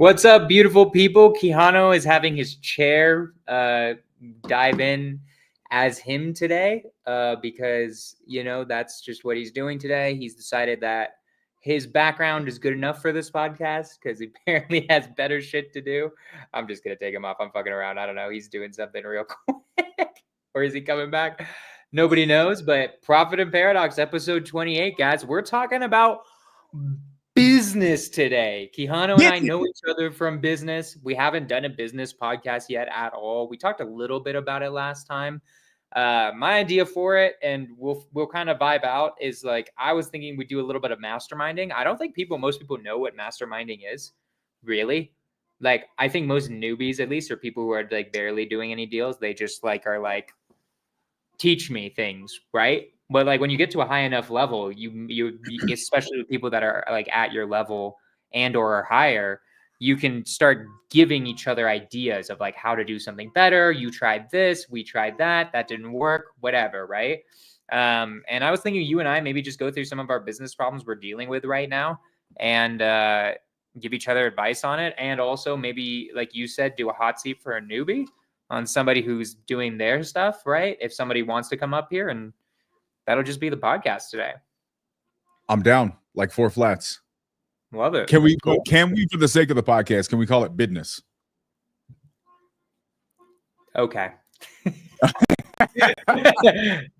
What's up, beautiful people? Quijano is having his chair dive in as him today because, that's just what he's doing today. He's decided that his background is good enough for this podcast because he apparently has better shit to do. I'm just going to take him off. I'm fucking around. I don't know. He's doing something real quick. Or is he coming back? Nobody knows, but Profit and Paradox, episode 28, guys. We're talking about business today. Quijano and I know each other from business. We haven't done a business podcast yet at all. We talked a little bit about it last time. My idea for it, and we'll kind of vibe out, is like I was thinking we'd do a little bit of masterminding. I don't think most people know what masterminding is, really. Like I think most newbies, at least, or people who are like barely doing any deals, they just are like, teach me things, right? But like when you get to a high enough level, you especially with people that are like at your level and or are higher, you can start giving each other ideas of like how to do something better. You tried this, we tried that didn't work, whatever, right? And I was thinking you and I maybe just go through some of our business problems we're dealing with right now and give each other advice on it. And also maybe, like you said, do a hot seat for a newbie on somebody who's doing their stuff, right? If somebody wants to come up here, and that'll just be the podcast today. I'm down, like 4 flats. Love it. Can we, for the sake of the podcast, can we call it business? Okay.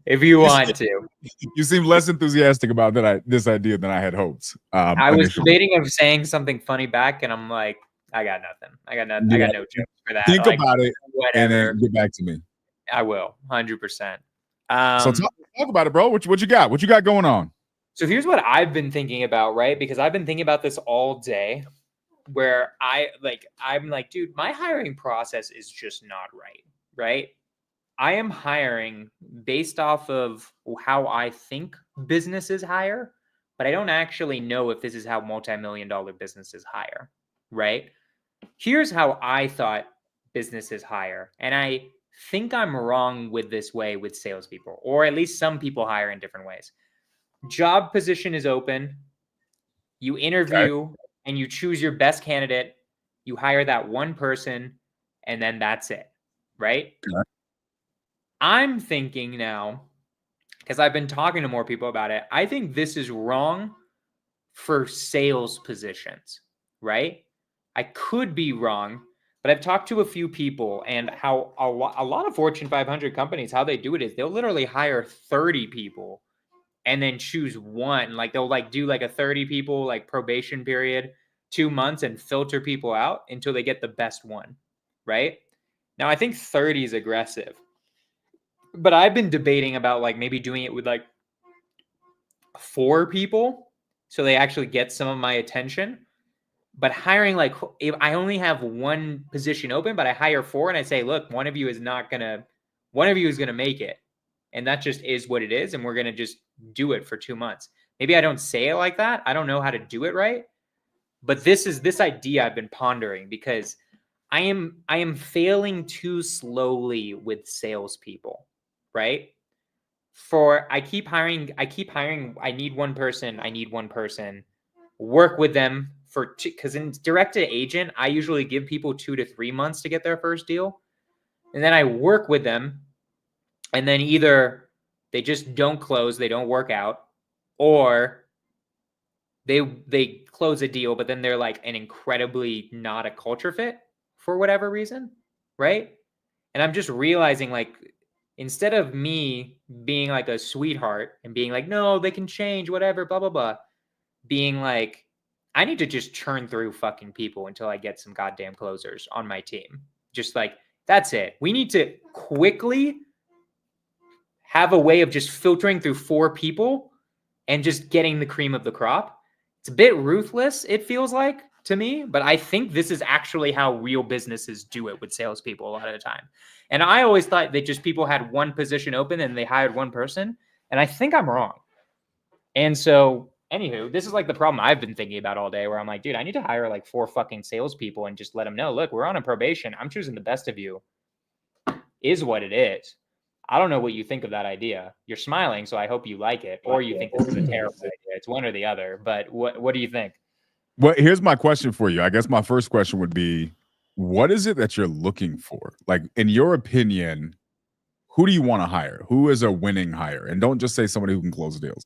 If you want to. You seem less enthusiastic about this idea than I had hoped. I was debating of saying something funny back, and I'm like, I got nothing. I got nothing. Yeah. I got no jokes for that. Think about it, whatever. And then get back to me. I will, 100%. So talk about it, bro. What you got? What you got going on? So here's what I've been thinking about, right? Because I've been thinking about this all day, where I'm like, dude, my hiring process is just not right? I am hiring based off of how I think businesses hire, but I don't actually know if this is how multi-million-dollar businesses hire, right? Here's how I thought businesses hire, and I think I'm wrong with this way with salespeople, or at least some people hire in different ways. Job position is open. You interview and you choose your best candidate. You hire that one person, and then that's it, right? Okay. I'm thinking now, because I've been talking to more people about it, I think this is wrong for sales positions, right? I could be wrong, but I've talked to a few people, and how a lot of Fortune 500 companies, how they do it is they'll literally hire 30 people and then choose one. Like they'll do a 30 people probation period, 2 months, and filter people out until they get the best one, right? Now, I think 30 is aggressive, but I've been debating about maybe doing it with 4 people so they actually get some of my attention. But hiring if I only have one position open, but I hire 4 and I say, look, one of you is gonna make it. And that just is what it is. And we're going to just do it for 2 months. Maybe I don't say it like that. I don't know how to do it right. But this idea I've been pondering because I am failing too slowly with salespeople, right? I keep hiring. I need one person. Work with them because in direct to agent, I usually give people 2 to 3 months to get their first deal. And then I work with them. And then either they just don't close, they don't work out, or they close a deal, but then they're an incredibly not a culture fit for whatever reason, right? And I'm just realizing instead of me being a sweetheart and being no, they can change, whatever, blah, blah, blah, being I need to just churn through fucking people until I get some goddamn closers on my team. Just that's it. We need to quickly have a way of just filtering through 4 people and just getting the cream of the crop. It's a bit ruthless, it feels like to me, but I think this is actually how real businesses do it with salespeople a lot of the time. And I always thought that just people had one position open and they hired one person, and I think I'm wrong. And so, anywho, this is the problem I've been thinking about all day, where I'm like, dude, I need to hire 4 fucking salespeople and just let them know, look, we're on a probation. I'm choosing the best of you. Is what it is. I don't know what you think of that idea. You're smiling, so I hope you like it, or you think this is a terrible idea. It's one or the other. But what do you think? Well, here's my question for you. I guess my first question would be, what is it that you're looking for? Like, in your opinion, who do you want to hire? Who is a winning hire? And don't just say somebody who can close deals.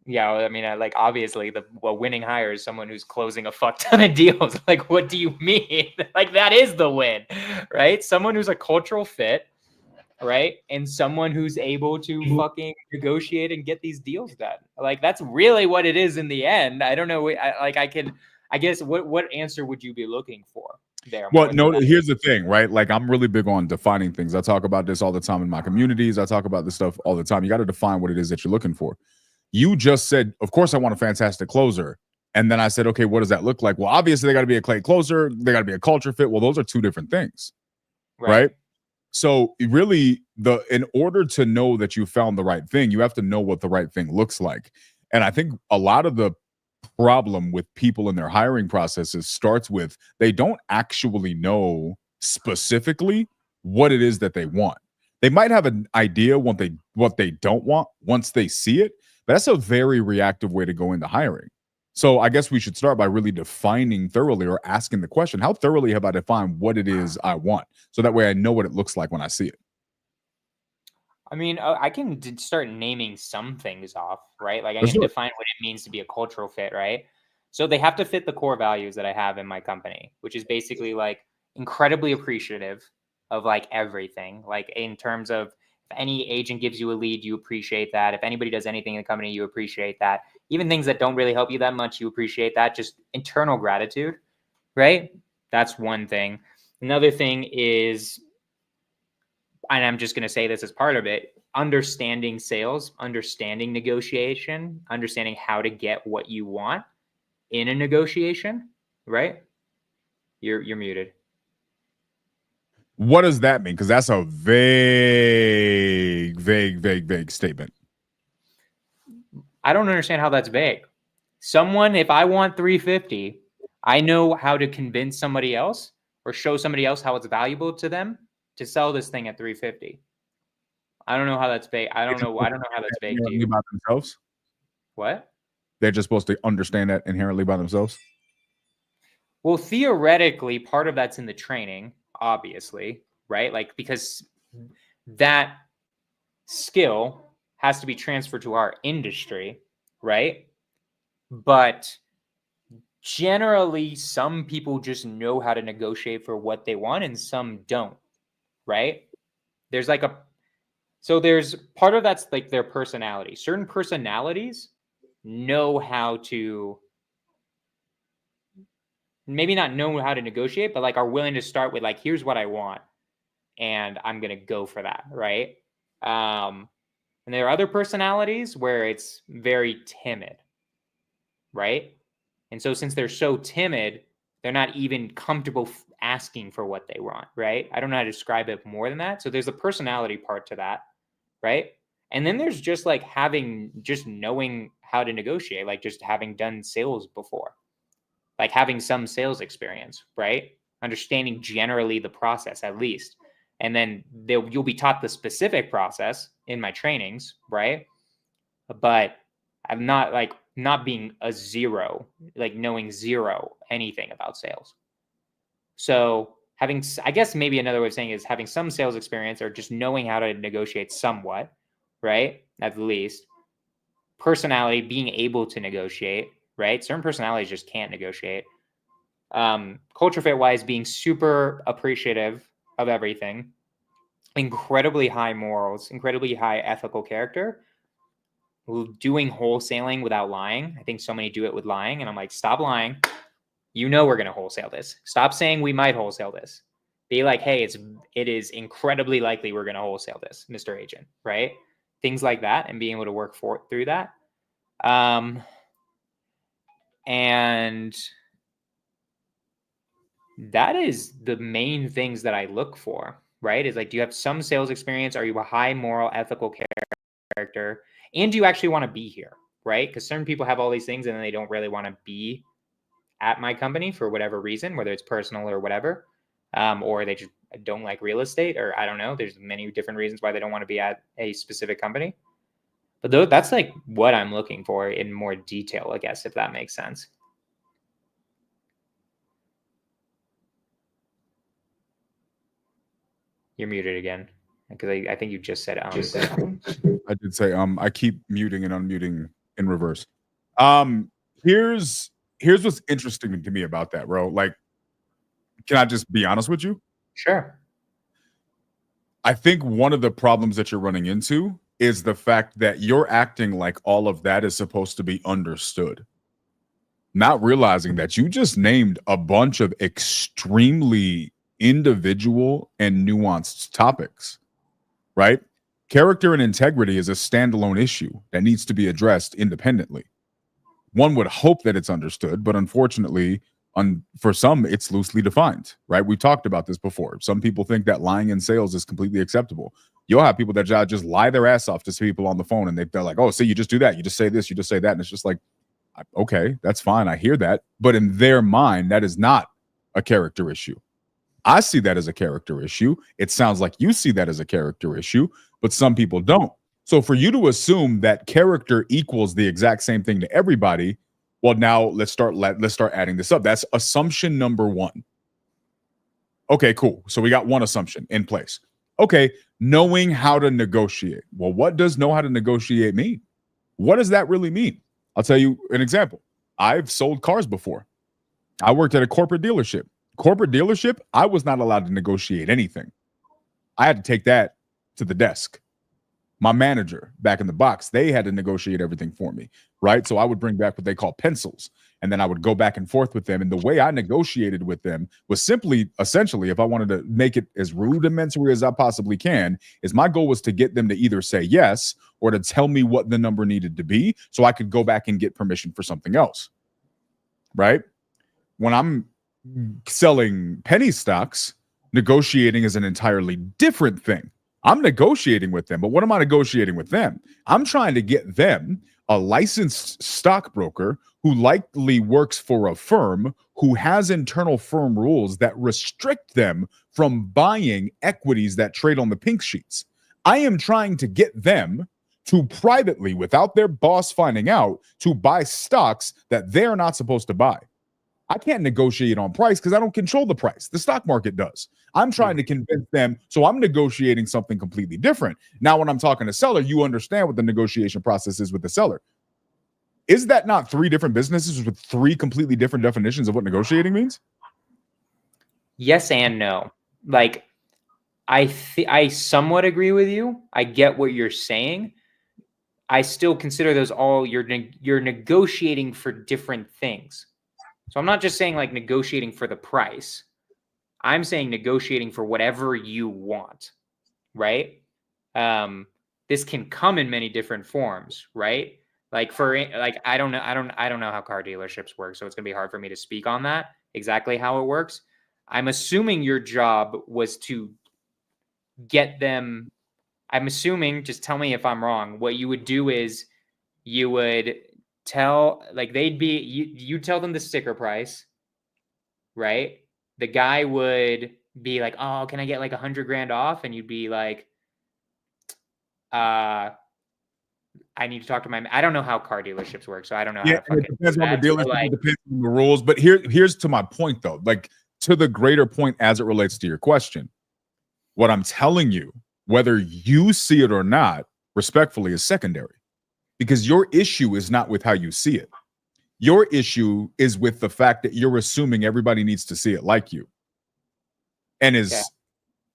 Yeah, well, I mean, like obviously the winning hire is someone who's closing a fuck ton of deals. Like, what do you mean? Like that is the win, right? Someone who's a cultural fit, right? And someone who's able to fucking negotiate and get these deals done. Like that's really what it is in the end. I don't know. I guess what answer would you be looking for there? Well, no, here's the thing, right? Like, I'm really big on defining things. I talk about this all the time in my communities. I talk about this stuff all the time. You got to define what it is that you're looking for. You just said, of course, I want a fantastic closer. And then I said, okay, what does that look like? Well, obviously, they got to be a clay closer. They got to be a culture fit. Well, those are two different things, right? So really, in order to know that you found the right thing, you have to know what the right thing looks like. And I think a lot of the problem with people in their hiring processes starts with they don't actually know specifically what it is that they want. They might have an idea what they don't want once they see it, but that's a very reactive way to go into hiring. So I guess we should start by really defining thoroughly, or asking the question, how thoroughly have I defined what it is I want? So that way I know what it looks like when I see it. I mean, I can start naming some things off, right? Like I can define what it means to be a cultural fit, right? So they have to fit the core values that I have in my company, which is basically like incredibly appreciative of like everything. Like in terms of if any agent gives you a lead, you appreciate that. If anybody does anything in the company, you appreciate that. Even things that don't really help you that much, you appreciate that. Just internal gratitude, right? That's one thing. Another thing is, and I'm just going to say this as part of it, understanding sales, understanding negotiation, understanding how to get what you want in a negotiation, right? You're muted. What does that mean? Because that's a vague statement. I don't understand how that's vague. Someone, if I want 350, I know how to convince somebody else or show somebody else how it's valuable to them to sell this thing at 350. I don't know how that's vague. I don't know how that's vague to you. By themselves? What? They're just supposed to understand that inherently by themselves? Well, theoretically, part of that's in the training, obviously, right? Like, because that skill has to be transferred to our industry, right? But generally, some people just know how to negotiate for what they want and some don't, right? There's like there's part of that's like their personality. Certain personalities know how to, maybe not know how to negotiate, but like are willing to start with like, here's what I want, and I'm gonna go for that, right? And there are other personalities where it's very timid, right? And so since they're so timid, they're not even comfortable asking for what they want, right? I don't know how to describe it more than that. So there's a personality part to that, right? And then there's just like just knowing how to negotiate, like just having done sales before, like having some sales experience, right? Understanding generally the process at least. And then you'll be taught the specific process in my trainings, right? But I'm not being a zero, like knowing zero anything about sales. So I guess maybe another way of saying is having some sales experience or just knowing how to negotiate somewhat, right? At least. Personality, being able to negotiate, right? Certain personalities just can't negotiate. Culture fit wise, being super appreciative of everything, incredibly high morals, incredibly high ethical character, doing wholesaling without lying. I think so many do it with lying, and I'm like, stop lying. You know we're going to wholesale this. Stop saying we might wholesale this. Be like, hey, it is incredibly likely we're going to wholesale this, Mr. Agent, right? Things like that, and being able to work through that. And that is the main things that I look for, right? Is like, do you have some sales experience? Are you a high moral, ethical character? And do you actually want to be here, right? Because certain people have all these things and then they don't really want to be at my company for whatever reason, whether it's personal or whatever, or they just don't like real estate, or I don't know. There's many different reasons why they don't want to be at a specific company. But that's like what I'm looking for in more detail, I guess, if that makes sense. You're muted again because I think you just said I did say I keep muting and unmuting in reverse. Here's what's interesting to me about that, bro. Like, can I just be honest with you? Sure. I think one of the problems that you're running into is the fact that you're acting like all of that is supposed to be understood, not realizing that you just named a bunch of extremely individual and nuanced topics, right? Character and integrity is a standalone issue that needs to be addressed independently. One would hope that it's understood, but unfortunately, for some, it's loosely defined, right? We talked about this before. Some people think that lying in sales is completely acceptable. You'll have people that just lie their ass off to people on the phone, and they're like, oh, see, you just do that. You just say this, you just say that. And it's just like, okay, that's fine. I hear that. But in their mind, that is not a character issue. I see that as a character issue. It sounds like you see that as a character issue, but some people don't. So for you to assume that character equals the exact same thing to everybody, well, now let's start adding this up. That's assumption number one. Okay, cool. So we got one assumption in place. Okay, knowing how to negotiate. Well, what does know how to negotiate mean? What does that really mean? I'll tell you an example. I've sold cars before. I worked at a corporate dealership. I was not allowed to negotiate anything. I had to take that to the desk. My manager back in the box, they had to negotiate everything for me, right? So I would bring back what they call pencils, and then I would go back and forth with them. And the way I negotiated with them was essentially, if I wanted to make it as rudimentary as I possibly can, is my goal was to get them to either say yes or to tell me what the number needed to be so I could go back and get permission for something else, right? When I'm selling penny stocks, negotiating is an entirely different thing. I'm negotiating with them, but what am I negotiating with them? I'm trying to get them a licensed stockbroker who likely works for a firm who has internal firm rules that restrict them from buying equities that trade on the pink sheets. I am trying to get them to privately, without their boss finding out, to buy stocks that they're not supposed to buy. I can't negotiate on price because I don't control the price. The stock market does. I'm trying to convince them, so I'm negotiating something completely different. Now, when I'm talking to seller, you understand what the negotiation process is with the seller. Is that not three different businesses with three completely different definitions of what negotiating means? Yes and no. Like, I somewhat agree with you. I get what you're saying. I still consider those all you're negotiating for different things. So I'm not just saying like negotiating for the price. I'm saying negotiating for whatever you want, right? This can come in many different forms, right? Like I don't know how car dealerships work, so it's gonna be hard for me to speak on that exactly how it works. I'm assuming your job was to get them. I'm assuming, just tell me if I'm wrong. What you would do is you would tell, like, you tell them the sticker price, right? The guy would be like, oh, can I get like $100,000 off? And you'd be like, I need to talk to I don't know how car dealerships work, so I don't know how to fucking it depends on the dealership, it depends on the rules. But here's to my point though, like to the greater point as it relates to your question. What I'm telling you, whether you see it or not, respectfully, is secondary. Because your issue is not with how you see it. Your issue is with the fact that you're assuming everybody needs to see it like you. And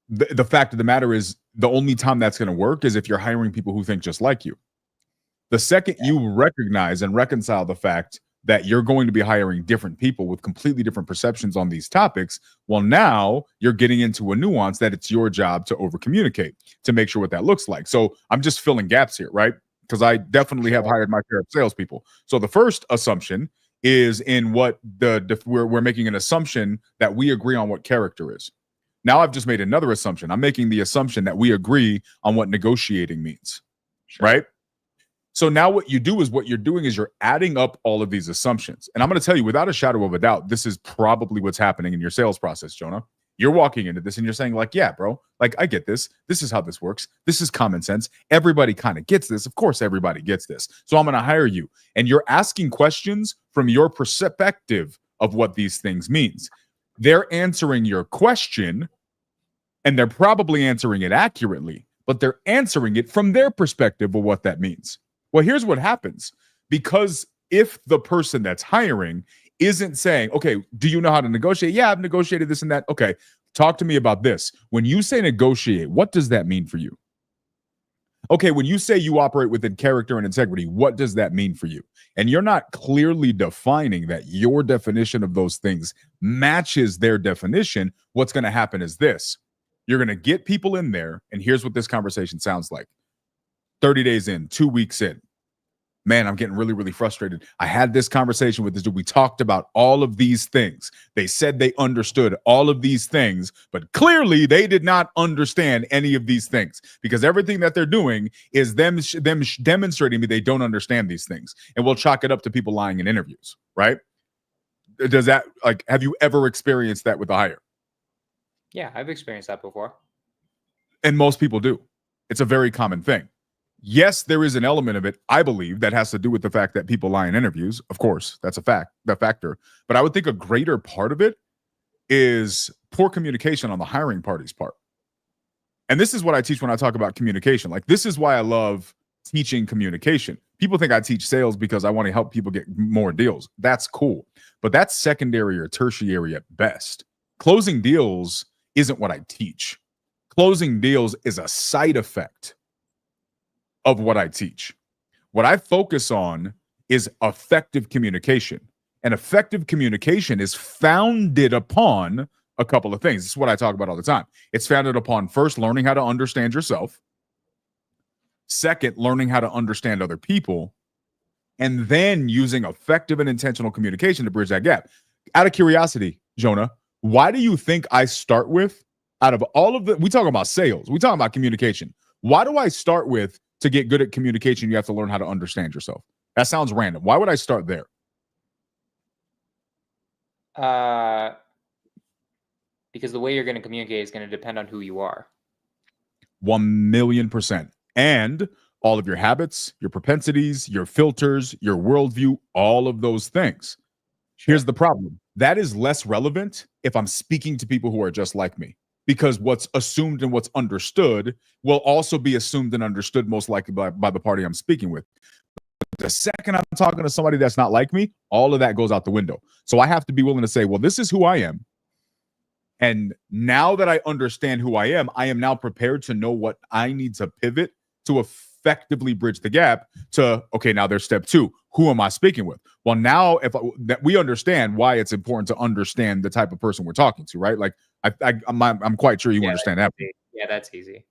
the fact of the matter is, the only time that's going to work is if you're hiring people who think just like you. The second you recognize and reconcile the fact that you're going to be hiring different people with completely different perceptions on these topics, well, now you're getting into a nuance that it's your job to over communicate to make sure what that looks like. So I'm just filling gaps here, right? Because I definitely have hired my share of salespeople. So the first assumption is in what we're making an assumption that we agree on what character is. Now I've just made another assumption. I'm making the assumption that we agree on what negotiating means, right? So now what you do is what you're doing is you're adding up all of these assumptions. And I'm going to tell you without a shadow of a doubt, this is probably what's happening in your sales process, Jonah. You're walking into this and you're saying like, yeah, bro, like I get this. This is how this works. This is common sense. Everybody kind of gets this. Of course, everybody gets this. So I'm going to hire you. And you're asking questions from your perspective of what these things means. They're answering your question And they're probably answering it accurately, but they're answering it from their perspective of what that means. Well, here's what happens. Because if the person that's hiring isn't saying, okay, do you know how to negotiate? Yeah, I've negotiated this and that. Okay, talk to me about this. When you say negotiate, what does that mean for you? Okay, when you say you operate within character and integrity, what does that mean for you? And you're not clearly defining that your definition of those things matches their definition. What's going to happen is this: you're going to get people in there, and here's what this conversation sounds like. 30 days in, 2 weeks in, man, I'm getting really, really frustrated. I had this conversation with this dude. We talked about all of these things. They said they understood all of these things, but clearly they did not understand any of these things, because everything that they're doing is them demonstrating me they don't understand these things. And we'll chalk it up to people lying in interviews, right? Does that, like, have you ever experienced that with a hire? Yeah, I've experienced that before. And most people do. It's a very common thing. Yes, there is an element of it, I believe, that has to do with the fact that people lie in interviews. Of course, that's a factor. But I would think a greater part of it is poor communication on the hiring party's part. And this is what I teach when I talk about communication. Like, this is why I love teaching communication. People think I teach sales because I want to help people get more deals. That's cool. But that's secondary or tertiary at best. Closing deals isn't what I teach. Closing deals is a side effect of what I teach. What I focus on is effective communication. And effective communication is founded upon a couple of things. This is what I talk about all the time. It's founded upon, first, learning how to understand yourself. Second, learning how to understand other people. And then using effective and intentional communication to bridge that gap. Out of curiosity, Jonah, why do you think I start with, out of all of the, we talk about sales, we talk about communication. Why do I start with, to get good at communication, you have to learn how to understand yourself? That sounds random. Why would I start there? Because the way you're going to communicate is going to depend on who you are. 1,000,000%. And all of your habits, your propensities, your filters, your worldview, all of those things. Sure. Here's the problem. That is less relevant if I'm speaking to people who are just like me, because what's assumed and what's understood will also be assumed and understood most likely by the party I'm speaking with. The second I'm talking to somebody that's not like me, all of that goes out the window. So I have to be willing to say, well, this is who I am. And now that I understand who I am now prepared to know what I need to pivot to effectively bridge the gap to, okay, now there's step two. Who am I speaking with? Well, now that we understand why it's important to understand the type of person we're talking to, right? Like, I'm quite sure you understand that. Yeah, that's easy.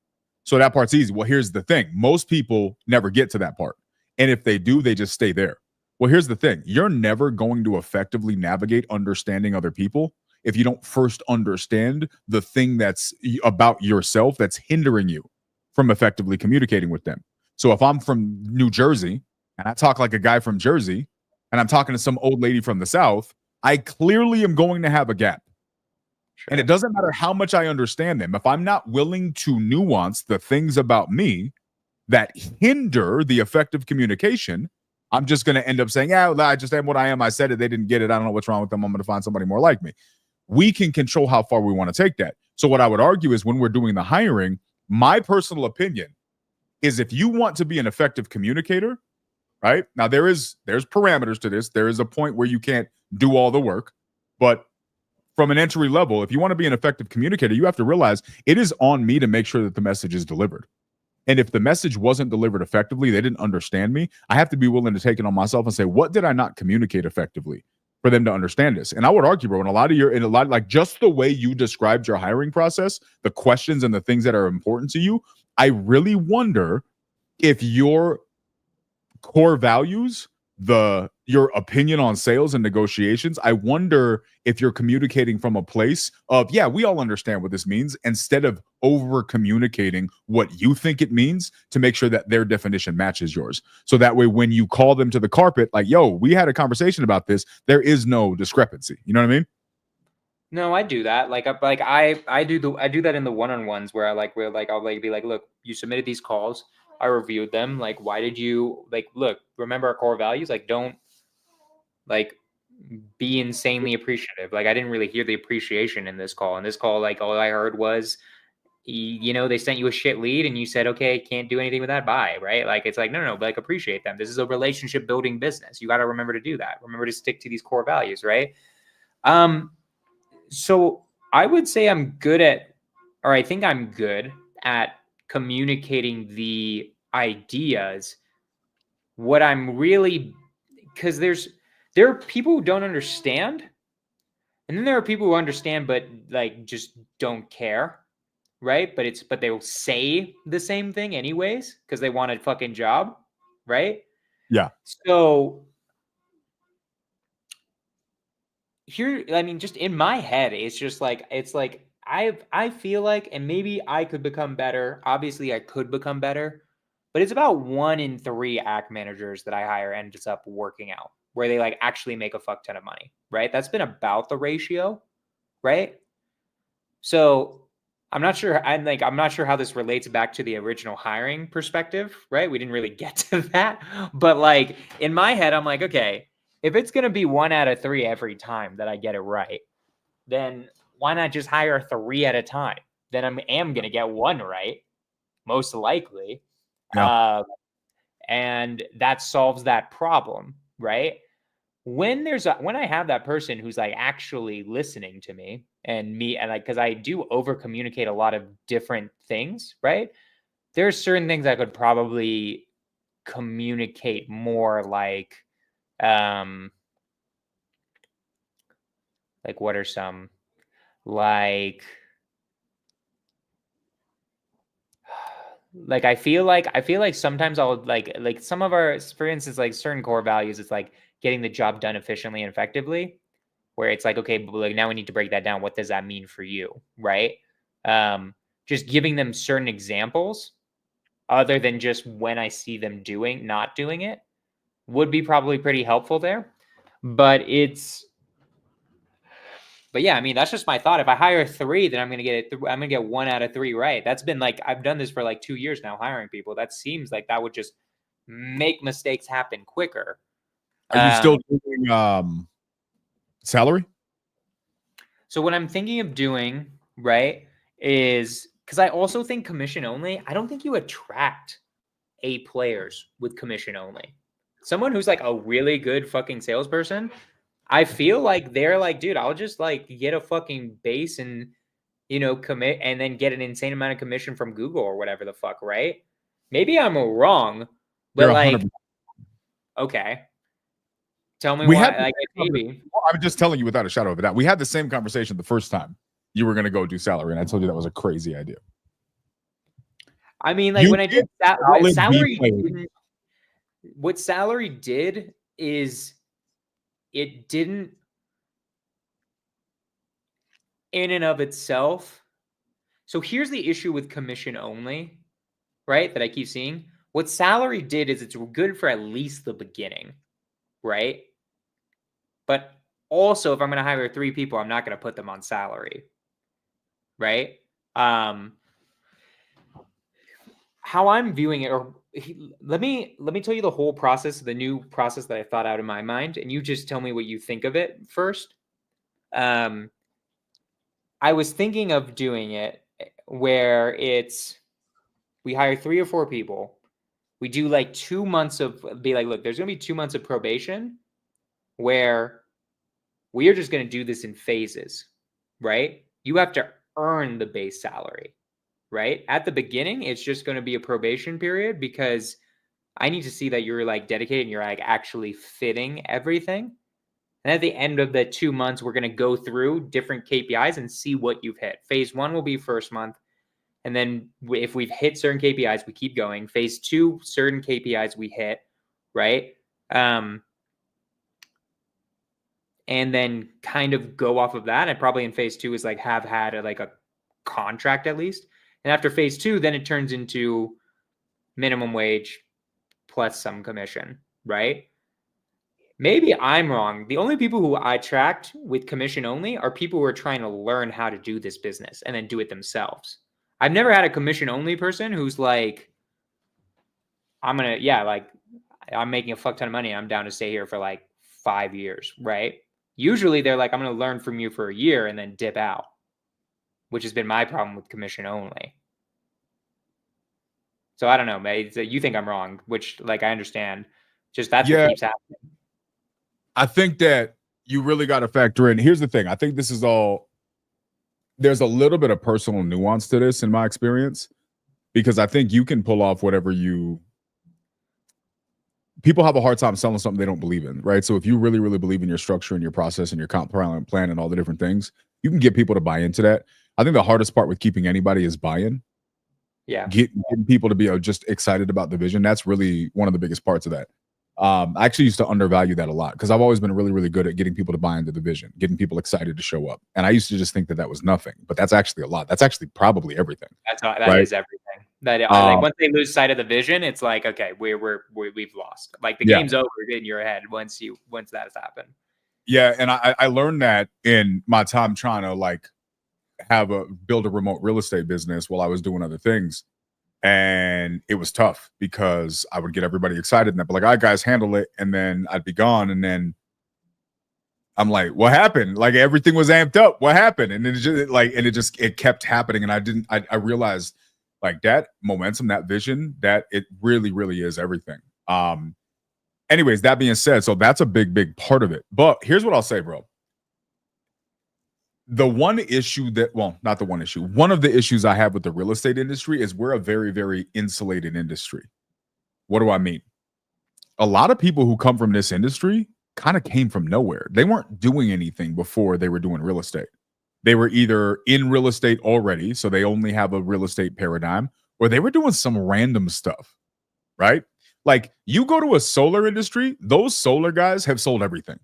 So that part's easy. Well, here's the thing. Most people never get to that part. And if they do, they just stay there. Well, here's the thing. You're never going to effectively navigate understanding other people if you don't first understand the thing that's about yourself that's hindering you from effectively communicating with them. So if I'm from New Jersey and I talk like a guy from Jersey and I'm talking to some old lady from the South, I clearly am going to have a gap. Sure. And it doesn't matter how much I understand them. If I'm not willing to nuance the things about me that hinder the effective communication, I'm just going to end up saying, yeah, I just am what I am. I said it. They didn't get it. I don't know what's wrong with them. I'm going to find somebody more like me. We can control how far we want to take that. So what I would argue is, when we're doing the hiring, my personal opinion is, if you want to be an effective communicator, right? Now there's parameters to this. There is a point where you can't do all the work, but from an entry level, if you want to be an effective communicator, you have to realize it is on me to make sure that the message is delivered. And if the message wasn't delivered effectively, they didn't understand me, I have to be willing to take it on myself and say, what did I not communicate effectively for them to understand this? And I would argue, bro, like just the way you described your hiring process, the questions and the things that are important to you, I really wonder if your core values, your opinion on sales and negotiations, I wonder if you're communicating from a place of, yeah, we all understand what this means, instead of over communicating what you think it means to make sure that their definition matches yours. So that way, when you call them to the carpet, like, yo, we had a conversation about this, there is no discrepancy. You know what I mean? No, I do that. I do that in the one-on-ones where I'll be like, look, you submitted these calls. I reviewed them. Like, why did you, look, remember our core values? Like, don't be insanely appreciative. Like, I didn't really hear the appreciation in this call. In this call, all I heard was, they sent you a shit lead and you said, okay, can't do anything with that. Bye. Right. Like, it's like, no, but like, appreciate them. This is a relationship building business. You got to remember to do that. Remember to stick to these core values. Right. So I would say I think I'm good at communicating the ideas. What I'm really, because there are people who don't understand, and then there are people who understand but like just don't care, right? But they'll say the same thing anyways because they want a fucking job, right? Yeah. So here, I mean, just in my head, it's like I feel like, and maybe I could become better. Obviously, I could become better, but it's about 1 in 3 act managers that I hire ends up working out, where they like actually make a fuck ton of money, right? That's been about the ratio, right? So I'm not sure how this relates back to the original hiring perspective, right? We didn't really get to that, but like in my head, I'm like, okay, if it's gonna be 1 out of 3 every time that I get it right, then why not just hire 3 at a time? Then I am gonna get 1 right, most likely, Yeah. and that solves that problem, right? When I have that person who's like actually listening to me and like, because I do over communicate a lot of different things, right? There's certain things I could probably communicate more like what are some like I feel like sometimes I'll like some of our, for instance, like certain core values, it's like getting the job done efficiently and effectively, where it's like, okay, but like now we need to break that down. What does that mean for you? Right. Just giving them certain examples other than just when I see them not doing it would be probably pretty helpful there. But yeah, I mean, that's just my thought. If I hire 3, then I'm going to get 1 out of 3 right. That's been like, I've done this for like 2 years now, hiring people. That seems like that would just make mistakes happen quicker. Are you still doing salary? So what I'm thinking of doing, right, is because I also think commission only, I don't think you attract A players with commission only. Someone who's like a really good fucking salesperson, I feel like they're like, dude, I'll just like get a fucking base and, commit and then get an insane amount of commission from Google or whatever the fuck, right? Maybe I'm wrong, but You're like, 100%. okay. Tell me We why, had like, maybe. I'm just telling you without a shadow of a doubt. We had the same conversation the first time you were going to go do salary, and I told you that was a crazy idea. I mean, like when I did that, what salary did is it didn't in and of itself. So here's the issue with commission only, right? That I keep seeing. What salary did is it's good for at least the beginning, right? But also, if I'm going to hire 3 people, I'm not going to put them on salary, right? How I'm viewing it, or let me tell you the whole process, the new process that I thought out in my mind, and you just tell me what you think of it first. I was thinking of doing it where we hire 3 or 4 people. We do like 2 months of be like, look, there's going to be 2 months of probation where we are just going to do this in phases, right? You have to earn the base salary, right? At the beginning, it's just going to be a probation period because I need to see that you're like dedicated and you're like actually fitting everything. And at the end of the 2 months, we're going to go through different KPIs and see what you've hit. Phase 1 will be first month. And then if we've hit certain KPIs, we keep going. Phase 2, certain KPIs we hit, right? And then kind of go off of that. And probably in phase 2 is like have had a contract at least. And after phase 2, then it turns into minimum wage plus some commission, right? Maybe I'm wrong. The only people who I tracked with commission only are people who are trying to learn how to do this business and then do it themselves. I've never had a commission only person who's like, I'm making a fuck ton of money. I'm down to stay here for like 5 years, right? Usually they're like, I'm going to learn from you for a year and then dip out. which has been my problem with commission only. So I don't know, mate. You think I'm wrong, which like I understand. Just that's what keeps happening. I think that you really got to factor in. Here's the thing. I think this is all. There's a little bit of personal nuance to this in my experience, because I think you can pull off whatever you. People have a hard time selling something they don't believe in, right? So if you really, really believe in your structure and your process and your comp plan and all the different things, you can get people to buy into that. I think the hardest part with keeping anybody is buy-in. Yeah, Getting people to be just excited about the vision. That's really one of the biggest parts of that. I actually used to undervalue that a lot because I've always been really, really good at getting people to buy into the vision, getting people excited to show up. And I used to just think that was nothing, but that's actually a lot. That's actually probably everything. That right? is everything. That like once they lose sight of the vision, it's like, okay, we've lost. Like the game's over in your head once that has happened. Yeah, and I learned that in my time trying to like build a remote real estate business while I was doing other things. And it was tough because I would get everybody excited and they'd be like, all right, guys, handle it. And then I'd be gone. And then I'm like, what happened? Like everything was amped up. What happened? And it kept happening. And I realized like that momentum, that vision, that it really, really is everything. Anyways, that being said, so that's a big, big part of it. But here's what I'll say, bro. One of the issues I have with the real estate industry is we're a very, very insulated industry. What do I mean? A lot of people who come from this industry kind of came from nowhere. They weren't doing anything before they were doing real estate. They were either in real estate already, so they only have a real estate paradigm, or they were doing some random stuff, right? Like you go to a solar industry, those solar guys have sold everything.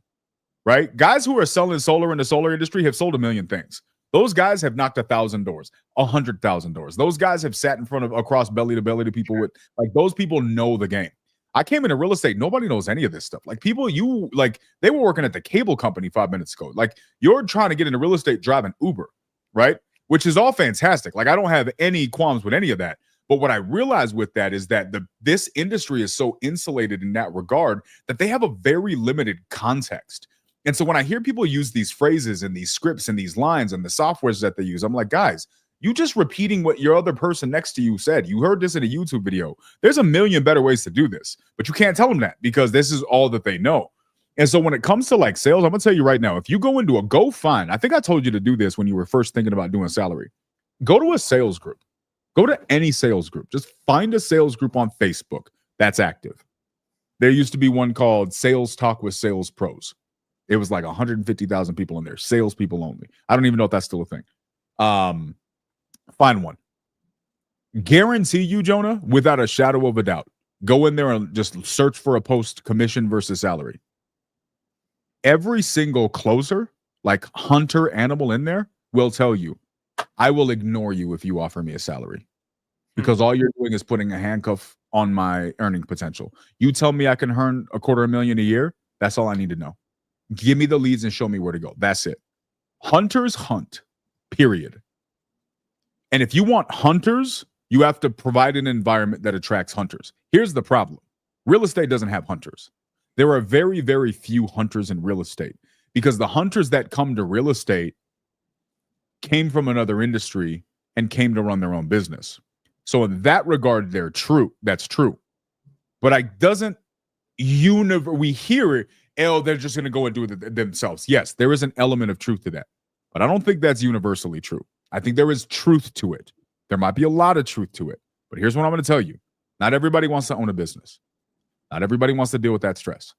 Right? Guys who are selling solar in the solar industry have sold a million things. Those guys have knocked 1,000 doors, 100,000 doors. Those guys have sat in front of across belly to belly to people with like those people know the game. I came into real estate. Nobody knows any of this stuff. Like people, they were working at the cable company 5 minutes ago. Like you're trying to get into real estate driving Uber, right? Which is all fantastic. Like I don't have any qualms with any of that. But what I realized with that is that this industry is so insulated in that regard that they have a very limited context. And so when I hear people use these phrases and these scripts and these lines and the softwares that they use, I'm like, guys, you just repeating what your other person next to you said. You heard this in a YouTube video. There's a million better ways to do this, but you can't tell them that because this is all that they know. And so when it comes to like sales, I'm going to tell you right now, if you go into I think I told you to do this when you were first thinking about doing salary. Go to a sales group. Go to any sales group. Just find a sales group on Facebook that's active. There used to be one called Sales Talk with Sales Pros. It was like 150,000 people in there, salespeople only. I don't even know if that's still a thing. Find one. Guarantee you, Jonah, without a shadow of a doubt, go in there and just search for a post commission versus salary. Every single closer, like hunter animal in there, will tell you, I will ignore you if you offer me a salary. Because all you're doing is putting a handcuff on my earning potential. You tell me I can earn $250,000 a year. That's all I need to know. Give me the leads and show me where to go. That's it. Hunters hunt, period. And if you want hunters, you have to provide an environment that attracts hunters. Here's the problem. Real estate doesn't have hunters. There are very, very few hunters in real estate because the hunters that come to real estate came from another industry and came to run their own business. So in that regard, they're true. That's true. But we hear it, they're just going to go and do it themselves. Yes, there is an element of truth to that. But I don't think that's universally true. I think there is truth to it. There might be a lot of truth to it. But here's what I'm going to tell you. Not everybody wants to own a business. Not everybody wants to deal with that stress.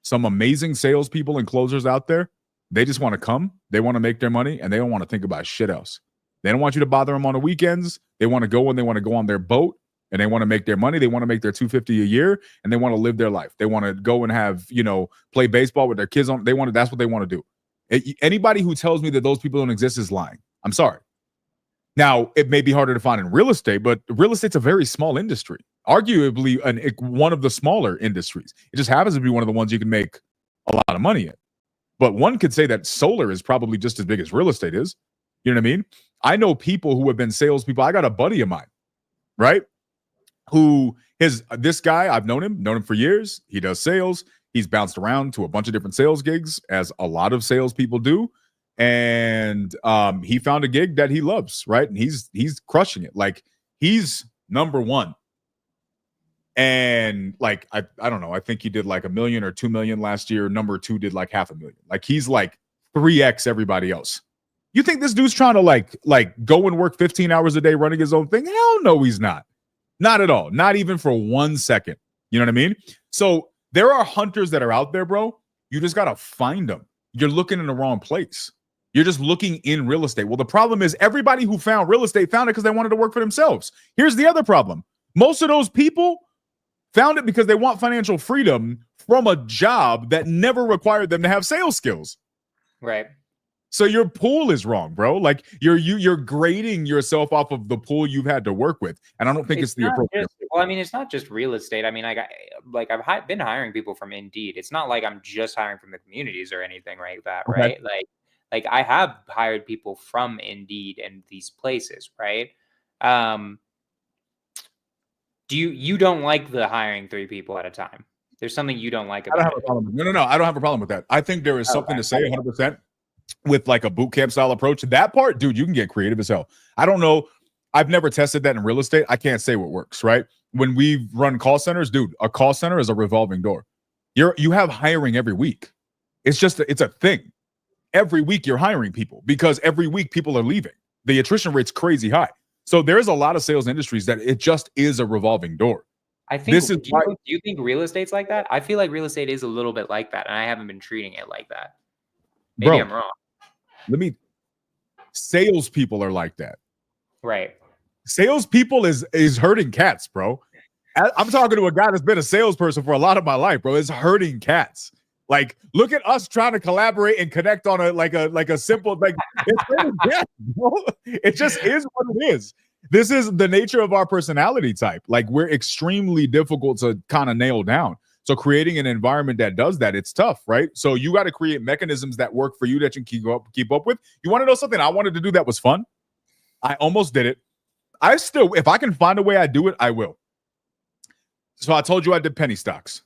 Some amazing salespeople and closers out there, they just want to come, they want to make their money, and they don't want to think about shit else. They don't want you to bother them on the weekends. They want to go and they want to go on their boat and they want to make their money. They want to make their $250 a year and they want to live their life. They want to go and have, play baseball with their kids on. That's what they want to do. Anybody who tells me that those people don't exist is lying. I'm sorry. Now, it may be harder to find in real estate, but real estate's a very small industry, arguably one of the smaller industries. It just happens to be one of the ones you can make a lot of money in. But one could say that solar is probably just as big as real estate is. You know what I mean? I know people who have been salespeople. I got a buddy of mine, right? This guy, I've known him for years. He does sales. He's bounced around to a bunch of different sales gigs, as a lot of salespeople do. and he found a gig that he loves, right? And he's crushing it. Like, he's number one. And like, I don't know, I think he did like $1 million or $2 million last year. Number two did like $500,000. Like, he's like 3x everybody else. You think this dude's trying to like go and work 15 hours a day running his own thing? Hell no, he's not. Not at all. Not even for 1 second. You know what I mean? So there are hunters that are out there, bro. You just got to find them. You're looking in the wrong place. You're just looking in real estate. Well, the problem is everybody who found real estate found it because they wanted to work for themselves. Here's the other problem. Most of those people found it because they want financial freedom from a job that never required them to have sales skills. Right. So your pool is wrong, bro. Like, you're grading yourself off of the pool you've had to work with, and I don't think it's the appropriate. Well, I mean, it's not just real estate. I mean, I've been hiring people from Indeed. It's not like I'm just hiring from the communities or anything like that, right? Okay. Like I have hired people from Indeed and these places, right? Do you don't like the hiring 3 people at a time? There's something you don't like about it. I don't have a problem. No. I don't have a problem with that. I think there is something to say 100%. With like a boot camp style approach. That part, dude, you can get creative as hell. I don't know. I've never tested that in real estate. I can't say what works, right? When we run call centers, dude, a call center is a revolving door. You have hiring every week. It's a thing. Every week you're hiring people because every week people are leaving. The attrition rate's crazy high. So there's a lot of sales industries that it just is a revolving door. I think do you think real estate's like that? I feel like real estate is a little bit like that, and I haven't been treating it like that. Maybe I'm wrong. Salespeople are like that. Right. Salespeople is hurting cats, bro. I'm talking to a guy that's been a salesperson for a lot of my life, bro. It's hurting cats. Like, look at us trying to collaborate and connect on a simple, like, it's hurting cats, bro. It just is what it is. This is the nature of our personality type. Like, we're extremely difficult to kind of nail down. So creating an environment that does that, it's tough, right? So you got to create mechanisms that work for you that you can keep up with. You want to know something I wanted to do that was fun? I almost did it. If I can find a way I do it, I will. So I told you I did penny stocks.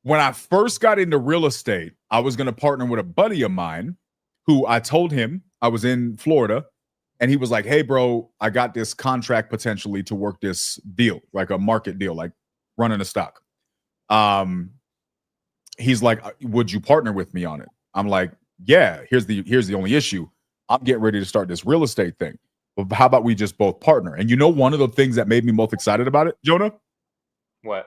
When I first got into real estate, I was going to partner with a buddy of mine who I told him I was in Florida. And he was like, hey, bro, I got this contract potentially to work this deal, like a market deal, like running a stock. He's like, would you partner with me on it? I'm like, yeah, here's the only issue. I'm getting ready to start this real estate thing. But how about we just both partner? And you know, one of the things that made me most excited about it, Jonah? What?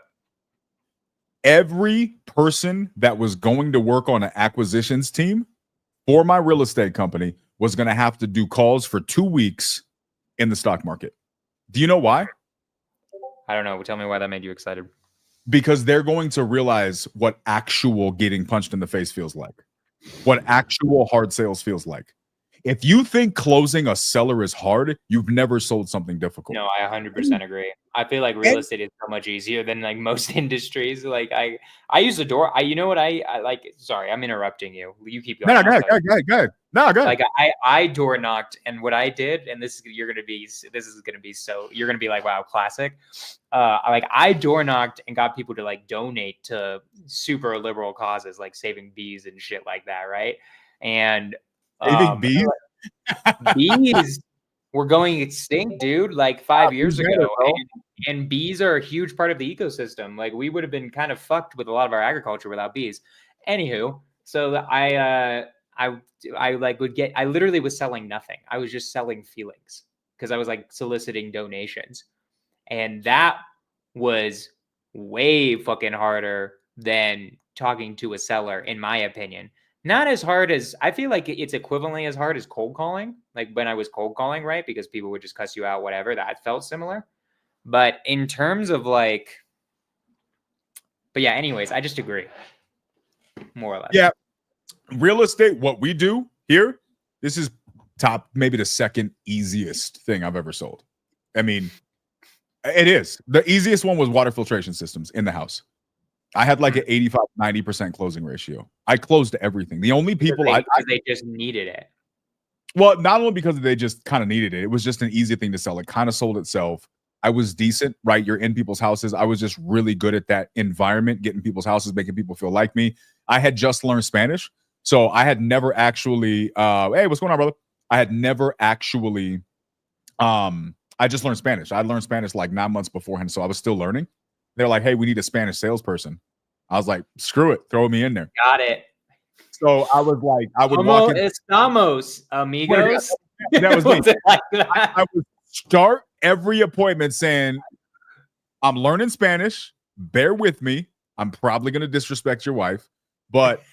Every person that was going to work on an acquisitions team for my real estate company was going to have to do calls for 2 weeks in the stock market. Do you know why? I don't know. Tell me why that made you excited. Because they're going to realize what actual getting punched in the face feels like, what actual hard sales feels like. If you think closing a seller is hard, you've never sold something difficult. No, I 100% agree. I feel like real estate is so much easier than like most industries. Like I use the door. You know what I like? Sorry, I'm interrupting you. You keep going. No, go ahead. No, go ahead. Like I door knocked, and what I did, and you're gonna be like, wow, classic. I door knocked and got people to like donate to super liberal causes like saving bees and shit like that, right? And bees? Bees were going extinct, dude, like 5 years ago. And bees are a huge part of the ecosystem. Like, we would have been kind of fucked with a lot of our agriculture without bees. Anywho, so I literally was selling nothing. I was just selling feelings because I was like soliciting donations. And that was way fucking harder than talking to a seller, in my opinion. Not as hard as, I feel like it's equivalently as hard as cold calling. Like when I was cold calling, right? Because people would just cuss you out, whatever. That felt similar. But in terms of like, but yeah, anyways, I just agree. More or less. Yeah. Real estate, what we do here, this is maybe the second easiest thing I've ever sold. I mean, it is. The easiest one was water filtration systems in the house. I had like an 85-90% closing ratio. I closed everything. The only people they just needed it. Well, not only because they just kind of needed it. It was just an easy thing to sell. It kind of sold itself. I was decent, right? You're in people's houses. I was just really good at that environment, getting people's houses, making people feel like me. I had just learned Spanish. So I had never actually, hey, what's going on, brother? I had never actually, I just learned Spanish. I learned Spanish like 9 months beforehand, so I was still learning. They're like, hey, we need a Spanish salesperson. I was like, screw it, throw me in there. Got it. So I was like, I would Como walk in. estamos, amigos? That was me. Like that? I would start every appointment saying, I'm learning Spanish. Bear with me. I'm probably going to disrespect your wife, but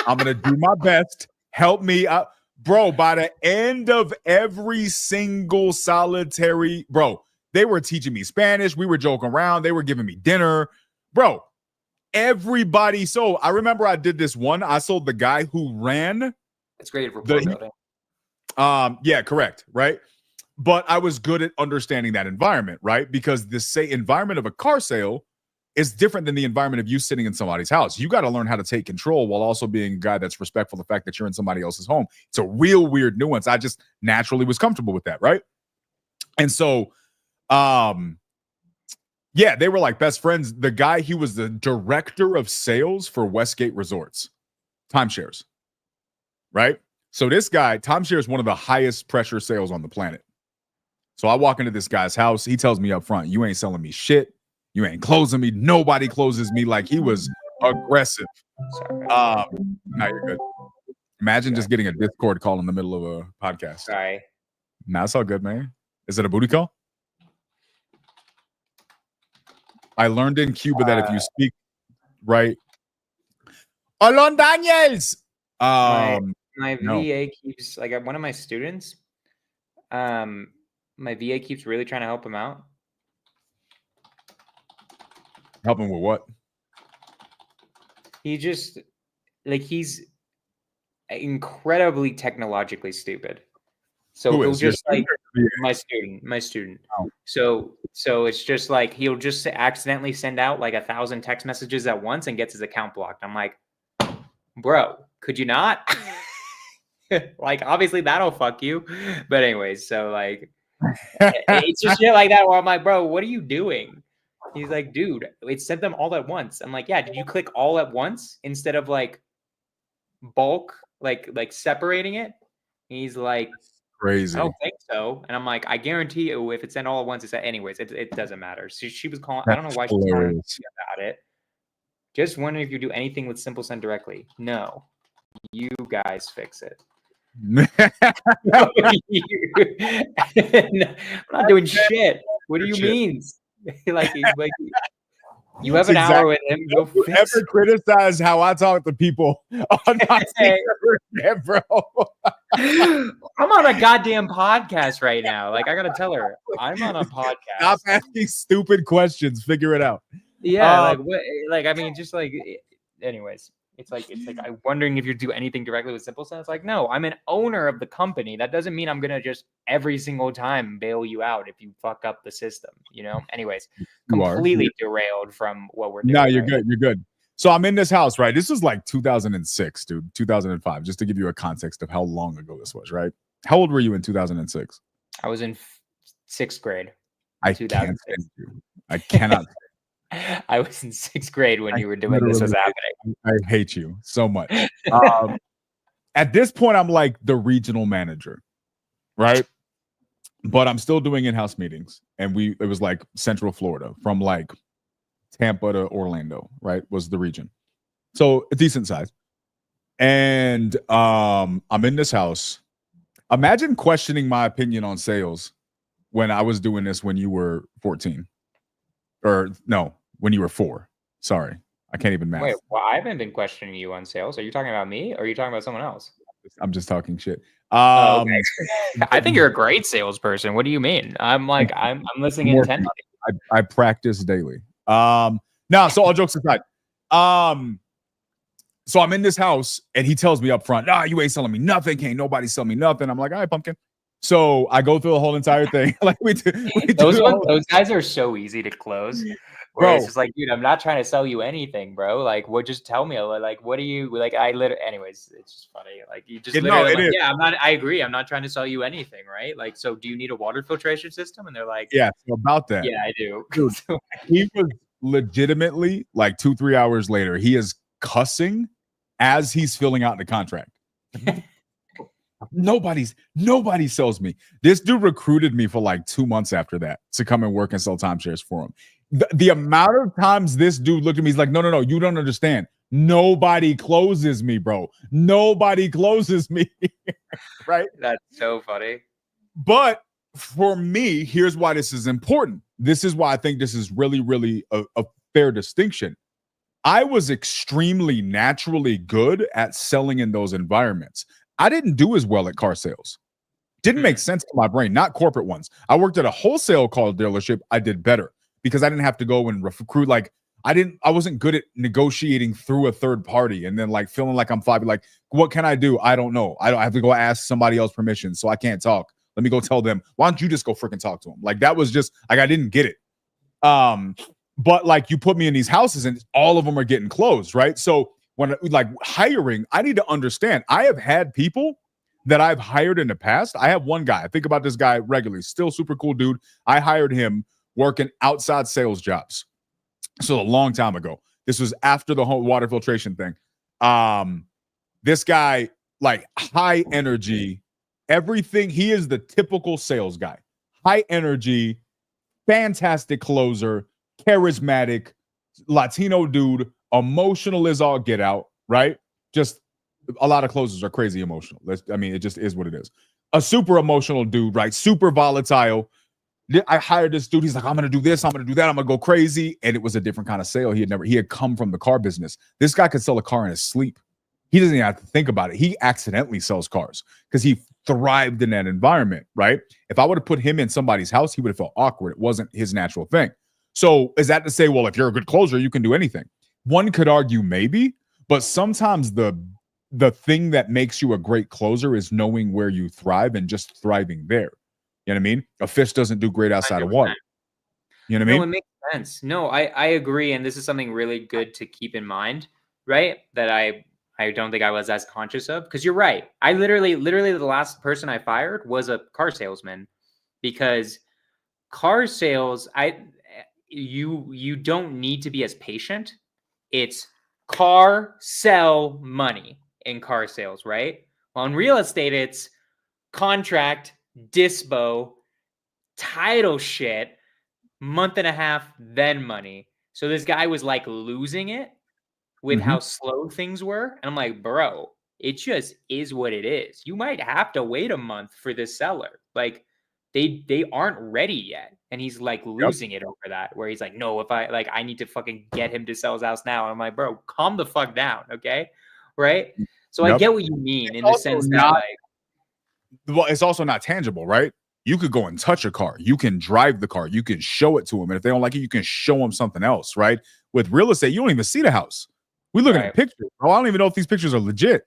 I'm going to do my best. Help me out. Bro, by the end of every single solitary, bro, they were teaching me Spanish. We were joking around. They were giving me dinner. Bro, everybody. So I remember I did this one. I sold the guy who ran. It's great at rapport building. Yeah, correct. Right. But I was good at understanding that environment, right? Because the environment of a car sale is different than the environment of you sitting in somebody's house. You got to learn how to take control while also being a guy that's respectful of the fact that you're in somebody else's home. It's a real weird nuance. I just naturally was comfortable with that, right? And so, yeah, they were like best friends. The guy, he was the director of sales for Westgate Resorts, timeshares, right? So this guy, timeshare is one of the highest pressure sales on the planet. So I walk into this guy's house. He tells me up front, you ain't selling me shit. You ain't closing me. Nobody closes me. Like, he was aggressive. Sorry. No, you're good. Imagine just getting a Discord call in the middle of a podcast. Sorry. Nah, it's all good, man. Is it a booty call? I learned in Cuba that if you speak right, Alon Daniels. My no. VA keeps, like, one of my students, my VA keeps really trying to help him out. Help him with what? He just, like, he's incredibly technologically stupid. So Who he'll is? Your just like student? my student. Oh. So it's just like he'll just accidentally send out like 1,000 text messages at once and gets his account blocked. I'm like, bro, could you not? Like, obviously that'll fuck you. But anyways, so like it's just shit like that where I'm like, bro, what are you doing? He's like, dude, it sent them all at once. I'm like, yeah, did you click all at once instead of like bulk, like separating it? He's like, crazy. I don't think so. And I'm like, I guarantee you, if it's sent all at once, it's anyways. It doesn't matter. So she was calling. I don't know why she's calling me about it. Just wondering if you do anything with Simple Send directly. No, you guys fix it. I'm not doing shit. What do you mean? like you have an hour with him. Go you fix ever criticize how I talk to people on my speaker, bro? I'm on a goddamn podcast right now. Like, I gotta tell her I'm on a podcast. Stop asking stupid questions. Figure it out. Yeah, like what? Like, I mean, just like, anyways, it's like I'm wondering if you do anything directly with Simple Send. It's like, no, I'm an owner of the company. That doesn't mean I'm gonna just every single time bail you out if you fuck up the system. You know. Anyways, completely derailed from what we're doing. No, you're good. You're good. So I'm in this house, right? This was like 2006, dude. 2005. Just to give you a context of how long ago this was, right? How old were you in 2006? I was in 6th grade. I can't stand you. I cannot. I was in 6th grade when you were doing this was happening. I hate you so much. At this point, I'm like the regional manager, right? But I'm still doing in-house meetings, and it was like Central Florida, from like Tampa to Orlando, right? Was the region, so a decent size. And I'm in this house. Imagine questioning my opinion on sales when I was doing this when you were 14. Or no, when you were 4. Sorry, I can't even math. Wait, well, I haven't been questioning you on sales. Are you talking about me, or are you talking about someone else? I'm just talking shit. Okay. I think you're a great salesperson. What do you mean? I'm like, I'm listening intently. I practice daily. Now, so all jokes aside, so I'm in this house, and he tells me up front, "Nah, you ain't selling me nothing. Can't nobody sell me nothing." I'm like, "All right, pumpkin." So I go through the whole entire thing. Like those guys are so easy to close. Bro, it's just like, dude, I'm not trying to sell you anything, bro. Like, what? Just tell me, like, what do you like? I literally, anyways, it's just funny. Like, you just literally, yeah, I'm not. I agree. I'm not trying to sell you anything, right? Like, so do you need a water filtration system? And they're like, yeah, so about that. Yeah, I do. Dude, he was legitimately like 2-3 hours later. He is cussing as he's filling out the contract. Nobody sells me. This dude recruited me for like 2 months after that to come and work and sell timeshares for him. The amount of times this dude looked at me, he's like, no, you don't understand. Nobody closes me, bro. Nobody closes me. Right? That's so funny. But for me, here's why this is important. This is why I think this is really, really a fair distinction. I was extremely naturally good at selling in those environments. I didn't do as well at car sales. Didn't make sense to my brain, not corporate ones. I worked at a wholesale car dealership. I did better because I didn't have to go and recruit. Like I wasn't good at negotiating through a third party and then like feeling like I'm five. Like, what can I do? I don't know. I have to go ask somebody else permission, so I can't talk. Let me go tell them. Why don't you just go freaking talk to them? Like that was just like I didn't get it. But like you put me in these houses and all of them are getting closed, right? So when like hiring, I need to understand. I have had people that I've hired in the past. I have one guy. I think about this guy regularly. Still super cool dude. I hired him working outside sales jobs. So a long time ago. This was after the whole water filtration thing. This guy, like high energy, everything. He is the typical sales guy. High energy, fantastic closer, charismatic, Latino dude, emotional as all get out, right? Just a lot of closers are crazy emotional. It just is what it is. A super emotional dude, right? Super volatile. I hired this dude. He's like, I'm going to do this. I'm going to do that. I'm going to go crazy. And it was a different kind of sale. He had come from the car business. This guy could sell a car in his sleep. He doesn't even have to think about it. He accidentally sells cars because he thrived in that environment, right? If I would have put him in somebody's house, he would have felt awkward. It wasn't his natural thing. So is that to say, well, if you're a good closer, you can do anything? One could argue maybe, but sometimes the thing that makes you a great closer is knowing where you thrive and just thriving there. You know what I mean? A fish doesn't do great outside of water. You know what I mean? No, it makes sense. No, I agree. And this is something really good to keep in mind, right? That I don't think I was as conscious of, because you're right. I literally the last person I fired was a car salesman, because car sales, you don't need to be as patient. It's car, sell, money in car sales, right? Well, in real estate, it's contract, dispo, title shit, month and a half, then money. So this guy was like losing it with how slow things were. And I'm like, bro, it just is what it is. You might have to wait a month for this seller. Like they aren't ready yet. And he's like losing it over that, where he's like, no, if I need to fucking get him to sell his house now. I'm like, bro, calm the fuck down. Okay. Right. So I get what you mean in the sense that well, it's also not tangible, right? You could go and touch a car. You can drive the car. You can show it to them. And if they don't like it, you can show them something else, right? With real estate, you don't even see the house. We looking at pictures. Bro, I don't even know if these pictures are legit.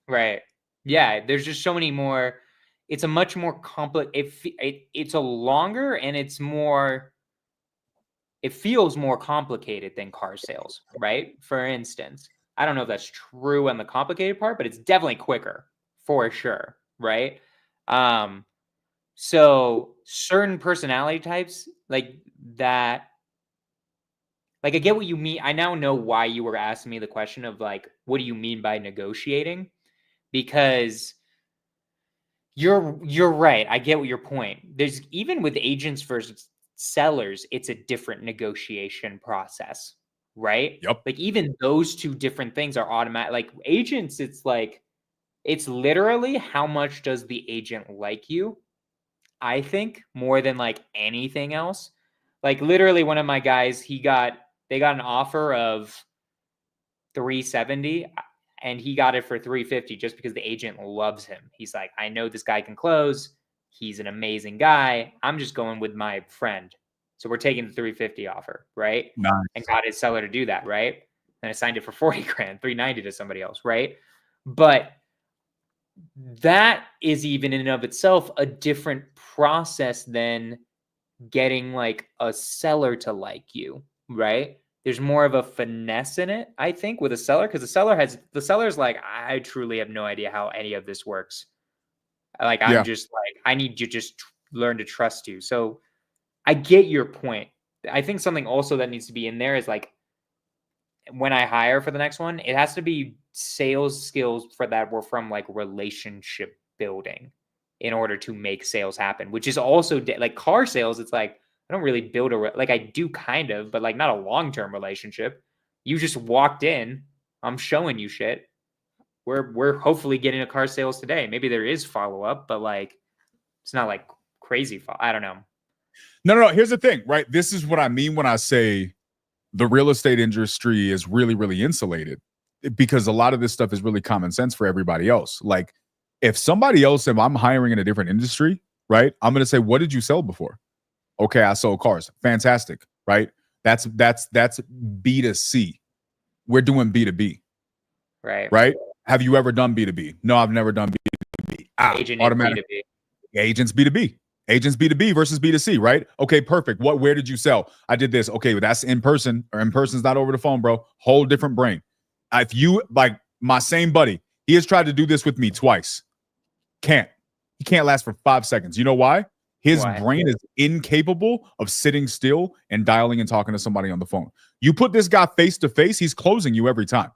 Right. Yeah. There's just so many more. It's a much more complex. It's a longer and it's more. It feels more complicated than car sales, right? For instance, I don't know if that's true on the complicated part, but it's definitely quicker for sure, right? So certain personality types like that. Like, I get what you mean. I now know why you were asking me the question of like, what do you mean by negotiating? Because you're right. I get what your point. There's even with agents versus sellers, it's a different negotiation process, right? Yep. Like even those two different things are automatic. Like agents, it's like, it's literally how much does the agent like you? I think more than like anything else. Like literally one of my guys, they got an offer of 370 and he got it for 350 just because the agent loves him. He's like, I know this guy can close. He's an amazing guy. I'm just going with my friend. So we're taking the 350 offer, right? Nice. And got his seller to do that, right? And I signed it for 40 grand, 390 to somebody else, right? But that is even in and of itself a different process than getting like a seller to like you, right? There's more of a finesse in it, I think, with a seller, because the seller's like, I truly have no idea how any of this works. Like, I'm just like, I need you just learn to trust you. So I get your point. I think something also that needs to be in there is like, when I hire for the next one, it has to be sales skills for that were from like relationship building in order to make sales happen, which is also like car sales. It's like, I don't really build like I do kind of, but like not a long-term relationship. You just walked in, I'm showing you shit. We're hopefully getting a car sales today. Maybe there is follow-up, but like, it's not like crazy. I don't know. No. Here's the thing, right? This is what I mean when I say the real estate industry is really, really insulated, because a lot of this stuff is really common sense for everybody else. Like if I'm hiring in a different industry, right? I'm going to say, what did you sell before? Okay, I sold cars. Fantastic, right? That's B2C. We're doing B2B. Right? Have you ever done B2B? No, I've never done B2B. Automatic. B2B. Agents B2B. Agents B2B versus B2C, right? Okay, perfect. Where did you sell? I did this. Okay, that's in person, or in person's not over the phone, bro. Whole different brain. If you, like my same buddy, he has tried to do this with me twice. He can't last for 5 seconds. You know why? His brain is incapable of sitting still and dialing and talking to somebody on the phone. You put this guy face to face, he's closing you every time.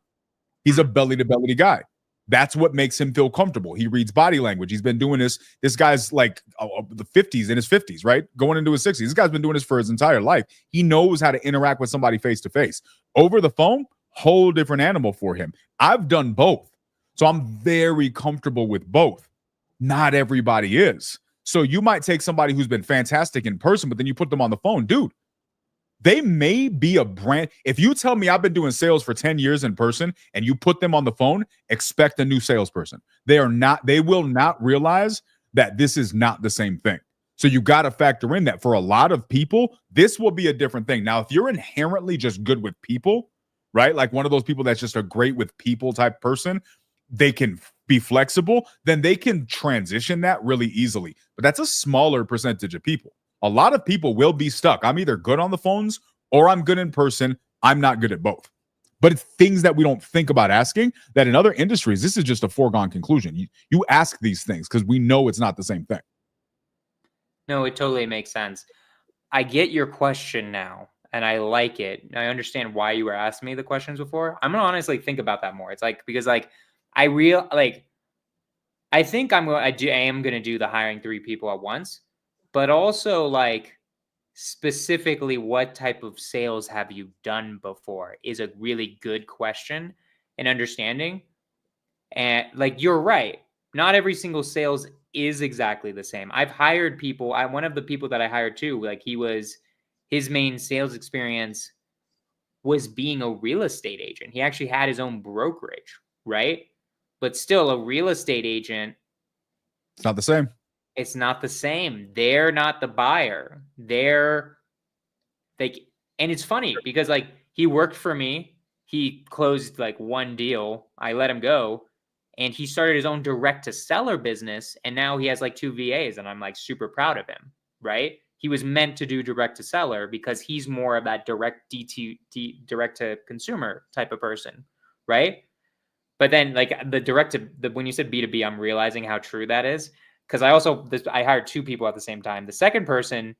He's a belly to belly guy. That's what makes him feel comfortable. He reads body language. He's been doing this. This guy's like the 50s, in his 50s, right? Going into his 60s. This guy's been doing this for his entire life. He knows how to interact with somebody face to face. Over the phone, whole different animal for him. I've done both. So I'm very comfortable with both. Not everybody is. So you might take somebody who's been fantastic in person, but then you put them on the phone. Dude, they may be a brand. If you tell me I've been doing sales for 10 years in person and you put them on the phone, expect a new salesperson. They will not realize that this is not the same thing. So you got to factor in that for a lot of people, this will be a different thing. Now, if you're inherently just good with people, right? Like one of those people that's just a great with people type person, they can be flexible, then they can transition that really easily. But that's a smaller percentage of people. A lot of people will be stuck. I'm either good on the phones or I'm good in person. I'm not good at both. But it's things that we don't think about asking that in other industries, this is just a foregone conclusion. You ask these things because we know it's not the same thing. No, it totally makes sense. I get your question now, and I like it. I understand why you were asking me the questions before. I'm going to honestly think about that more. It's like, because like, I think I am going to do the hiring 3 people at once, but also like specifically what type of sales have you done before is a really good question and understanding. And like, you're right. Not every single sales is exactly the same. I've hired people. One of the people that I hired too, like his main sales experience was being a real estate agent. He actually had his own brokerage, right? But still, a real estate agent, it's not the same. It's not the same. They're not the buyer. And it's funny because like he worked for me. He closed like 1 deal. I let him go, and he started his own direct to seller business. And now he has like 2 VAs, and I'm like super proud of him, right? He was meant to do direct to seller because he's more of that direct to consumer type of person, right? But then like when you said B2B, I'm realizing how true that is. Because I hired 2 people at the same time. The second person,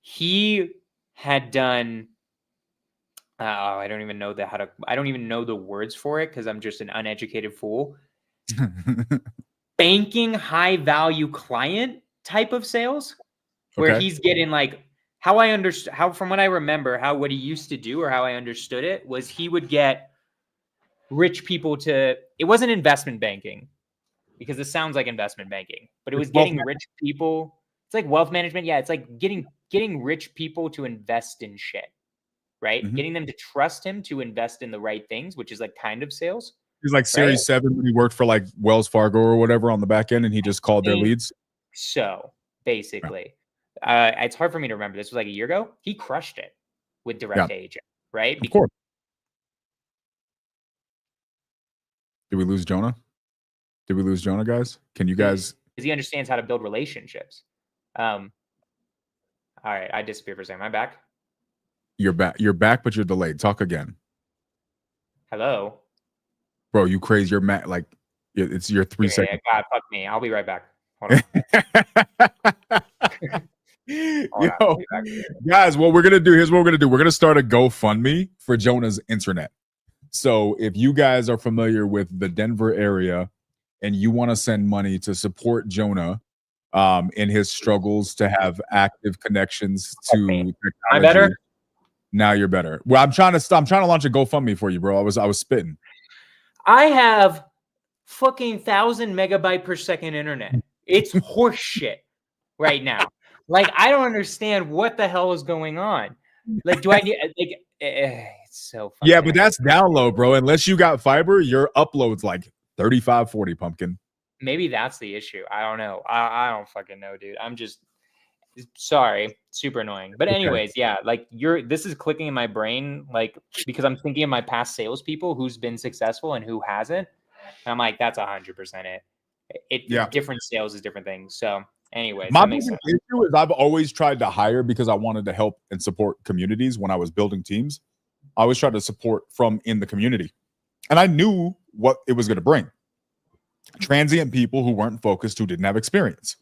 he had done, I don't even know the words for it because I'm just an uneducated fool. Banking high value client type of sales, where he's getting like from what I remember, what he used to do or how I understood it was he would get rich people it wasn't investment banking because it sounds like investment banking, but it was getting rich people. It's like wealth management. Yeah. It's like getting rich people to invest in shit, right? Mm-hmm. Getting them to trust him to invest in the right things, which is like kind of sales. He's like Series 7 when he worked for like Wells Fargo or whatever on the back end, and he just called their leads. So basically, it's hard for me to remember. This was like a year ago. He crushed it with direct to agent, right? Of course. Did we lose Jonah? Guys? Can you guys? Because he understands how to build relationships. All right, I disappeared for a second. Am I back? You're back, but you're delayed. Talk again. Hello, bro. You crazy? You're mad. Like it's your 3 seconds. God, fuck me. I'll be right back. Hold on. Yo, guys, what we're gonna do? Here's what we're gonna do. We're gonna start a GoFundMe for Jonah's internet. So if you guys are familiar with the Denver area and you want to send money to support Jonah in his struggles to have active connections to Am I technology, better? now you're better. Well, I'm trying to launch a GoFundMe for you, bro. I was spitting. I have fucking 1,000 megabyte per second internet. It's horseshit right now. Like, I don't understand what the hell is going on. Like, do I need like? It's so fucking. Yeah, but that's download, bro. Unless you got fiber, your upload's like 35, 40, pumpkin. Maybe that's the issue. I don't know. I don't fucking know, dude. I'm just sorry, super annoying. But anyways, yeah, like this is clicking in my brain, like because I'm thinking of my past salespeople who's been successful and who hasn't. And I'm like, that's 100% it. Different sales is different things. So, anyways, my that makes sense. issue is I've always tried to hire because I wanted to help and support communities when I was building teams. I always tried to support from in the community, and I knew what it was going to bring. Transient people who weren't focused, who didn't have experience,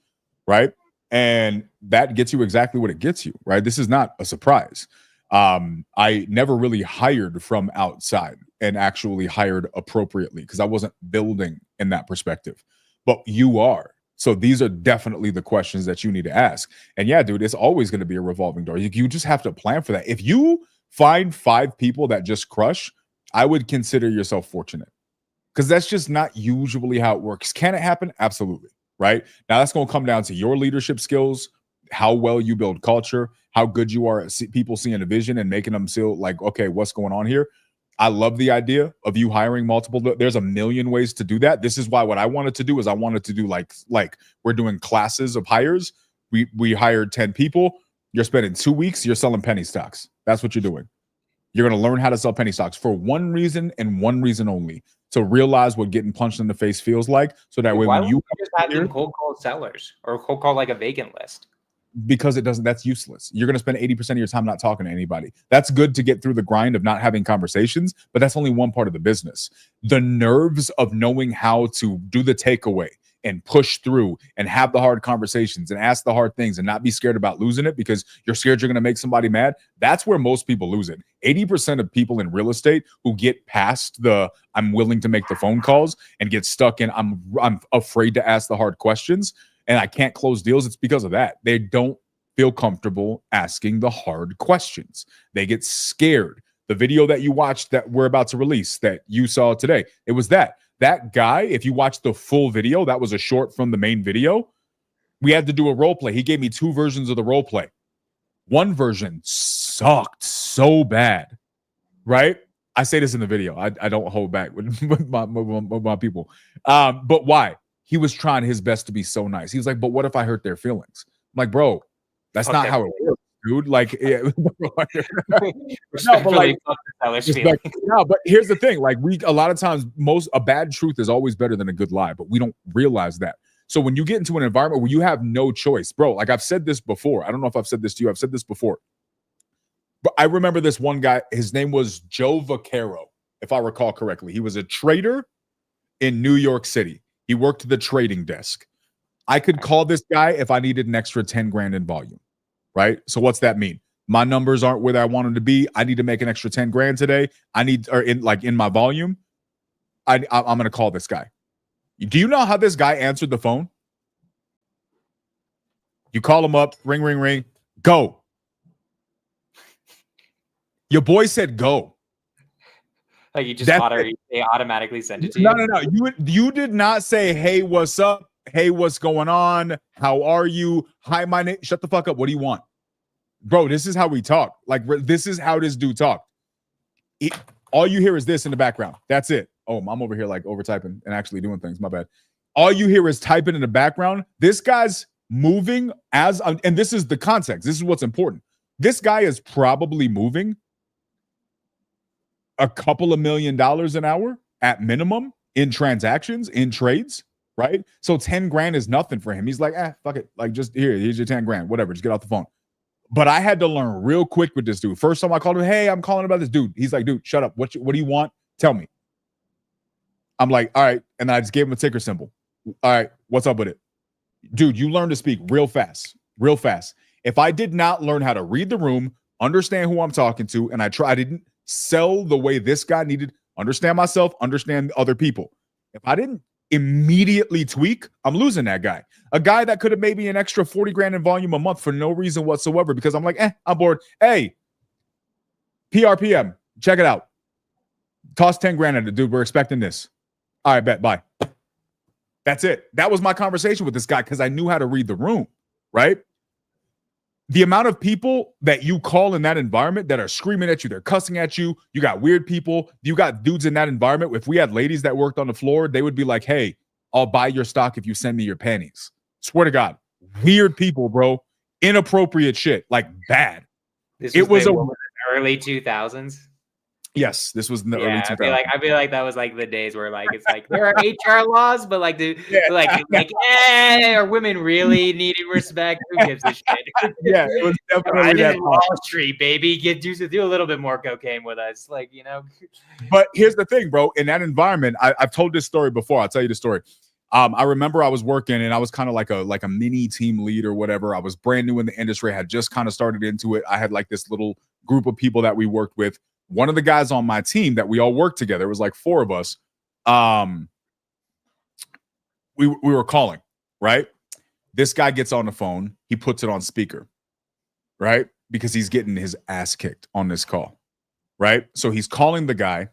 right? And that gets you exactly what it gets you, right? This is not a surprise. I never really hired from outside and actually hired appropriately because I wasn't building in that perspective. But you are. So these are definitely the questions that you need to ask. And yeah, dude, it's always going to be a revolving door. You just have to plan for that. If you find 5 people that just crush, I would consider yourself fortunate because that's just not usually how it works. Can it happen? Absolutely. Right now, that's going to come down to your leadership skills, how well you build culture, how good you are at people seeing a vision and making them feel like, okay, what's going on here? I love the idea of you hiring multiple. There's a million ways to do that. This is why what I wanted to do is I wanted to do like we're doing classes of hires. We hired 10 people. You're spending 2 weeks. You're selling penny stocks. That's what you're doing. You're going to learn how to sell penny stocks for one reason and one reason only, to realize what getting punched in the face feels like. So that way, when you just have them cold call sellers or cold call like a vacant list. Because it doesn't, that's useless. You're going to spend 80% of your time not talking to anybody. That's good to get through the grind of not having conversations, but that's only one part of the business. The nerves of knowing how to do the takeaway and push through and have the hard conversations and ask the hard things and not be scared about losing it because you're scared you're going to make somebody mad. That's where most people lose it. 80% of people in real estate who get past the I'm willing to make the phone calls and get stuck in I'm afraid to ask the hard questions and I can't close deals, it's because of that. They don't feel comfortable asking the hard questions. They get scared. The video that you watched that we're about to release that you saw today, it was that guy, if you watch the full video, that was a short from the main video. We had to do a role play. He gave me 2 versions of the role play. One version sucked so bad, right? I say this in the video. I don't hold back with my people. But why? He was trying his best to be so nice. He was like, but what if I hurt their feelings? I'm like, bro, that's not how it works, dude. Like, yeah. No, but here's the thing. Like, a lot of times, a bad truth is always better than a good lie, but we don't realize that. So when you get into an environment where you have no choice, bro, like I've said this before. I don't know if I've said this to you. I've said this before. But I remember this one guy. His name was Joe Vaccaro, if I recall correctly. He was a trader in New York City. He worked the trading desk. I could call this guy if I needed an extra 10 grand in volume, right? So what's that mean? My numbers aren't where I want them to be. I need to make an extra 10 grand today. In my volume. I'm going to call this guy. Do you know how this guy answered the phone? You call him up, ring, ring, ring, go. Your boy said go. Like you just they automatically send it to you? No. You did not say, hey, what's up? Hey, what's going on? How are you? Hi, my name. Shut the fuck up. What do you want? Bro, this is how we talk. Like, this is how this dude talk. All you hear is this in the background. That's it. Oh, I'm over here like over typing and actually doing things. My bad. All you hear is typing in the background. This guy's moving and this is the context. This is what's important. This guy is probably moving a couple of $1 million an hour at minimum in transactions, in trades, right? So 10 grand is nothing for him. He's like, fuck it. Like, just here's your 10 grand, whatever. Just get off the phone. But I had to learn real quick with this dude. First time I called him, hey, I'm calling about this dude. He's like, dude, shut up. What do you want? Tell me. I'm like, all right. And I just gave him a ticker symbol. All right. What's up with it? Dude, you learn to speak real fast. Real fast. If I did not learn how to read the room, understand who I'm talking to, and I didn't sell the way this guy needed, understand myself, understand other people. If I didn't immediately tweak, I'm losing that guy. A guy that could have made me an extra 40 grand in volume a month for no reason whatsoever because I'm like, I'm bored. Hey, PRPM, check it out. Toss 10 grand at it, dude. We're expecting this. All right, bet. Bye. That's it. That was my conversation with this guy because I knew how to read the room, right? The amount of people that you call in that environment that are screaming at you, they're cussing at you, you got weird people, you got dudes in that environment. If we had ladies that worked on the floor, they would be like, hey, I'll buy your stock if you send me your panties. Swear to God. Weird people, bro. Inappropriate shit. Like bad. It was early 2000s. Yes, this was in the early 2000s. I feel like that was like the days where like it's like there are HR laws, but like are women really needing respect? Who gives a shit? Yeah, it was definitely that Wall Street, baby. Do a little bit more cocaine with us, like But here's the thing, bro. In that environment, I've told this story before. I'll tell you the story. I remember I was working and I was kind of like a mini team lead or whatever. I was brand new in the industry. I had just kind of started into it. I had like this little group of people that we worked with. One of the guys on my team that we all worked together, it was like 4 of us. We were calling, right? This guy gets on the phone. He puts it on speaker, right? Because he's getting his ass kicked on this call, right? So he's calling the guy.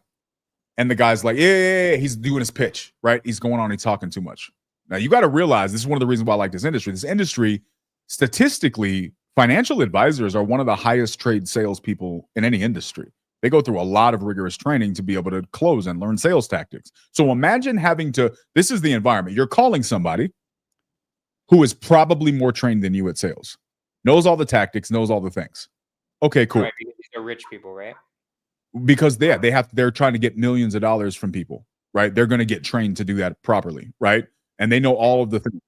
And the guy's like, yeah, he's doing his pitch, right? He's going on, he's talking too much. Now, you got to realize, this is one of the reasons why I like this industry. This industry, statistically, financial advisors are one of the highest trade salespeople in any industry. They go through a lot of rigorous training to be able to close and learn sales tactics. So imagine having to, this is the environment. You're calling somebody who is probably more trained than you at sales, knows all the tactics, knows all the things. Okay, cool. Right, because these are rich people, right? Because they're trying to get millions of dollars from people, right? They're going to get trained to do that properly, right? And they know all of the things.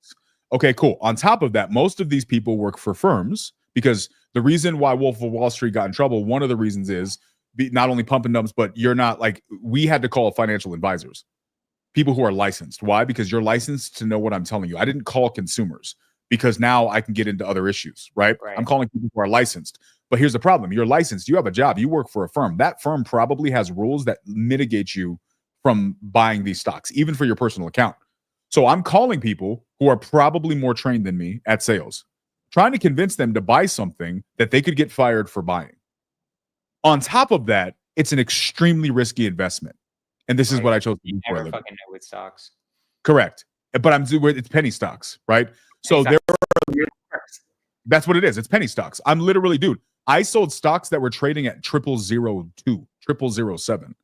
Okay, cool. On top of that, most of these people work for firms because the reason why Wolf of Wall Street got in trouble, one of the reasons is not only pump and dumps, but you're not like, we had to call financial advisors, people who are licensed. Why? Because you're licensed to know what I'm telling you. I didn't call consumers because now I can get into other issues, right? I'm calling people who are licensed. But here's the problem. You're licensed. You have a job. You work for a firm. That firm probably has rules that mitigate you from buying these stocks, even for your personal account. So I'm calling people who are probably more trained than me at sales, trying to convince them to buy something that they could get fired for buying. On top of that, it's an extremely risky investment. And this is what I chose to do for a living. Fucking know with stocks. Correct. But it's penny stocks, right? So that's what it is. It's penny stocks. I'm literally, dude, I sold stocks that were trading at 0002, 0007.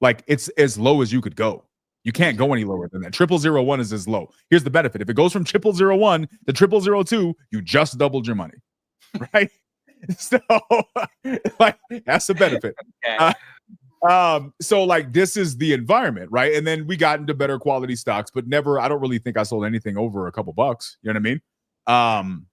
Like, it's as low as you could go. You can't go any lower than that. 0001 is as low. Here's the benefit. If it goes from 0001 to 0002, you just doubled your money, right? So, like, that's the benefit. Okay. So, like, this is the environment, right? And then we got into better quality stocks, but never, I don't really think I sold anything over a couple bucks. You know what I mean?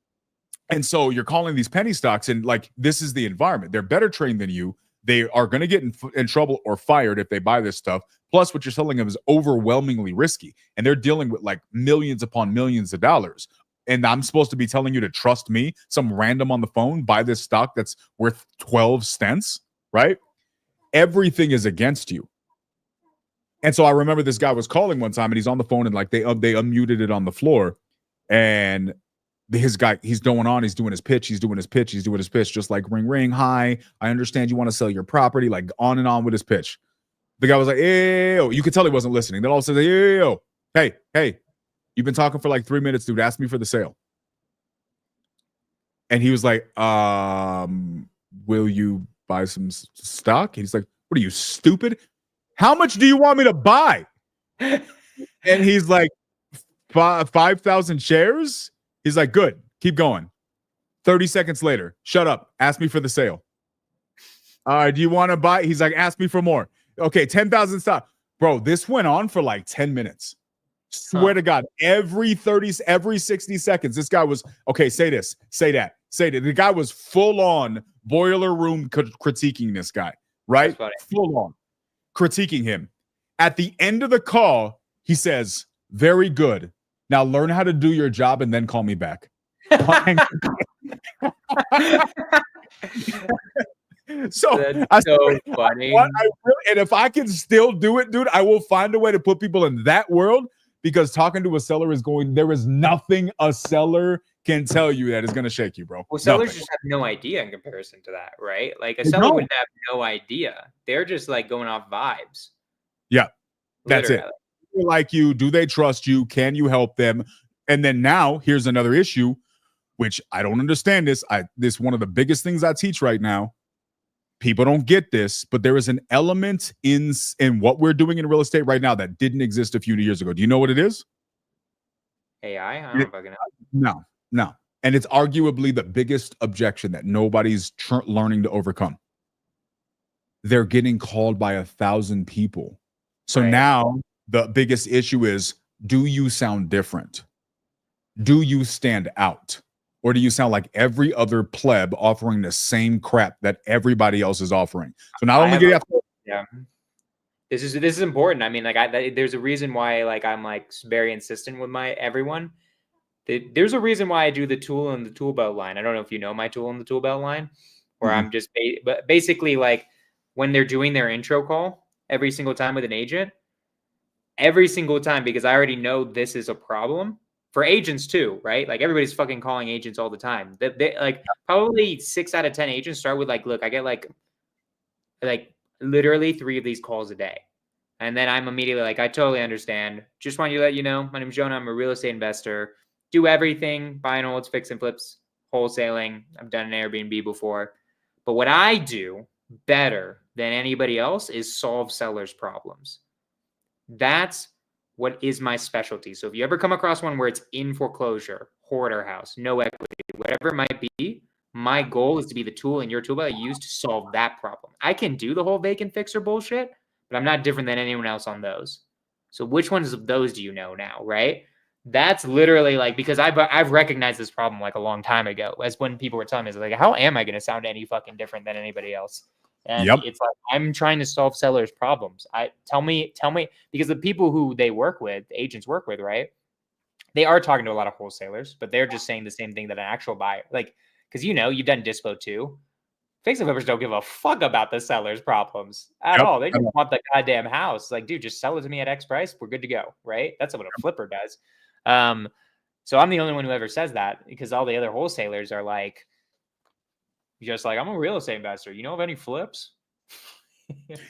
And so you're calling these penny stocks, and like, this is the environment. They're better trained than you. They are going to get in trouble or fired if they buy this stuff. Plus, what you're selling them is overwhelmingly risky, and they're dealing with like millions upon millions of dollars. And I'm supposed to be telling you to trust me, some random on the phone, buy this stock that's worth 12 cents, right? Everything is against you. And so I remember this guy was calling one time, and he's on the phone, and like they unmuted it on the floor, and he's going on, he's doing his pitch, just like ring, ring, hi, I understand you want to sell your property, like on and on with his pitch. The guy was like, hey, you could tell he wasn't listening. Then all of a sudden, hey, you've been talking for like 3 minutes, dude. Ask me for the sale. And he was like, will you buy some stock? And he's like, what are you, stupid? How much do you want me to buy? And he's like, 5,000 shares? He's like, good, keep going. 30 seconds later, shut up. Ask me for the sale. Do you want to buy? He's like, ask me for more. Okay, 10,000 stock. Bro, this went on for like 10 minutes. Swear to God, every 60 seconds, this guy was, okay, say this, say that, say that. The guy was full on boiler room critiquing this guy, right? Full on critiquing him. At the end of the call, he says, very good. Now learn how to do your job and then call me back. So That's I so said, funny. and if I can still do it, dude, I will find a way to put people in that world, because talking to a seller there is nothing a seller can tell you that is going to shake you, bro. Well, sellers Nothing. just have no idea in comparison to that, right? Like a They seller don't. would have no idea. They're just like going off vibes. Yeah, that's Literally. it. Do they like you? Do they trust you? Can you help them? And then now here's another issue, which I don't understand this one of the biggest things I teach right now. People don't get this, but there is an element in what we're doing in real estate right now that didn't exist a few years ago. Do you know what it is? AI? I don't fucking No, know. no. And it's arguably the biggest objection that nobody's learning to overcome. They're getting called by 1,000 people. So Right. now the biggest issue is, do you sound different? Do you stand out? Or do you sound like every other pleb offering the same crap that everybody else is offering? So not only do you have to, yeah. This is important. I mean, like there's a reason why like I'm like very insistent with my everyone. There's a reason why I do the tool and the tool belt line. I don't know if you know my tool and the tool belt line, where I'm just but basically like when they're doing their intro call every single time with an agent, every single time, because I already know this is a problem for agents too, right? Like everybody's fucking calling agents all the time. They like probably 6 out of 10 agents start with like, look, I get like literally 3 of these calls a day. And then I'm immediately like, I totally understand. Just want you to let you know, my name's Jonah. I'm a real estate investor. Do everything, buy and holds, fix and flips, wholesaling. I've done an Airbnb before. But what I do better than anybody else is solve sellers' problems. That's what is my specialty. So if you ever come across one where it's in foreclosure, hoarder house, no equity, whatever it might be, my goal is to be the tool in your tool belt I use to solve that problem. I can do the whole vacant fixer bullshit, but I'm not different than anyone else on those. So which ones of those do you know now, right? That's literally like, because I've recognized this problem like a long time ago, as when people were telling me, like, how am I going to sound any fucking different than anybody else? And it's like, I'm trying to solve sellers' problems. Tell me, because the people who they work with, the agents work with, right? They are talking to a lot of wholesalers, but they're just saying the same thing that an actual buyer, like, because you've done dispo too. Fix and flippers don't give a fuck about the seller's problems at all. They just want the goddamn house. Like, dude, just sell it to me at X price. We're good to go, right? That's what a flipper does. So I'm the only one who ever says that, because all the other wholesalers are like, just like, I'm a real estate investor. You know of any flips?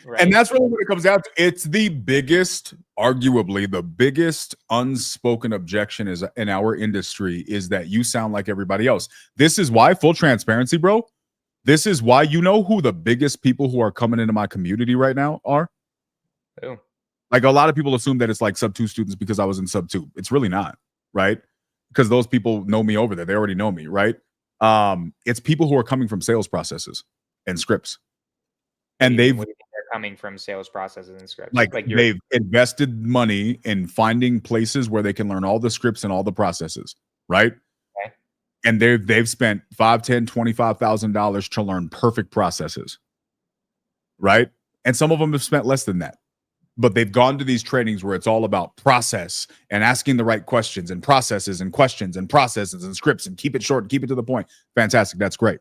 Right? And that's really what it comes down to. It's the biggest, arguably the biggest unspoken objection is in our industry is that you sound like everybody else. This is why, full transparency, bro. This is why, you know who the biggest people who are coming into my community right now are? Who? Like, a lot of people assume that it's like sub 2 students because I was in sub 2. It's really not, right? Because those people know me over there. They already know me, right? It's people who are coming from sales processes and scripts. And they're coming from sales processes and scripts. Like they've invested money in finding places where they can learn all the scripts and all the processes, right? Okay. And they've spent $5,000, $10,000, $25,000 to learn perfect processes, right? And some of them have spent less than that. But they've gone to these trainings where it's all about process and asking the right questions and processes and questions and processes and scripts and keep it short and keep it to the point. Fantastic. That's great.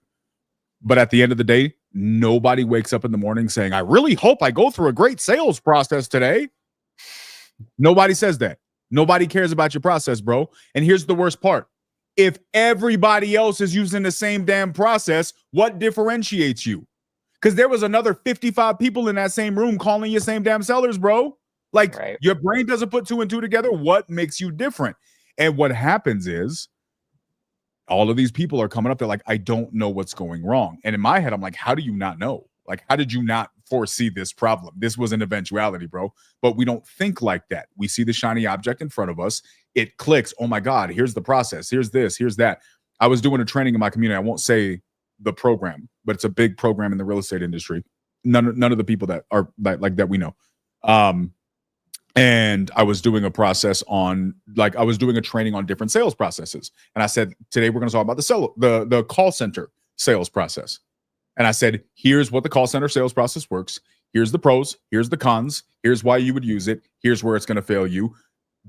But at the end of the day, nobody wakes up in the morning saying, I really hope I go through a great sales process today. Nobody says that. Nobody cares about your process, bro. And here's the worst part. If everybody else is using the same damn process, what differentiates you? Because there was another 55 people in that same room calling you same damn sellers, bro. Like, right. Your brain doesn't put 2 and 2 together. What makes you different? And what happens is all of these people are coming up. They're like, I don't know what's going wrong. And in my head, I'm like, how do you not know? Like, how did you not foresee this problem? This was an eventuality, bro. But we don't think like that. We see the shiny object in front of us. It clicks. Oh my God, here's the process. Here's this, here's that. I was doing a training in my community. I won't say the program, but it's a big program in the real estate industry. None of the people that are like that we know. And I was doing a process on, I was doing a training on different sales processes. And I said, today we're going to talk about the call center sales process. And I said, here's what the call center sales process works. Here's the pros. Here's the cons. Here's why you would use it. Here's where it's going to fail you.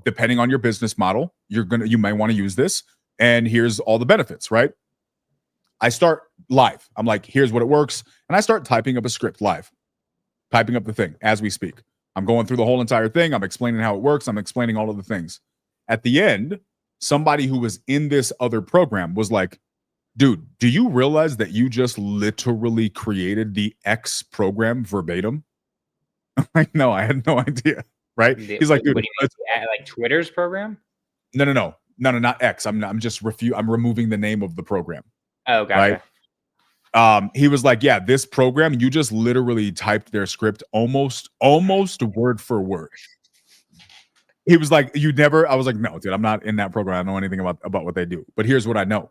Depending on your business model, you might want to use this. And here's all the benefits, right? I start live. I'm like, here's what it works. And I start typing up a script live, typing up the thing as we speak. I'm going through the whole entire thing. I'm explaining how it works. I'm explaining all of the things. At the end, somebody who was in this other program was like, dude, do you realize that you just literally created the X program verbatim? I'm like, no, I had no idea. Right? He's like, dude, what do you mean, like Twitter's program? No, not X. I'm just I'm removing the name of the program. Oh, gotcha. Right? He was like, yeah, this program, you just literally typed their script almost word for word. He was like, I was like, no, dude, I'm not in that program. I don't know anything about what they do. But here's what I know.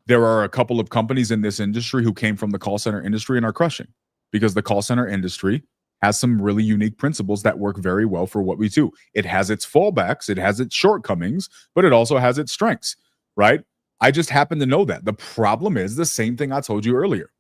There are a couple of companies in this industry who came from the call center industry and are crushing, because the call center industry has some really unique principles that work very well for what we do. It has its fallbacks, it has its shortcomings, but it also has its strengths, right? I just happen to know that. The problem is the same thing I told you earlier.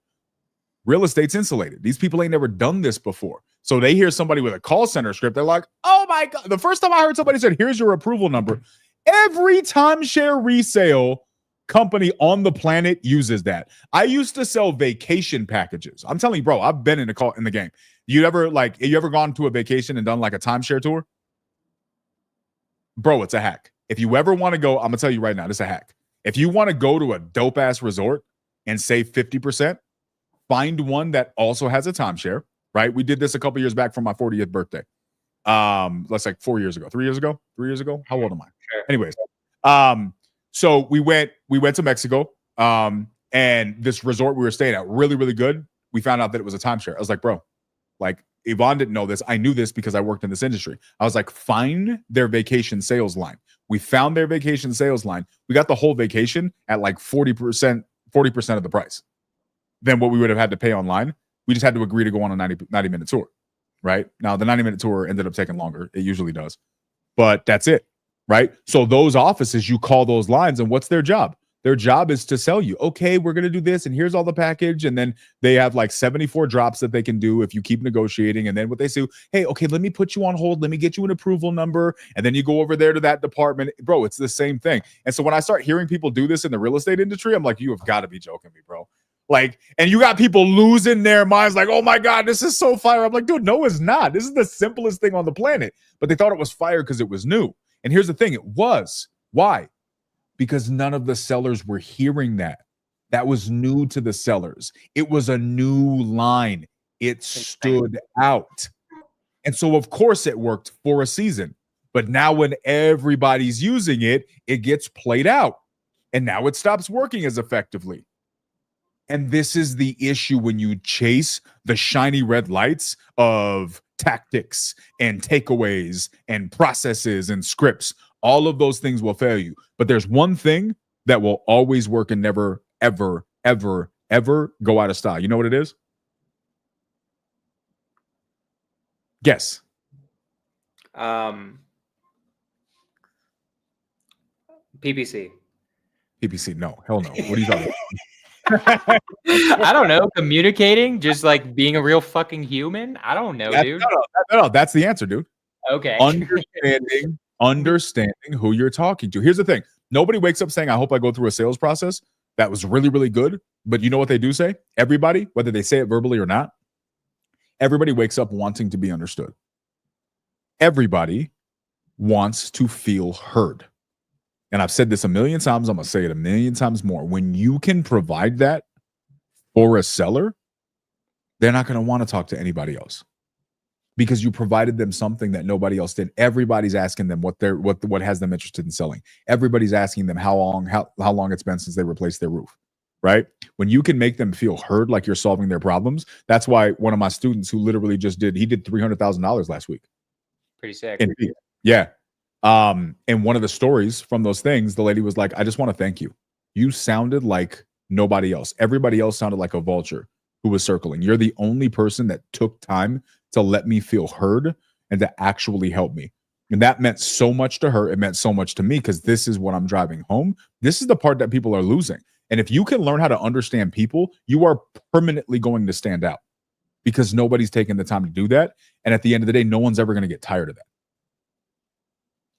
Real estate's insulated. These people ain't never done this before. So they hear somebody with a call center script. They're like, oh my God. The first time I heard somebody said, here's your approval number. Every timeshare resale company on the planet uses that. I used to sell vacation packages. I'm telling you, bro, I've been in the game. You ever gone to a vacation and done like a timeshare tour? Bro, it's a hack. If you ever want to go, I'm gonna tell you right now, this is a hack. If you want to go to a dope ass resort and save 50%, find one that also has a timeshare, right? We did this a couple years back for my 40th birthday. That's like 4 years ago, 3 years ago. How old am I? Sure. Anyways, so we went to Mexico, and this resort we were staying at, really, really good. We found out that it was a timeshare. I was like, bro, like Yvonne didn't know this. I knew this because I worked in this industry. I was like, find their vacation sales line. We found their vacation sales line. We got the whole vacation at like 40% of the price than what we would have had to pay online. We just had to agree to go on a 90-minute tour, right? Now, the 90-minute tour ended up taking longer. It usually does. But that's it, right? So those offices, you call those lines, and what's their job? Their job is to sell you, okay, we're going to do this, and here's all the package. And then they have like 74 drops that they can do if you keep negotiating. And then what they say, hey, okay, let me put you on hold. Let me get you an approval number. And then you go over there to that department. Bro, it's the same thing. And so when I start hearing people do this in the real estate industry, I'm like, you have got to be joking me, bro. Like, and you got people losing their minds like, oh my God, this is so fire. I'm like, dude, no, it's not. This is the simplest thing on the planet. But they thought it was fire because it was new. And here's the thing, it was. Why? Because none of the sellers were hearing that. That was new to the sellers. It was a new line. It stood out. And so, of course, it worked for a season. But now when everybody's using it, it gets played out. And now it stops working as effectively. And this is the issue when you chase the shiny red lights of tactics and takeaways and processes and scripts. All of those things will fail you. But there's one thing that will always work and never, ever, ever, ever go out of style. You know what it is? Guess. PPC. PPC, no. Hell no. What are you talking about? I don't know. Communicating, just like being a real fucking human. I don't know, dude. No, that's the answer, dude. Okay. Understanding who you're talking to. Here's the thing. Nobody wakes up saying, I hope I go through a sales process that was really, really good. But you know what they do say? Everybody, whether they say it verbally or not, everybody wakes up wanting to be understood. Everybody wants to feel heard. And I've said this a million times. I'm going to say it a million times more. When you can provide that for a seller, they're not going to want to talk to anybody else because you provided them something that nobody else did. Everybody's asking them what has them interested in selling. Everybody's asking them how long it's been since they replaced their roof, right? When you can make them feel heard, like you're solving their problems. That's why one of my students who literally did $300,000 last week. Pretty sick. Yeah. And one of the stories from those things, the lady was like, I just want to thank you. You sounded like nobody else. Everybody else sounded like a vulture who was circling. You're the only person that took time to let me feel heard and to actually help me. And that meant so much to her. It meant so much to me because this is what I'm driving home. This is the part that people are losing. And if you can learn how to understand people, you are permanently going to stand out because nobody's taking the time to do that. And at the end of the day, no one's ever going to get tired of that.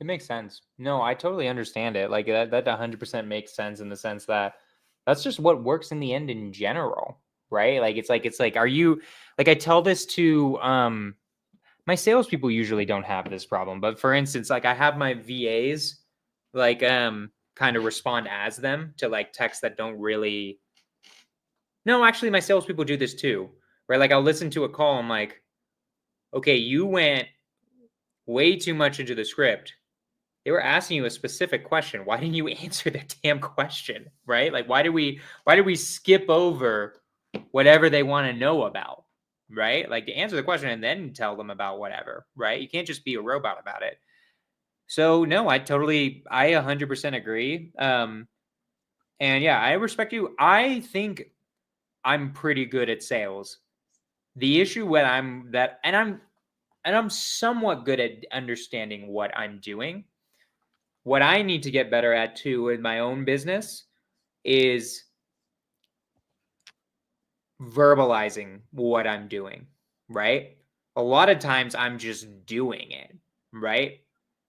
It makes sense. No, I totally understand it. Like that 100% makes sense in the sense that That's just what works in the end in general, right? Like, it's like, are you, like, I tell this to, my salespeople usually don't have this problem, but for instance, like I have my VAs, like, kind of respond as them to like texts that don't really, no, actually my salespeople do this too, right? Like I'll listen to a call. I'm like, okay, you went way too much into the script. They were asking you a specific question. Why didn't you answer their damn question? Right? Like, why did we skip over whatever they want to know about? Right? Like, to answer the question and then tell them about whatever, right? You can't just be a robot about it. So no, I 100% agree. And yeah, I respect you. I think I'm pretty good at sales. The issue when I'm somewhat good at understanding what I'm doing. What I need to get better at too in my own business is verbalizing what I'm doing, right? A lot of times I'm just doing it, right?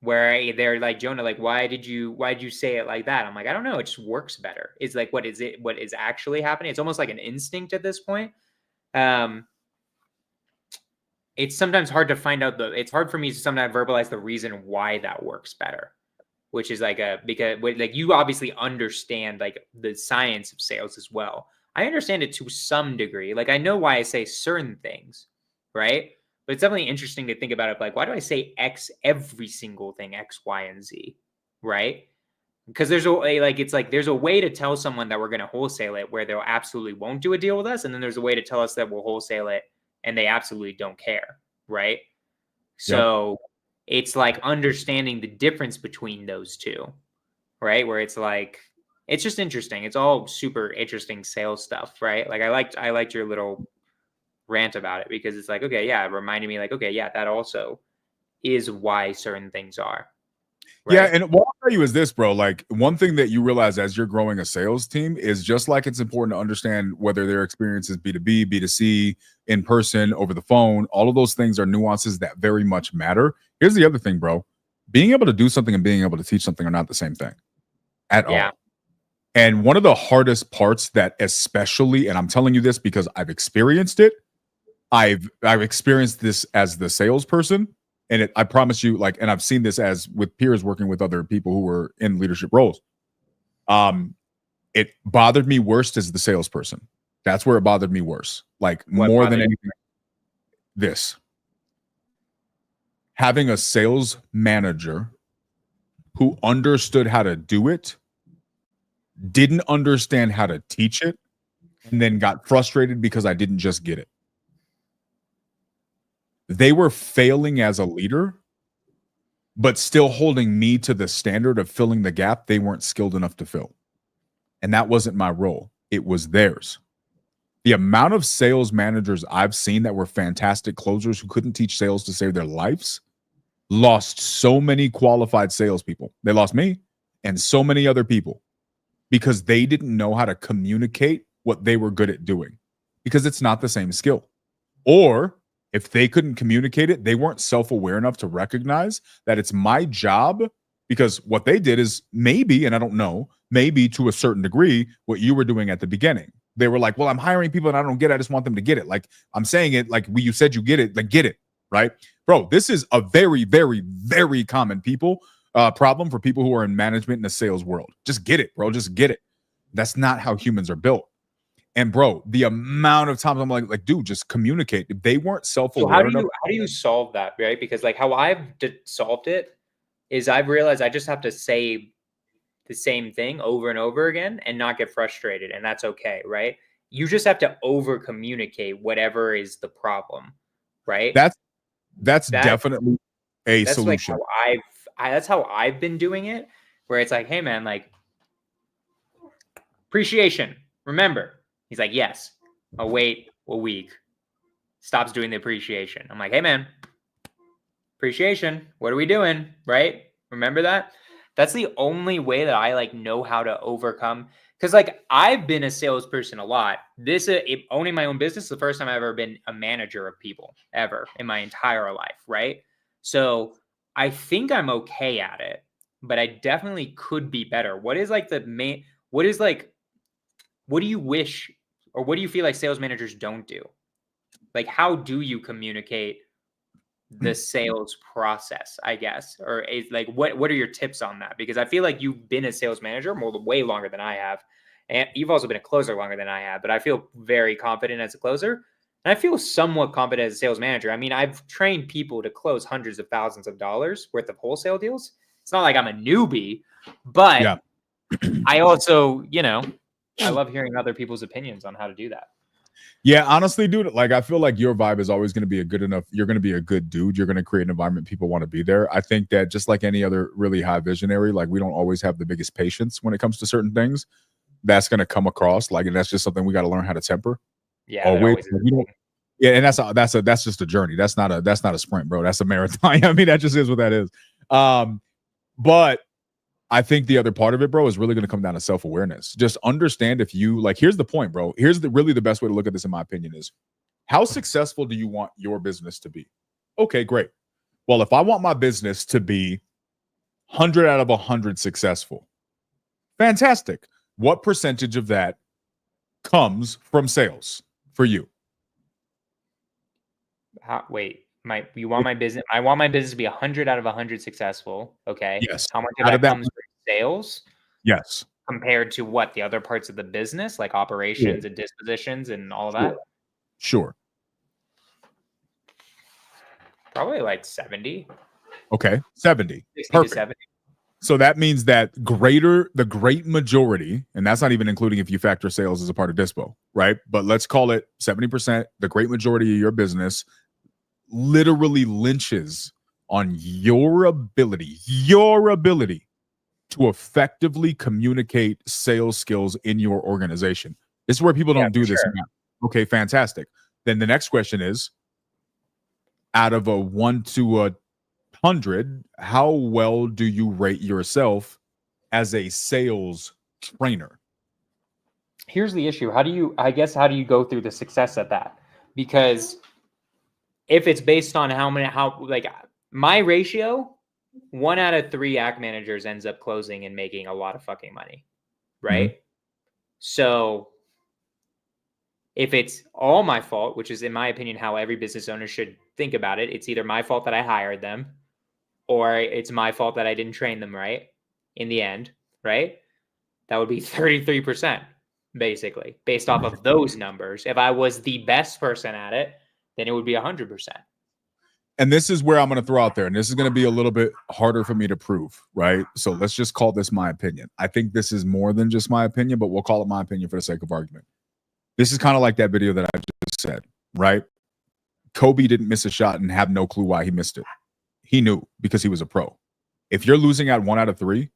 Where they're like, Jonah, like, why'd you say it like that? I'm like, I don't know. It just works better. It's like, what is actually happening? It's almost like an instinct at this point. It's sometimes hard to find out it's hard for me to sometimes verbalize the reason why that works better, which is like because like you obviously understand like the science of sales as well. I understand it to some degree. Like I know why I say certain things, right? But it's definitely interesting to think about it. Like, why do I say X every single thing, X, Y, and Z, right? Because there's a way, like it's like there's a way to tell someone that we're going to wholesale it where they'll absolutely won't do a deal with us, and then there's a way to tell us that we'll wholesale it and they absolutely don't care, right? Yep. So it's like understanding the difference between those two, right? Where it's like it's just interesting. It's all super interesting sales stuff, right? Like I liked your little rant about it because it's like, okay, yeah, it reminded me like, okay, yeah, that also is why certain things are. Yeah, Right? and what I'll tell you is this, bro. Like one thing that you realize as you're growing a sales team is just like it's important to understand whether their experience is B2B, B2C, in person, over the phone. All of those things are nuances that very much matter. Here's the other thing, bro. Being able to do something and being able to teach something are not the same thing at Yeah. all. And one of the hardest parts that especially, and I'm telling you this because I've experienced it, I've experienced this as the salesperson, and I promise you, like, and I've seen this as with peers working with other people who were in leadership roles. It bothered me worst as the salesperson. That's where it bothered me worse, like What more than bothered anything. This having a sales manager who understood how to do it, didn't understand how to teach it, and then got frustrated because I didn't just get it. They were failing as a leader, but still holding me to the standard of filling the gap they weren't skilled enough to fill. And that wasn't my role, it was theirs. The amount of sales managers I've seen that were fantastic closers who couldn't teach sales to save their lives lost so many qualified salespeople. They lost me and so many other people because they didn't know how to communicate what they were good at doing because it's not the same skill. Or if they couldn't communicate it, they weren't self-aware enough to recognize that it's my job, because what they did is maybe, and I don't know, maybe to a certain degree, what you were doing at the beginning. They were like, well, I'm hiring people and I don't get it. I just want them to get it. Like I'm saying it like you said you get it, like get it, right? Bro, this is a very, very, very common problem for people who are in management in the sales world. Just get it, bro. Just get it. That's not how humans are built. And bro, the amount of times I'm like, dude, just communicate. If they weren't So self-aware enough, how do you solve that, right? Because like how I've solved it is I've realized I just have to say the same thing over and over again and not get frustrated, and that's okay, right? You just have to over communicate whatever is the problem, right? that's That definitely a that's like solution. how that's how I've been doing it, where it's like, hey man, like appreciation. Remember, he's like, yes. I'll wait a week. Stops doing the appreciation. I'm like, hey man, appreciation. What are we doing? Right? Remember that? That's the only way that I like know how to overcome. Because like I've been a salesperson a lot. Owning my own business is the first time I've ever been a manager of people ever in my entire life. Right? So I think I'm okay at it, but I definitely could be better. What is like the main? What is like what do you wish, or what do you feel like sales managers don't do? Like, how do you communicate the sales process, I guess? Or is like, what are your tips on that? Because I feel like you've been a sales manager way longer than I have. And you've also been a closer longer than I have, but I feel very confident as a closer. And I feel somewhat confident as a sales manager. I mean, I've trained people to close hundreds of thousands of dollars worth of wholesale deals. It's not like I'm a newbie, but Yeah. I also, I love hearing other people's opinions on how to do that. Yeah, honestly, dude, like I feel like your vibe is always going to be a good enough. You're going to be a good dude. You're going to create an environment people want to be there. I think that just like any other really high visionary, like we don't always have the biggest patience when it comes to certain things. That's going to come across like, and that's just something we got to learn how to temper. Yeah, always yeah, and that's just a journey. That's not a sprint, bro. That's a marathon. I mean, that just is what that is. But I think the other part of it, bro, is really going to come down to self-awareness. Just understand if you like, here's the point, bro. Here's really the best way to look at this, in my opinion, is how successful do you want your business to be? Okay, great. Well, if I want my business to be 100 out of 100 successful, fantastic. What percentage of that comes from sales for you? You want my business? I want my business to be 100 out of 100 successful. Okay. Yes. How much of that comes from sales? Yes. Compared to what the other parts of the business, like operations and dispositions and all of that? Sure. Probably like 70. Okay. 70. 60 to 70. So that means that the great majority, and that's not even including if you factor sales as a part of dispo, right? But let's call it 70%, the great majority of your business literally lynches on your ability to effectively communicate sales skills in your organization. This is where people don't do this now. Okay, fantastic. Then the next question is, out of a 1 to 100, how well do you rate yourself as a sales trainer? Here's the issue. How do you go through the success at that? Because if it's based on my ratio, 1 out of 3 act managers ends up closing and making a lot of fucking money, right? Mm-hmm. So if it's all my fault, which is in my opinion how every business owner should think about it, it's either my fault that I hired them, or it's my fault that I didn't train them right in the end, right? That would be 33%, basically, based off of those numbers. If I was the best person at it, then it would be 100%. And this is where I'm going to throw out there, and this is going to be a little bit harder for me to prove, right? So let's just call this my opinion. I think this is more than just my opinion, but we'll call it my opinion for the sake of argument. This is kind of like that video that I just said, right? Kobe didn't miss a shot and have no clue why he missed it. He knew because he was a pro. If you're losing at 1 out of 3,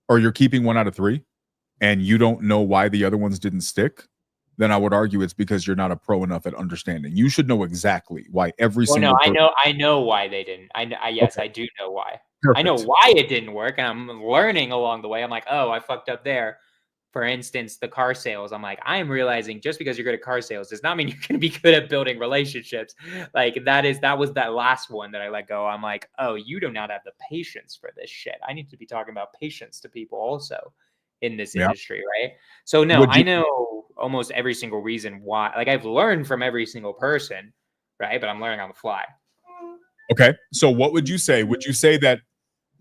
or you're keeping 1 out of 3, and you don't know why the other ones didn't stick, then I would argue it's because you're not a pro enough at understanding. You should know exactly why every single. No, I know why they didn't. I do know why. Perfect. I know why it didn't work, and I'm learning along the way. I'm like, oh, I fucked up there. For instance, the car sales. I'm like, I'm realizing just because you're good at car sales does not mean you're going to be good at building relationships. Like that was that last one that I let go. I'm like, oh, you do not have the patience for this shit. I need to be talking about patience to people also in this industry, right? So no, I know almost every single reason why. Like I've learned from every single person, right? But I'm learning on the fly. Okay. So what would you say? Would you say that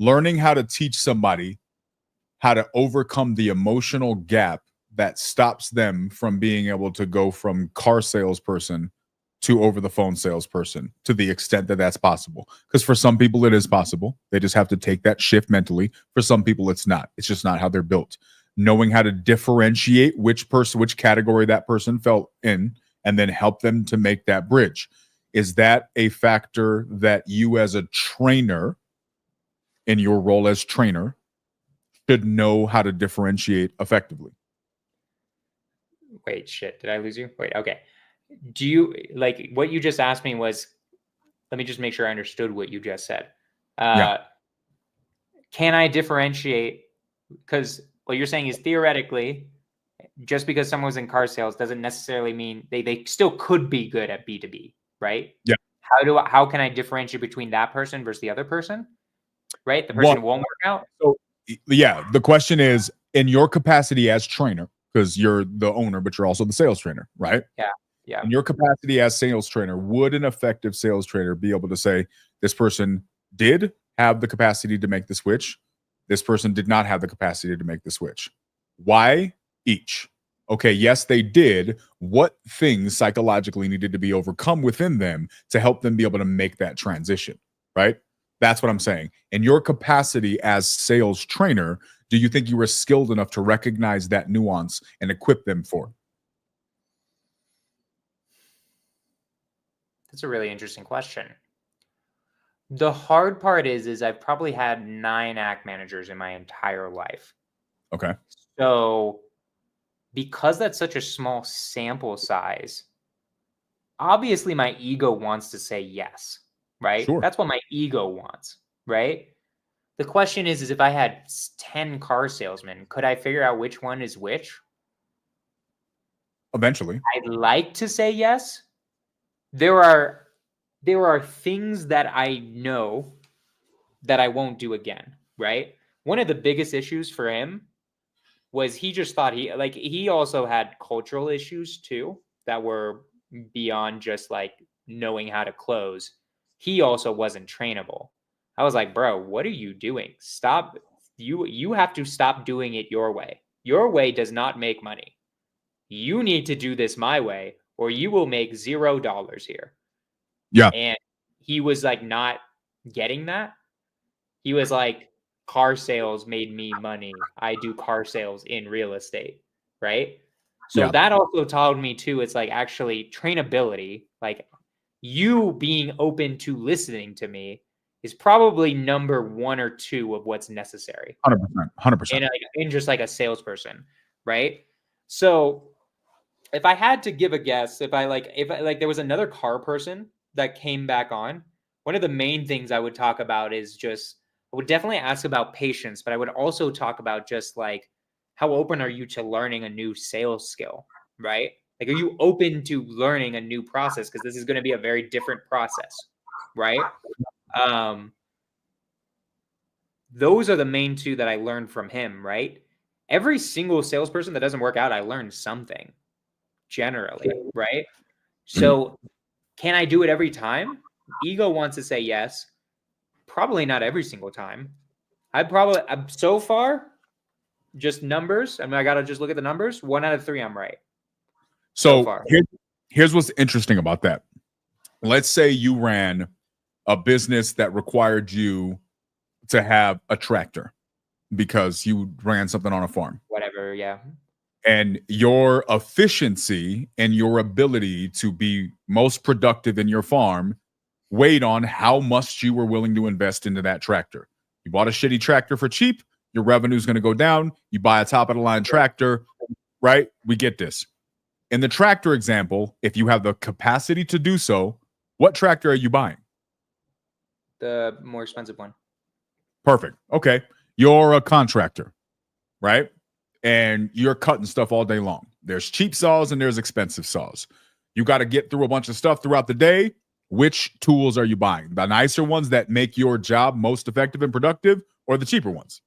learning how to teach somebody how to overcome the emotional gap that stops them from being able to go from car salesperson to over the phone salesperson to the extent that that's possible? Because for some people it is possible. They just have to take that shift mentally. For some people it's not. It's just not how they're built. Knowing how to differentiate which category that person fell in, and then help them to make that bridge. Is that a factor that you as a trainer, in your role as trainer, should know how to differentiate effectively? Wait, shit. Did I lose you? Wait, okay. Do you like what you just asked me was, let me just make sure I understood what you just said. Can I differentiate? Because what you're saying is theoretically, just because someone was in car sales doesn't necessarily mean they still could be good at B2B, right? Yeah. How can I differentiate between that person versus the other person? Right? The person who won't work out? So yeah, the question is, in your capacity as trainer, because you're the owner, but you're also the sales trainer, right? Yeah. Yeah. In your capacity as sales trainer, would an effective sales trainer be able to say this person did have the capacity to make the switch? This person did not have the capacity to make the switch. Why each? Okay, yes, they did. What things psychologically needed to be overcome within them to help them be able to make that transition, right? That's what I'm saying. In your capacity as sales trainer, do you think you were skilled enough to recognize that nuance and equip them for it? That's a really interesting question. The hard part is I've probably had 9 act managers in my entire life. Okay. So because that's such a small sample size, obviously my ego wants to say yes, right? Sure. That's what my ego wants, right? The question is if I had 10 car salesmen, could I figure out which one is which? Eventually. I'd like to say yes. There are things that I know that I won't do again, right? One of the biggest issues for him was he just thought he also had cultural issues too that were beyond just like knowing how to close. He also wasn't trainable. I was like, bro, what are you doing? Stop. You have to stop doing it your way. Your way does not make money. You need to do this my way, or you will make $0 here. Yeah. And he was like not getting that. He was like, car sales made me money. I do car sales in real estate, right? So Yeah. that also taught me too, it's like actually trainability, like you being open to listening to me is probably number 1 or 2 of what's necessary 100%. 100%. in just like a salesperson, right? So if I had to give a guess, if there was another car person that came back on, one of the main things I would talk about is just I would definitely ask about patience, but I would also talk about just like how open are you to learning a new sales skill, right? Like, are you open to learning a new process? Because this is going to be a very different process, right? Those are the main 2 that I learned from him, right? Every single salesperson that doesn't work out, I learned something generally, right? So can I do it every time? Ego wants to say yes. Probably not every single time. So far, just numbers. I mean, I got to just look at the numbers. 1 out of 3, I'm right. So far. Here's what's interesting about that. Let's say you ran a business that required you to have a tractor because you ran something on a farm. Whatever, yeah. And your efficiency and your ability to be most productive in your farm weighed on how much you were willing to invest into that tractor. You bought a shitty tractor for cheap, your revenue is going to go down. You buy a top of the line tractor, right? We get this. In the tractor example, if you have the capacity to do so, what tractor are you buying? The more expensive one. Perfect. Okay. You're a contractor, right? And you're cutting stuff all day long. There's cheap saws and there's expensive saws. You got to get through a bunch of stuff throughout the day. Which tools are you buying? The nicer ones that make your job most effective and productive, or the cheaper ones?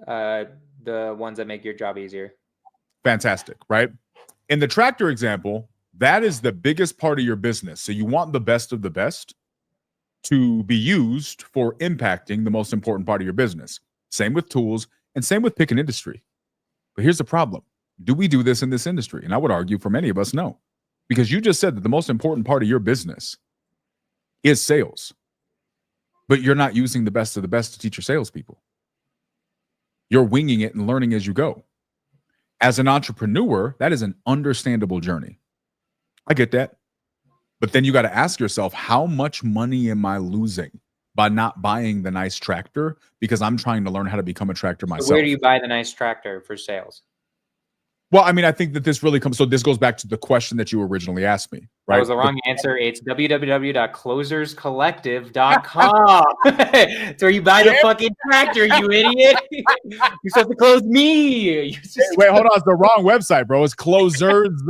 The ones that make your job easier. Fantastic, right? In the tractor example, that is the biggest part of your business. So you want the best of the best to be used for impacting the most important part of your business. Same with tools and same with pick an industry. But here's the problem. Do we do this in this industry? And I would argue for many of us, no. Because you just said that the most important part of your business is sales. But you're not using the best of the best to teach your salespeople. You're winging it and learning as you go. As an entrepreneur, that is an understandable journey. I get that. But then you got to ask yourself, how much money am I losing by not buying the nice tractor because I'm trying to learn how to become a tractor myself? So where do you buy the nice tractor for sales? Well, I mean, I think that this really comes. So this goes back to the question that you originally asked me, right? That was the wrong answer. It's www.closerscollective.com. It's where you buy the fucking tractor, you idiot. You're supposed to close me. Wait, hold on. It's the wrong website, bro. It's Closers.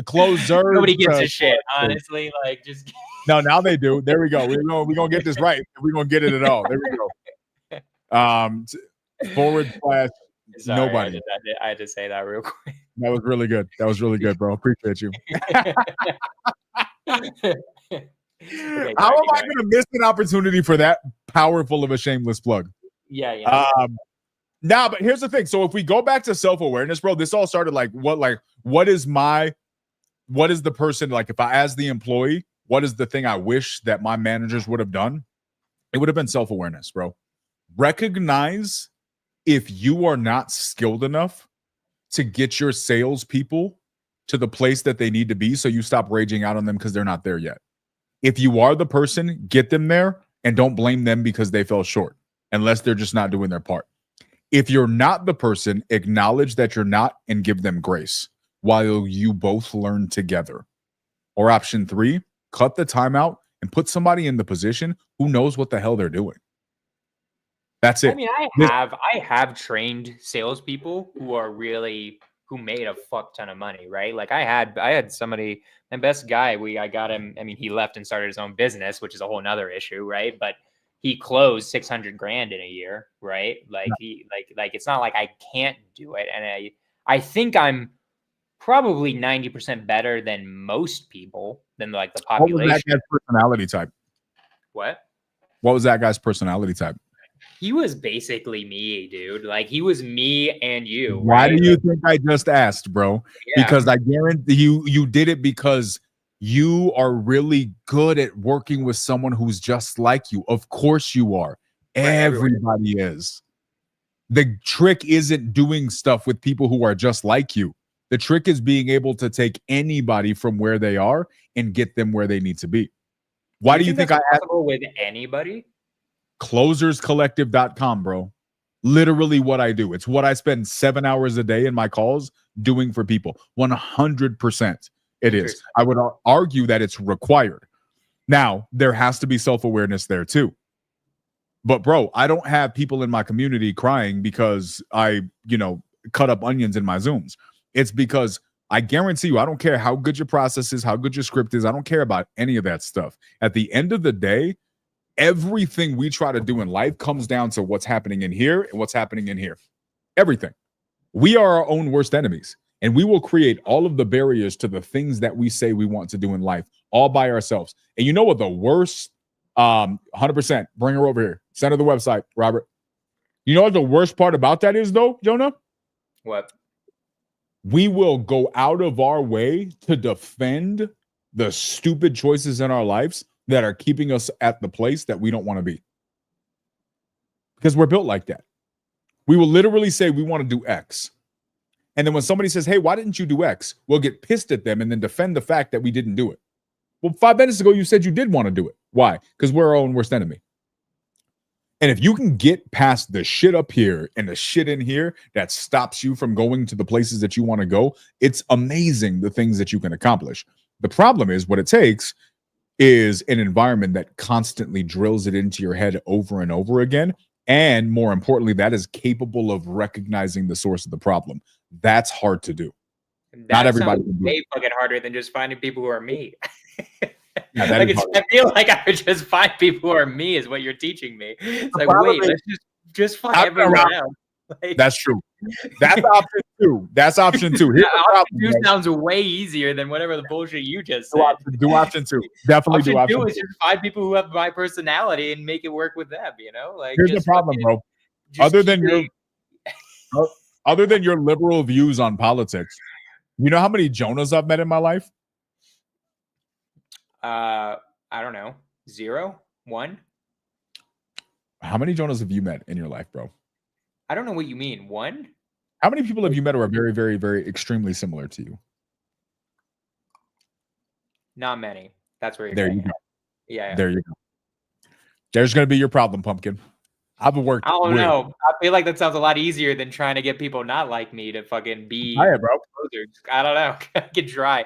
Closers. Nobody gives a shit, honestly. Like, just no. Now they do. There we go. We're gonna get this right. We're gonna get it at all. There we go. /. Sorry, Nobody. I had to say that real quick. That was really good. That was really good, bro. Appreciate you. Okay, How sorry, am I going to miss an opportunity for that powerful of a shameless plug? Yeah, yeah. Nah, but here's the thing. So if we go back to self-awareness, bro, this all started what is the person, like, if I, as the employee, what is the thing I wish that my managers would have done? It would have been self-awareness, bro. Recognize if you are not skilled enough to get your salespeople to the place that they need to be, so you stop raging out on them because they're not there yet. If you are the person, get them there and don't blame them because they fell short, unless they're just not doing their part. If you're not the person, acknowledge that you're not and give them grace while you both learn together. Or option 3, cut the time out and put somebody in the position who knows what the hell they're doing. That's it. I mean, I have trained salespeople who made a fuck ton of money, right? Like I had somebody, my best guy, I got him. I mean, he left and started his own business, which is a whole nother issue, right? But he closed 600 grand in a year, right? Like it's not like I can't do it. And I think I'm probably 90% better than most people, than like the population. What was that guy's personality type? What? What was that guy's personality type? He was basically me, dude. Like he was me and you. Why right? do you think I just asked, bro? Yeah. Because I guarantee you did it because you are really good at working with someone who's just like you. Of course you are. Everybody is. The trick isn't doing stuff with people who are just like you. The trick is being able to take anybody from where they are and get them where they need to be. Why do you think that's possible with anybody? Closerscollective.com, bro. Literally what I do. It's what I spend 7 hours a day in my calls doing for people. 100% it is. I would argue that it's required. Now, there has to be self-awareness there too. But bro, I don't have people in my community crying because I, cut up onions in my Zooms. It's because I guarantee you, I don't care how good your process is, how good your script is. I don't care about any of that stuff. At the end of the day, everything we try to do in life comes down to what's happening in here and what's happening in here. Everything. We are our own worst enemies, and we will create all of the barriers to the things that we say we want to do in life all by ourselves. And you know what the worst, 100%, bring her over here. Send her the website, Robert. You know what the worst part about that is, though, Jonah? What? We will go out of our way to defend the stupid choices in our lives that are keeping us at the place that we don't want to be. Because we're built like that. We will literally say we want to do X. And then when somebody says, hey, why didn't you do X? We'll get pissed at them and then defend the fact that we didn't do it. Well, 5 minutes ago, you said you did want to do it. Why? Because we're our own worst enemy. And if you can get past the shit up here and the shit in here that stops you from going to the places that you want to go, it's amazing the things that you can accomplish. The problem is what it takes is an environment that constantly drills it into your head over and over again. And more importantly, that is capable of recognizing the source of the problem. That's hard to do. Not everybody can do it. Way fucking harder than just finding people who are me. Yeah, I feel like I would just find people who are me is what you're teaching me. It's like, wait, let's just fuck everyone else. Like, that's true. That's option 2. That's option 2. Here's the option 2 sounds way easier than whatever the bullshit you just said. Do option 2. Definitely option do option 2 is just find people who have my personality and make it work with them, Like, here's the problem, bro. Other than your liberal views on politics, you know how many Jonahs I've met in my life? I don't know. 0? 1? How many Jonahs have you met in your life, bro? I don't know what you mean. 1? How many people have you met who are very, very, very extremely similar to you? Not many. That's where you're there you go. Yeah. There you go. There's going to be your problem, Pumpkin. I've worked. I don't know. I feel like that sounds a lot easier than trying to get people not like me to fucking be. Hi, bro. I don't know. Get dry.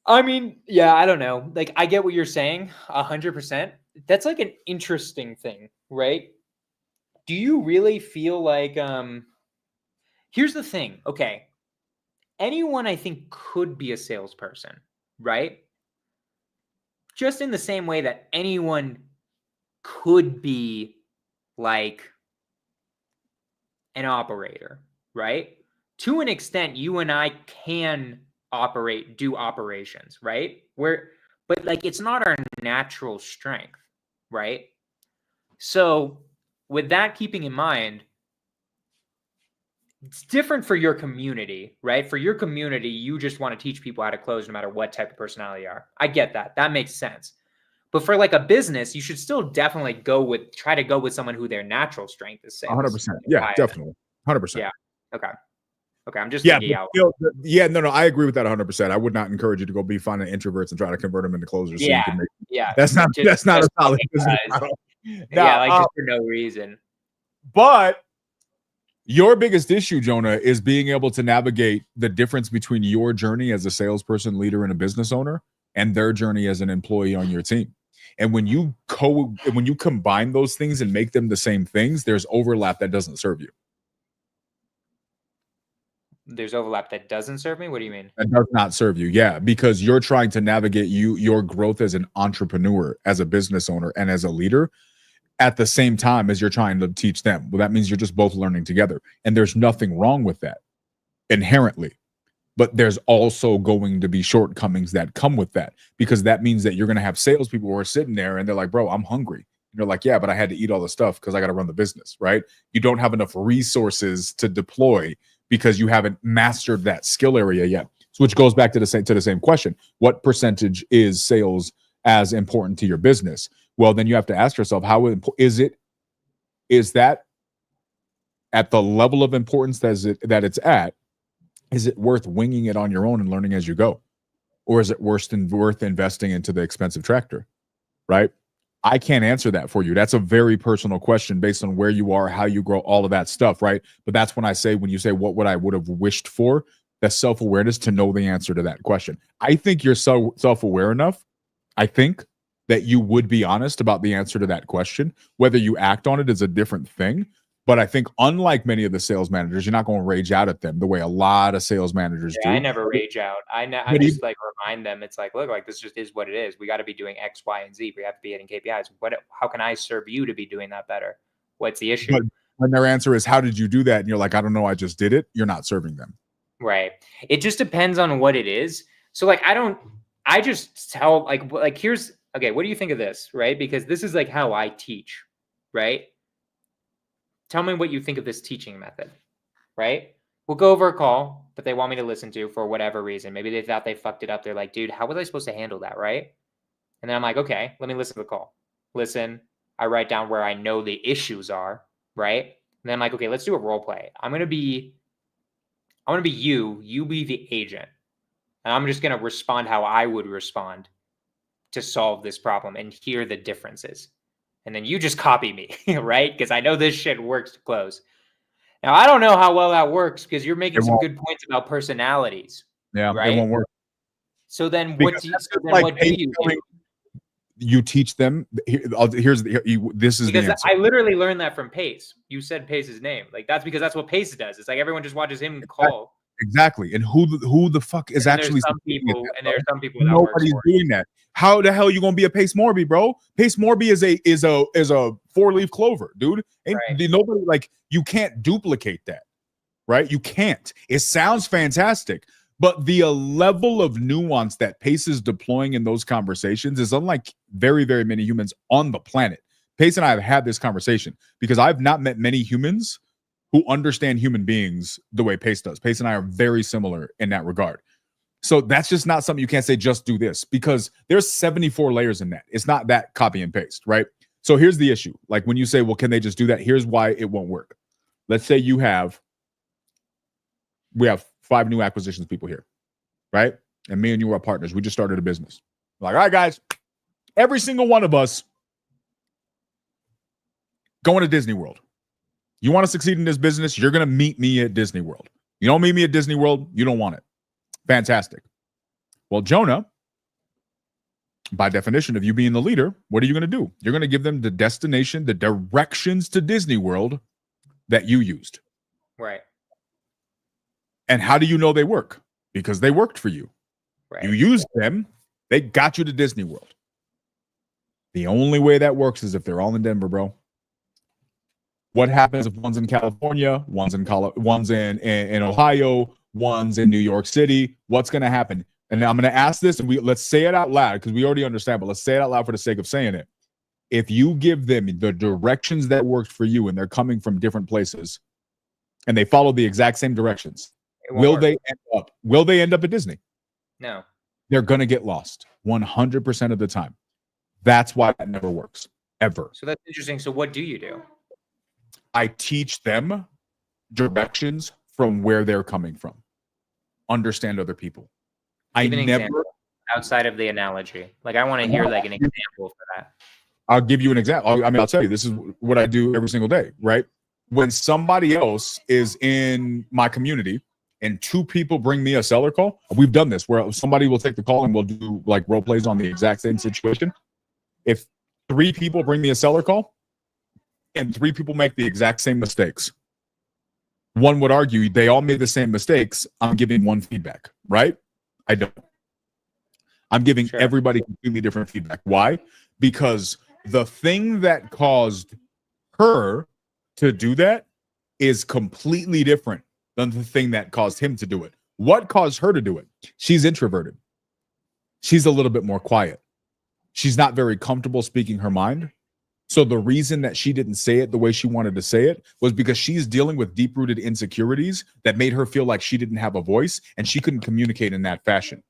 I mean, yeah, I don't know. Like, I get what you're saying, 100%. That's like an interesting thing, right? Do you really feel like, here's the thing. Okay. Anyone I think could be a salesperson, right? Just in the same way that anyone could be like an operator, right? To an extent, you and I can do operations, right? But like it's not our natural strength, right? So with that keeping in mind, it's different for your community, right? For your community, you just want to teach people how to close no matter what type of personality you are. I get that. That makes sense. But for like a business, you should still definitely try to go with someone who their natural strength is sales. 100%. Yeah, definitely. 100%. Yeah. Okay. Okay. I'm just Yeah, thinking out. no, I agree with that 100%. I would not encourage you to go be finding introverts and try to convert them into closers. So Yeah. you can make, Yeah. that's not a solid business because, model. yeah, like just for no reason. But your biggest issue, Jonah, is being able to navigate the difference between your journey as a salesperson, leader, and a business owner, and their journey as an employee on your team. And when you combine those things and make them the same things, there's overlap that doesn't serve you. There's overlap that doesn't serve me? What do you mean? That does not serve you. Yeah, because you're trying to navigate your growth as an entrepreneur, as a business owner, and as a leader at the same time as you're trying to teach them. Well, that means you're just both learning together. And there's nothing wrong with that inherently. But there's also going to be shortcomings that come with that, because that means that you're going to have salespeople who are sitting there and they're like, bro, I'm hungry. And you're like, yeah, but I had to eat all the stuff because I got to run the business, right? You don't have enough resources to deploy because you haven't mastered that skill area yet. So which goes back to the same question. What percentage is sales as important to your business? Well, then you have to ask yourself, how is that at the level of importance that it's at? Is it worth winging it on your own and learning as you go? Or is it worth investing into the expensive tractor, right? I can't answer that for you. That's a very personal question based on where you are, how you grow, all of that stuff, right? But that's when you say, what would I would have wished for? That's self-awareness to know the answer to that question. I think you're so self-aware enough, I think, that you would be honest about the answer to that question. Whether you act on it is a different thing. But I think unlike many of the sales managers, you're not going to rage out at them the way a lot of sales managers do. I never rage out. I just like remind them, it's like, look, like this just is what it is. We got to be doing X, Y, and Z. We have to be hitting KPIs. How can I serve you to be doing that better? What's the issue? But when their answer is, how did you do that? And you're like, I don't know, I just did it. You're not serving them. Right. It just depends on what it is. So like, I just tell like, here's, okay, what do you think of this? Right. Because this is like how I teach, right? Tell me what you think of this teaching method, right? We'll go over a call that they want me to listen to for whatever reason. Maybe they thought they fucked it up. They're like, dude, how was I supposed to handle that, right? And then I'm like, okay, let me listen to the call. Listen, I write down where I know the issues are, right? And then I'm like, okay, let's do a role play. I want to be you be the agent. And I'm just going to respond how I would respond to solve this problem and hear the differences. And then you just copy me, right? Because I know this shit works to close. Now, I don't know how well that works because you're making some good points about personalities. Yeah, right? It won't work. So then what do you do? You teach them. This is because the answer. I literally learned that from Pace. You said Pace's name. Like that's because that's what Pace does. It's like everyone just watches him call. Exactly. And who the fuck is actually some people that, and there's some people that nobody's doing that. How the hell are you gonna be a Pace Morby, bro? Pace Morby is a 4-leaf clover, dude. Ain't nobody, like, you can't duplicate that, right? You can't. It sounds fantastic, but the level of nuance that Pace is deploying in those conversations is unlike very, very many humans on the planet. Pace and I have had this conversation because I've not met many humans who understand human beings the way Pace does. Pace and I are very similar in that regard. So that's just not something you can't say, just do this, because there's 74 layers in that. It's not that copy and paste, right? So here's the issue. Like when you say, well, can they just do that? Here's why it won't work. Let's say we have 5 new acquisitions people here, right? And me and you are partners. We just started a business. Like, all right, guys, every single one of us going to Disney World. You want to succeed in this business, you're going to meet me at Disney World. You don't meet me at Disney World, you don't want it. Fantastic. Well, Jonah, by definition of you being the leader, what are you going to do? You're going to give them the destination, the directions to Disney World that you used. Right. And how do you know they work? Because they worked for you. Right. You used them. They got you to Disney World. The only way that works is if they're all in Denver, bro. What happens if one's in California, one's in Ohio, one's in New York City? What's going to happen? And I'm going to ask this, and let's say it out loud because we already understand, but let's say it out loud for the sake of saying it. If you give them the directions that worked for you and they're coming from different places and they follow the exact same directions, will they end up at Disney? No. They're going to get lost 100% of the time. That's why that never works, ever. So that's interesting. So what do you do? I teach them directions from where they're coming from. Understand other people. Give an example outside of the analogy. Like, I want to hear like an example for that. I'll give you an example. I'll tell you, this is what I do every single day, right? When somebody else is in my community and two people bring me a seller call, we've done this where somebody will take the call and we'll do like role plays on the exact same situation. If 3 people bring me a seller call and 3 people make the exact same mistakes, one would argue they all made the same mistakes. I'm giving one feedback, right? I don't. I'm giving everybody completely different feedback. Why? Because the thing that caused her to do that is completely different than the thing that caused him to do it. What caused her to do it? She's introverted. She's a little bit more quiet. She's not very comfortable speaking her mind. So the reason that she didn't say it the way she wanted to say it was because she's dealing with deep-rooted insecurities that made her feel like she didn't have a voice and she couldn't communicate in that fashion.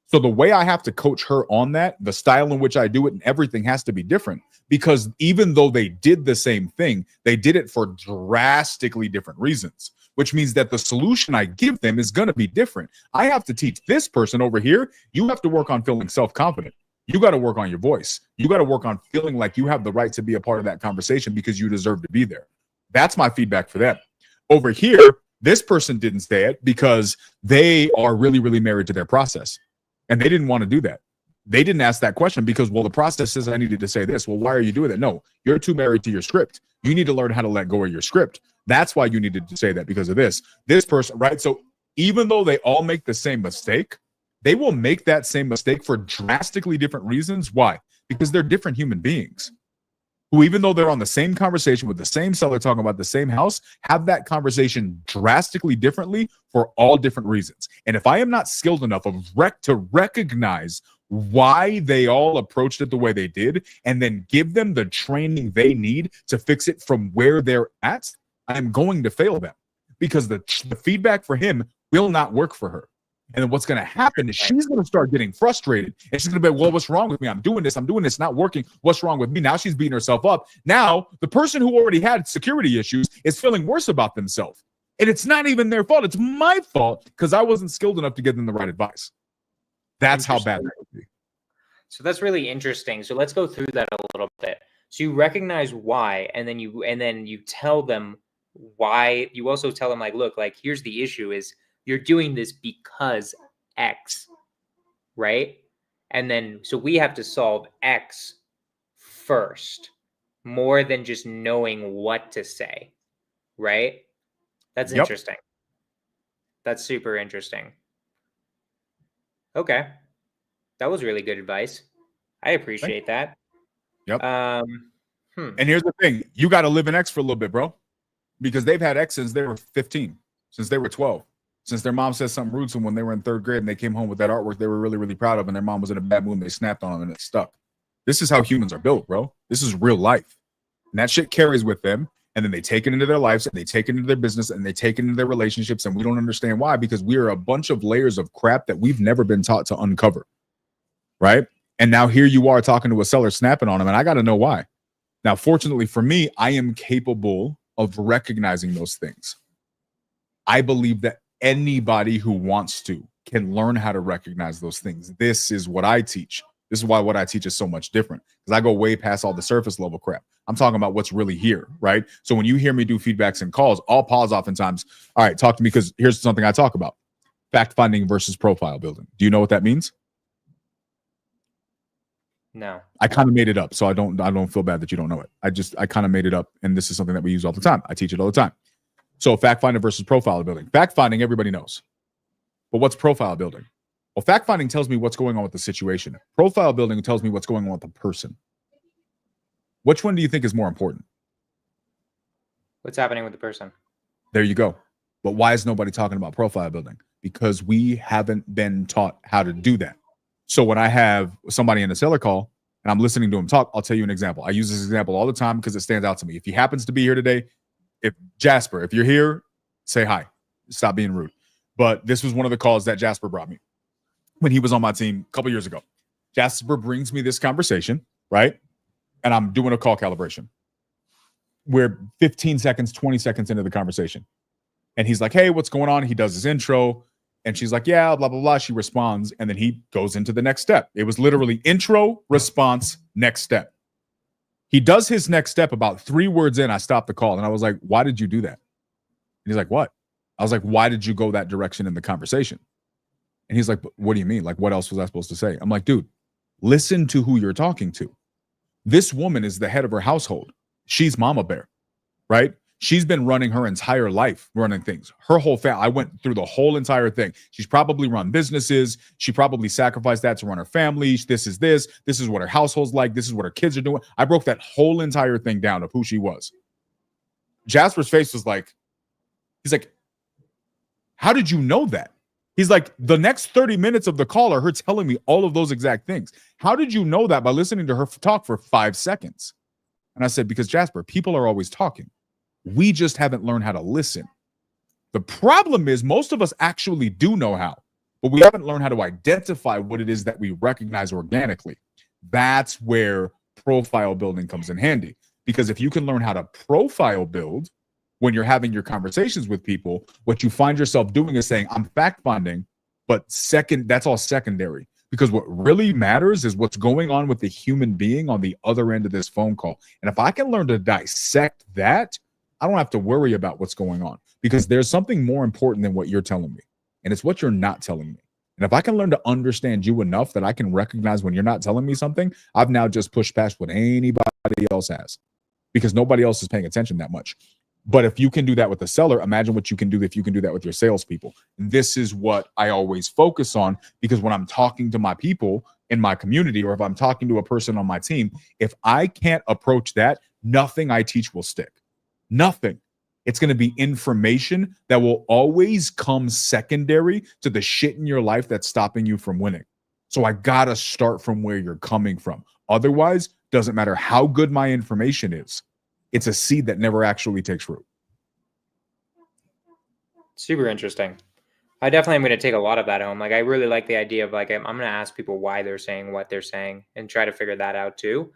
So the way I have to coach her on that, the style in which I do it and everything has to be different, because even though they did the same thing, they did it for drastically different reasons, which means that the solution I give them is going to be different. I have to teach this person over here, you have to work on feeling self-confident. You got to work on your voice. You got to work on feeling like you have the right to be a part of that conversation because you deserve to be there. That's my feedback for them. Over here, this person didn't say it because they are really, really married to their process. And they didn't want to do that. They didn't ask that question because, well, the process says I needed to say this. Well, why are you doing that? No, you're too married to your script. You need to learn how to let go of your script. That's why you needed to say that, because of this person, right? So even though they all make the same mistake, they will make that same mistake for drastically different reasons. Why? Because they're different human beings who, even though they're on the same conversation with the same seller talking about the same house, have that conversation drastically differently for all different reasons. And if I am not skilled enough to recognize why they all approached it the way they did and then give them the training they need to fix it from where they're at, I'm going to fail them, because the feedback for him will not work for her. And then what's going to happen is she's going to start getting frustrated. And she's going to be, well, what's wrong with me? I'm doing this, not working. What's wrong with me? Now she's beating herself up. Now the person who already had security issues is feeling worse about themselves. And it's not even their fault. It's my fault because I wasn't skilled enough to give them the right advice. That's how bad that would be. So that's really interesting. So let's go through that a little bit. So you recognize why, and then you tell them why. You also tell them, like, look, like, here's the issue is you're doing this because X, right? And then, so we have to solve X first, more than just knowing what to say, right? That's interesting. That's super interesting. Okay. That was really good advice. I appreciate that. Yep. And here's the thing. You got to live in X for a little bit, bro, because they've had X since they were 15, since they were 12. Since their mom said something rude to them when they were in 3rd grade and they came home with that artwork they were really, really proud of, and their mom was in a bad mood and they snapped on them and it stuck. This is how humans are built, bro. This is real life. And that shit carries with them. And then they take it into their lives and they take it into their business and they take it into their relationships. And we don't understand why, because we are a bunch of layers of crap that we've never been taught to uncover. Right? And now here you are talking to a seller, snapping on them. And I got to know why. Now, fortunately for me, I am capable of recognizing those things. I believe that anybody who wants to can learn how to recognize those things. This is what I teach. This is why what I teach is so much different, because I go way past all the surface level crap. I'm talking about what's really here, right? So when you hear me do feedbacks and calls, I'll pause oftentimes. All right, talk to me, because here's something I talk about: fact finding versus profile building. Do you know what that means? No. I kind of made it up, so I don't feel bad that you don't know it. I kind of made it up, and this is something that we use all the time. I teach it all the time. So fact finding versus profile building. Fact finding, everybody knows. But what's profile building? Well, fact finding tells me what's going on with the situation. Profile building tells me what's going on with the person. Which one do you think is more important? What's happening with the person? There you go. But why is nobody talking about profile building? Because we haven't been taught how to do that. So when I have somebody in a seller call and I'm listening to him talk, I'll tell you an example. I use this example all the time because it stands out to me. If he happens to be here today, if Jasper, if you're here, say hi. Stop being rude. But this was one of the calls that Jasper brought me when he was on my team a couple years ago. Jasper brings me this conversation, right? And I'm doing a call calibration. We're 15 seconds, 20 seconds into the conversation. And he's like, hey, what's going on? He does his intro. And she's like, yeah, blah, blah, blah. She responds. And then he goes into the next step. It was literally intro, response, next step. He does his next step about 3 words in. I stopped the call and I was like, why did you do that? And he's like, what? I was like, why did you go that direction in the conversation? And he's like, what do you mean? Like, what else was I supposed to say? I'm like, dude, listen to who you're talking to. This woman is the head of her household. She's Mama Bear, right? She's been running her entire life, running things. Her whole family. I went through the whole entire thing. She's probably run businesses. She probably sacrificed that to run her family. This is this. This is what her household's like. This is what her kids are doing. I broke that whole entire thing down of who she was. Jasper's face was like, he's like, how did you know that? He's like, the next 30 minutes of the call are her telling me all of those exact things. How did you know that by listening to her talk for 5 seconds? And I said, because Jasper, people are always talking. We just haven't learned how to listen. The problem is most of us actually do know how, but we haven't learned how to identify what it is that we recognize organically. That's where profile building comes in handy. Because if you can learn how to profile build when you're having your conversations with people, what you find yourself doing is saying, I'm fact finding, but that's all secondary. Because what really matters is what's going on with the human being on the other end of this phone call. And if I can learn to dissect that, I don't have to worry about what's going on because there's something more important than what you're telling me. And it's what you're not telling me. And if I can learn to understand you enough that I can recognize when you're not telling me something, I've now just pushed past what anybody else has because nobody else is paying attention that much. But if you can do that with a seller, imagine what you can do if you can do that with your salespeople. And this is what I always focus on because when I'm talking to my people in my community or if I'm talking to a person on my team, if I can't approach that, nothing I teach will stick. Nothing. It's going to be information that will always come secondary to the shit in your life that's stopping you from winning. So I got to start from where you're coming from. Otherwise, doesn't matter how good my information is. It's a seed that never actually takes root. Super interesting. I definitely am going to take a lot of that home. Like, I really like the idea of like, I'm going to ask people why they're saying what they're saying and try to figure that out too.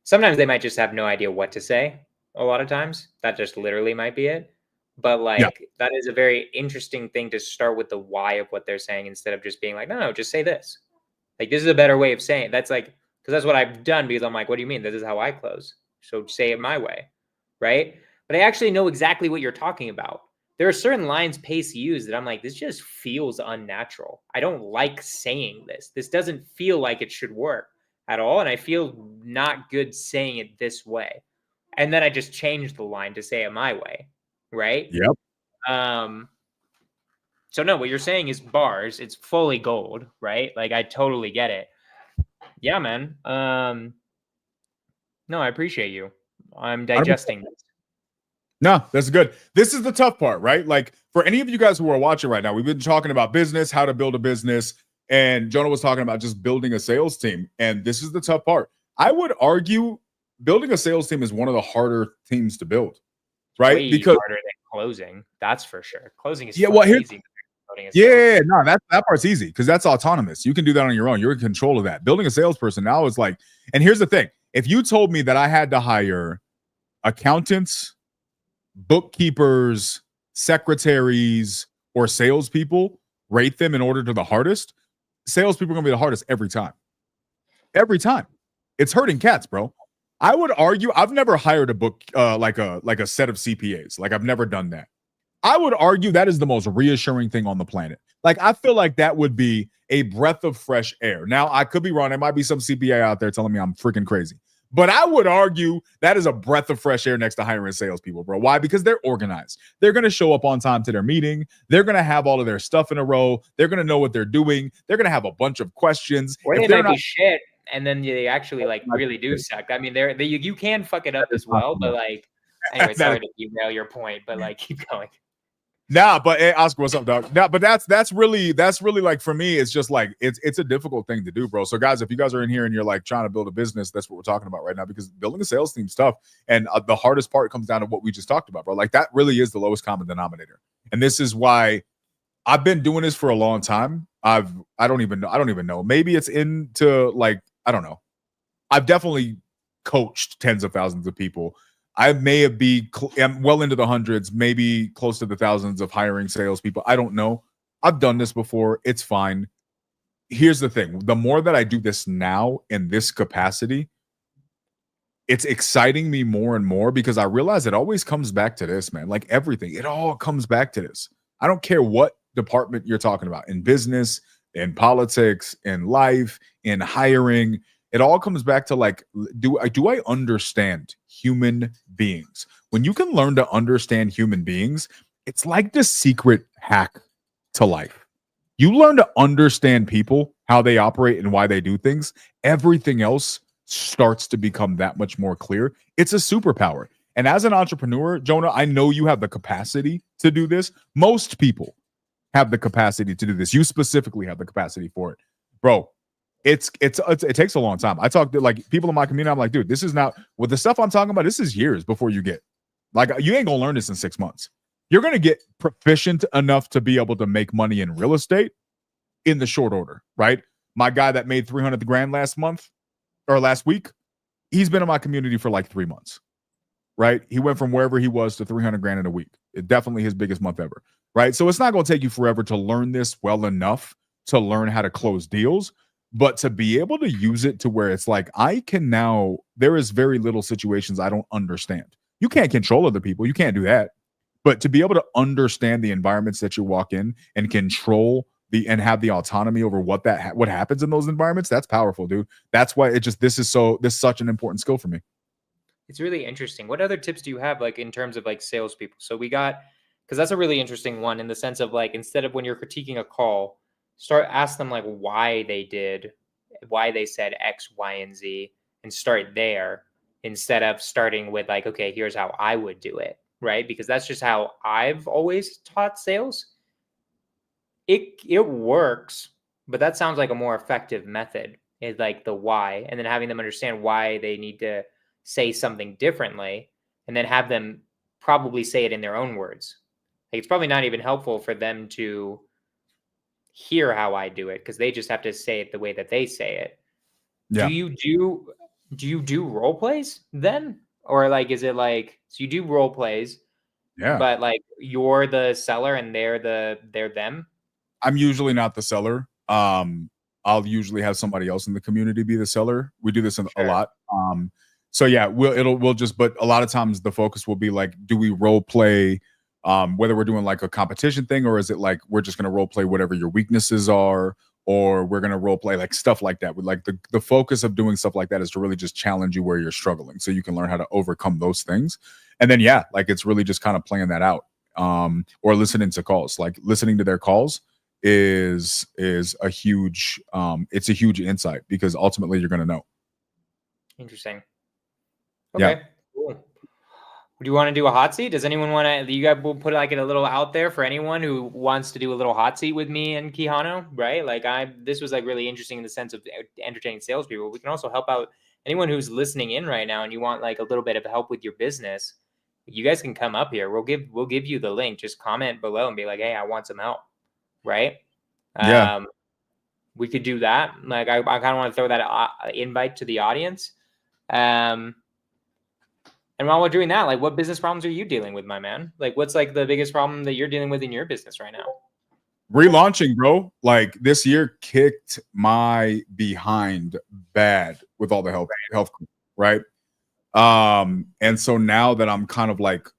Sometimes they might just have no idea what to say. A lot of times that just literally might be it. But like, that is a very interesting thing to start with the why of what they're saying instead of just being like, no, just say this. Like, this is a better way of saying it. That's like, because that's what I've done because I'm like, what do you mean? This is how I close. So say it my way. Right. But I actually know exactly what you're talking about. There are certain lines Pace use that I'm like, this just feels unnatural. I don't like saying this. This doesn't feel like it should work at all. And I feel not good saying it this way. And then I just changed the line to say it my way. Right. Yep. So no, what you're saying is bars. It's fully gold. Right. Like, I totally get it. Yeah, man. No, I appreciate you. I'm digesting this. No, that's good. This is the tough part, right? Like, for any of you guys who are watching right now, we've been talking about business, how to build a business, and Jonah was talking about just building a sales team. And this is the tough part. I would argue building a sales team is one of the harder teams to build, right? Way because harder than closing. That's for sure. Closing is easy. That part's easy because that's autonomous. You can do that on your own. You're in control of that. Building a salesperson now is like, and here's the thing. If you told me that I had to hire accountants, bookkeepers, secretaries, or salespeople, rate them in order to the hardest, salespeople are going to be the hardest every time. Every time. It's hurting cats, bro. I would argue, I've never hired a book, like a set of CPAs. Like, I've never done that. I would argue that is the most reassuring thing on the planet. Like, I feel like that would be a breath of fresh air. Now, I could be wrong. There might be some CPA out there telling me I'm freaking crazy. But I would argue that is a breath of fresh air next to hiring salespeople, bro. Why? Because they're organized. They're going to show up on time to their meeting. They're going to have all of their stuff in a row. They're going to know what they're doing. They're going to have a bunch of questions. Or they might be shit, and then they actually like really do suck. I mean, you can fuck it up as well, but like Anyway, sorry to derail your point, but like keep going. Nah, but hey, Oscar, what's up, dog? Nah, but that's really like for me, it's just like it's a difficult thing to do, bro. So guys, if you guys are in here and you're like trying to build a business, that's what we're talking about right now, because building a sales team stuff, and the hardest part comes down to what we just talked about, bro. Like that really is the lowest common denominator, and this is why I've been doing this for a long time. I don't even know. Maybe it's into like I don't know. I've definitely coached tens of thousands of people. I may be well into the hundreds, maybe close to the thousands of hiring salespeople. I don't know. I've done this before. It's fine. Here's the thing. The more that I do this now in this capacity, it's exciting me more and more because I realize it always comes back to this, man. Like everything, it all comes back to this. I don't care what department you're talking about, in business, in politics, in life, in hiring. It all comes back to like, do I understand human beings? When you can learn to understand human beings, it's like the secret hack to life. You learn to understand people, how they operate and why they do things. Everything else starts to become that much more clear. It's a superpower. And as an entrepreneur, Jonah, I know you have the capacity to do this. Most people have the capacity to do this. You specifically have the capacity for it. Bro, it takes a long time. I talk to like people in my community. I'm like, dude, this is not with the stuff I'm talking about. This is years before you get like, you ain't gonna learn this in 6 months. You're gonna get proficient enough to be able to make money in real estate in the short order, right? My guy that made 300 grand last week, he's been in my community for like 3 months, right? He went from wherever he was to 300 grand in a week. It definitely his biggest month ever, right? So it's not going to take you forever to learn this well enough to learn how to close deals, but to be able to use it to where it's like, I can now, there is very little situations I don't understand. You can't control other people. You can't do that. But to be able to understand the environments that you walk in and control and have the autonomy over what happens in those environments, that's powerful, dude. That's why this is such an important skill for me. It's really interesting. What other tips do you have, like in terms of like salespeople? So because that's a really interesting one in the sense of like, instead of when you're critiquing a call, ask them like why they said X, Y, and Z, and start there instead of starting with like, okay, here's how I would do it, right? Because that's just how I've always taught sales. It works, but that sounds like a more effective method, is like the why, and then having them understand why they need to say something differently, and then have them probably say it in their own words. Like it's probably not even helpful for them to hear how I do it because they just have to say it the way that they say it. Yeah. Do you do role plays then? Or like, is it like, so you do role plays, but like you're the seller and they're them? I'm usually not the seller. I'll usually have somebody else in the community be the seller. We do this a lot. So yeah, but a lot of times the focus will be like, do we role play, whether we're doing like a competition thing, or is it like, we're just going to role play whatever your weaknesses are, or we're going to role play like stuff like that. With like the focus of doing stuff like that is to really just challenge you where you're struggling, so you can learn how to overcome those things. And then, yeah, like it's really just kind of playing that out, or listening to calls, like listening to their calls is a huge, it's a huge insight, because ultimately you're going to know. Interesting. Okay. Yeah. Cool. Do you want to do a hot seat? Does anyone want to? You guys will put like it a little out there for anyone who wants to do a little hot seat with me and Quijano, right? Like this was like really interesting in the sense of entertaining salespeople. We can also help out anyone who's listening in right now and you want like a little bit of help with your business. You guys can come up here. We'll give you the link. Just comment below and be like, hey, I want some help, right? Yeah. We could do that. Like I kind of want to throw that invite to the audience. And while we're doing that, like what business problems are you dealing with, my man? Like what's like the biggest problem that you're dealing with in your business right now? Relaunching, bro. Like this year kicked my behind bad with all the health, right? And so now that I'm kind of like,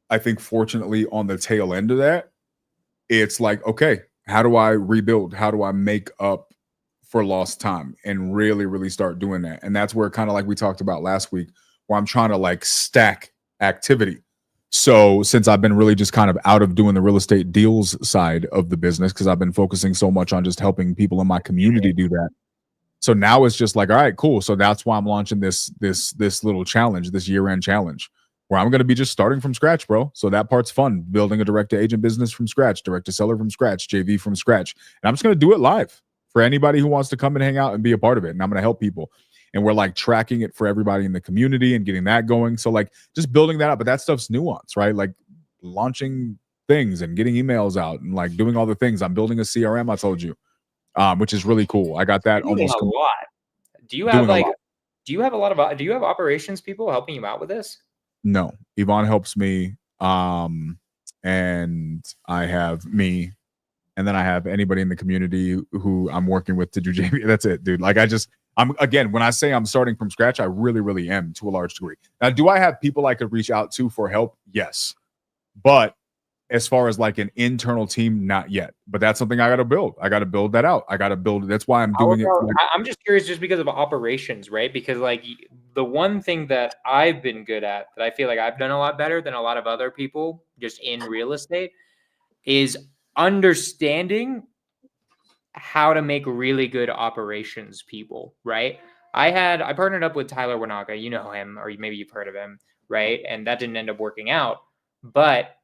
I think fortunately on the tail end of that, it's like, okay, how do I rebuild? How do I make up for lost time and really, really start doing that? And that's where kind of like we talked about last week, where I'm trying to like stack activity. So since I've been really just kind of out of doing the real estate deals side of the business, because I've been focusing so much on just helping people in my community do that. So now it's just like, all right, cool. So that's why I'm launching this little challenge, this year-end challenge. where I'm going to be just starting from scratch, bro. So that part's fun. Building a direct to agent business from scratch, direct to seller from scratch, JV from scratch. And I'm just going to do it live for anybody who wants to come and hang out and be a part of it. And I'm going to help people. And we're like tracking it for everybody in the community and getting that going. So like just building that up. But that stuff's nuance, right? Like launching things and getting emails out and like doing all the things. I'm building a CRM, I told you, which is really cool. I got that You're doing almost a lot. Do you have like, do you have a lot of, do you have operations people helping you out with this? No, Yvonne helps me. And I have me, and then I have anybody in the community who I'm working with to do JV. That's it, dude. Like again, when I say I'm starting from scratch, I really, really am to a large degree. Now, do I have people I could reach out to for help? Yes. But as far as like an internal team, not yet. But that's something I got to build. I got to build that out. I got to build it. That's why I'm doing it. I'm just curious just because of operations, right? Because like the one thing that I've been good at, that I feel like I've done a lot better than a lot of other people just in real estate, is understanding how to make really good operations people, right? I partnered up with Tyler Wanaka, you know him, or maybe you've heard of him, right? And that didn't end up working out. But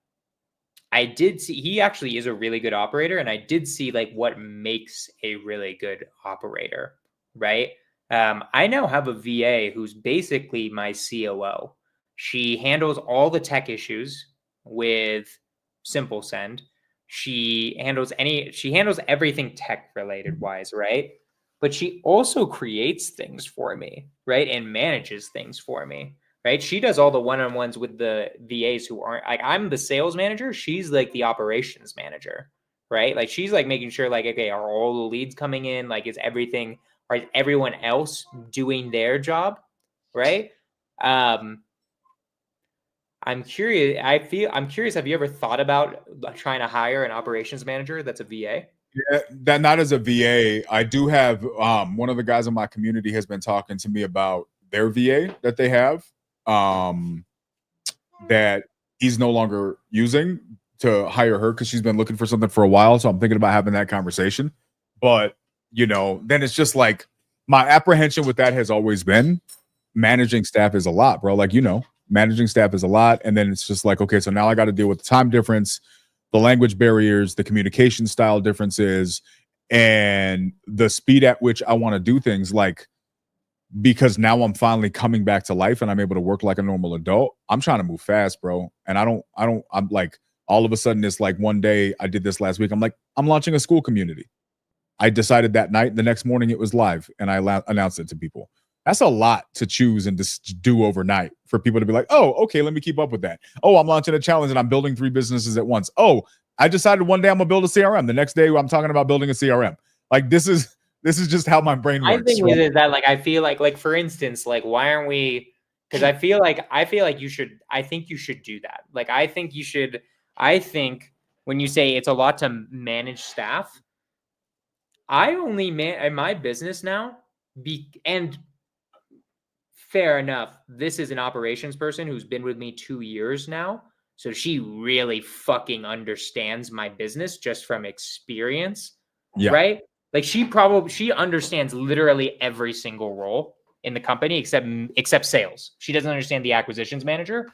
I did see he actually is a really good operator, and I did see like what makes a really good operator, right? I now have a VA who's basically my COO. She handles all the tech issues with Simple Send. She handles everything tech related wise, right? But she also creates things for me, right? And manages things for me, right? She does all the one-on-ones with the VAs who aren't like, I'm the sales manager. She's like the operations manager, right? Like she's like making sure like, okay, are all the leads coming in? Like, is everyone else doing their job? Right. I'm curious. I'm curious. Have you ever thought about trying to hire an operations manager that's a VA? Yeah, that not as a VA. I do have one of the guys in my community has been talking to me about their VA that they have that he's no longer using to hire her because she's been looking for something for a while. So I'm thinking about having that conversation. But then it's just like my apprehension with that has always been managing staff is a lot, bro. Like, managing staff is a lot. And then it's just like, okay, so now I got to deal with the time difference, the language barriers, the communication style differences, and the speed at which I want to do things. Like, because now I'm finally coming back to life and I'm able to work like a normal adult. I'm trying to move fast, bro. And I'm like, all of a sudden it's like one day I did this last week. I'm like, I'm launching a school community. I decided that night. The next morning it was live and I announced it to people. That's a lot to choose and to do overnight for people to be like, oh, okay, let me keep up with that. Oh, I'm launching a challenge and I'm building 3 businesses at once. Oh, I decided one day I'm gonna build a CRM. The next day I'm talking about building a CRM. Like this is just how my brain works. I think is that like I feel like for instance, like why aren't we? Because I feel like you should. I think you should do that. Like I think you should. I think when you say it's a lot to manage staff, I only in my business now. And fair enough. This is an operations person who's been with me 2 years now. So she really fucking understands my business just from experience. Yeah. Right? Like she understands literally every single role in the company except sales. She doesn't understand the acquisitions manager,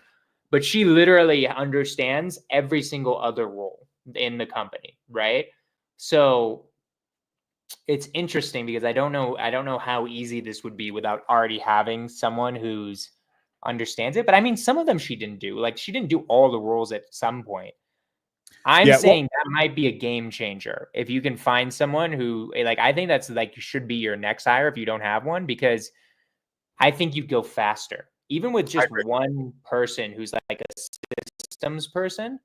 but she literally understands every single other role in the company. Right? So it's interesting because I don't know how easy this would be without already having someone who's understands it. But I mean, some of them she didn't do. Like she didn't do all the roles at some point. I'm saying that might be a game changer if you can find someone who like I think that's like should be your next hire if you don't have one, because I think you'd go faster even with just one person who's like a systems person.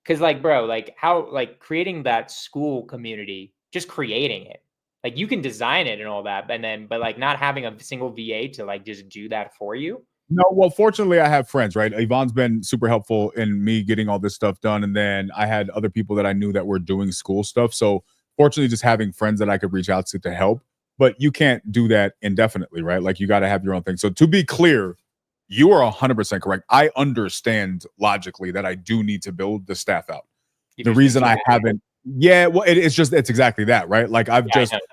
Because like, bro, like how like creating that school community, just creating it, like you can design it and all that, but like not having a single VA to like just do that for you. No, well, fortunately, I have friends, right? Yvonne's been super helpful in me getting all this stuff done. And then I had other people that I knew that were doing school stuff. So fortunately, just having friends that I could reach out to help. But you can't do that indefinitely, right? Like you got to have your own thing. So to be clear, you are 100% correct. I understand logically that I do need to build the staff out. The reason I haven't, well, it's exactly that, right? Like I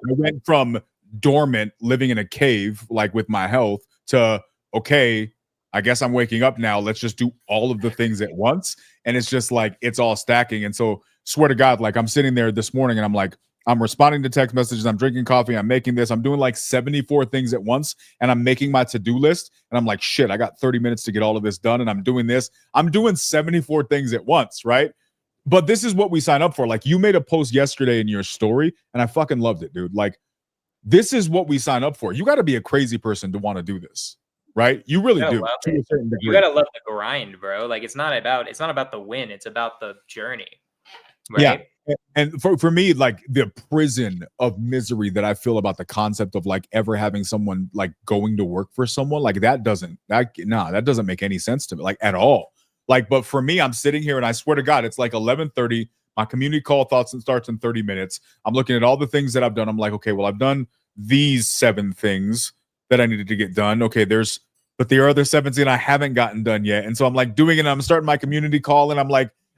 went from dormant living in a cave, like with my health to, okay, I guess I'm waking up now. Let's just do all of the things at once. And it's just like, it's all stacking. And so, swear to God, like I'm sitting there this morning and I'm like, I'm responding to text messages. I'm drinking coffee. I'm making this. I'm doing like 74 things at once. And I'm making my to-do list. And I'm like, shit, I got 30 minutes to get all of this done. And I'm doing this. I'm doing 74 things at once, right? But this is what we sign up for. Like, you made a post yesterday in your story, and I fucking loved it, dude. Like, this is what we sign up for. You got to be a crazy person to want to do this, right? You really do. To a certain degree. You gotta love the grind, bro. Like, it's not about the win. It's about the journey, right? Yeah. And for me, like, the prison of misery that I feel about the concept of like ever having someone like going to work for someone, like that doesn't make any sense to me, like, at all. Like, but for me, I'm sitting here and I swear to God, it's like 11:30. My community call starts in 30 minutes. I'm looking at all the things that I've done. I'm like, okay, well, I've done these 7 things that I needed to get done. Okay, but there are other 17 I haven't gotten done yet. And so I'm like doing it. I'm starting my community call and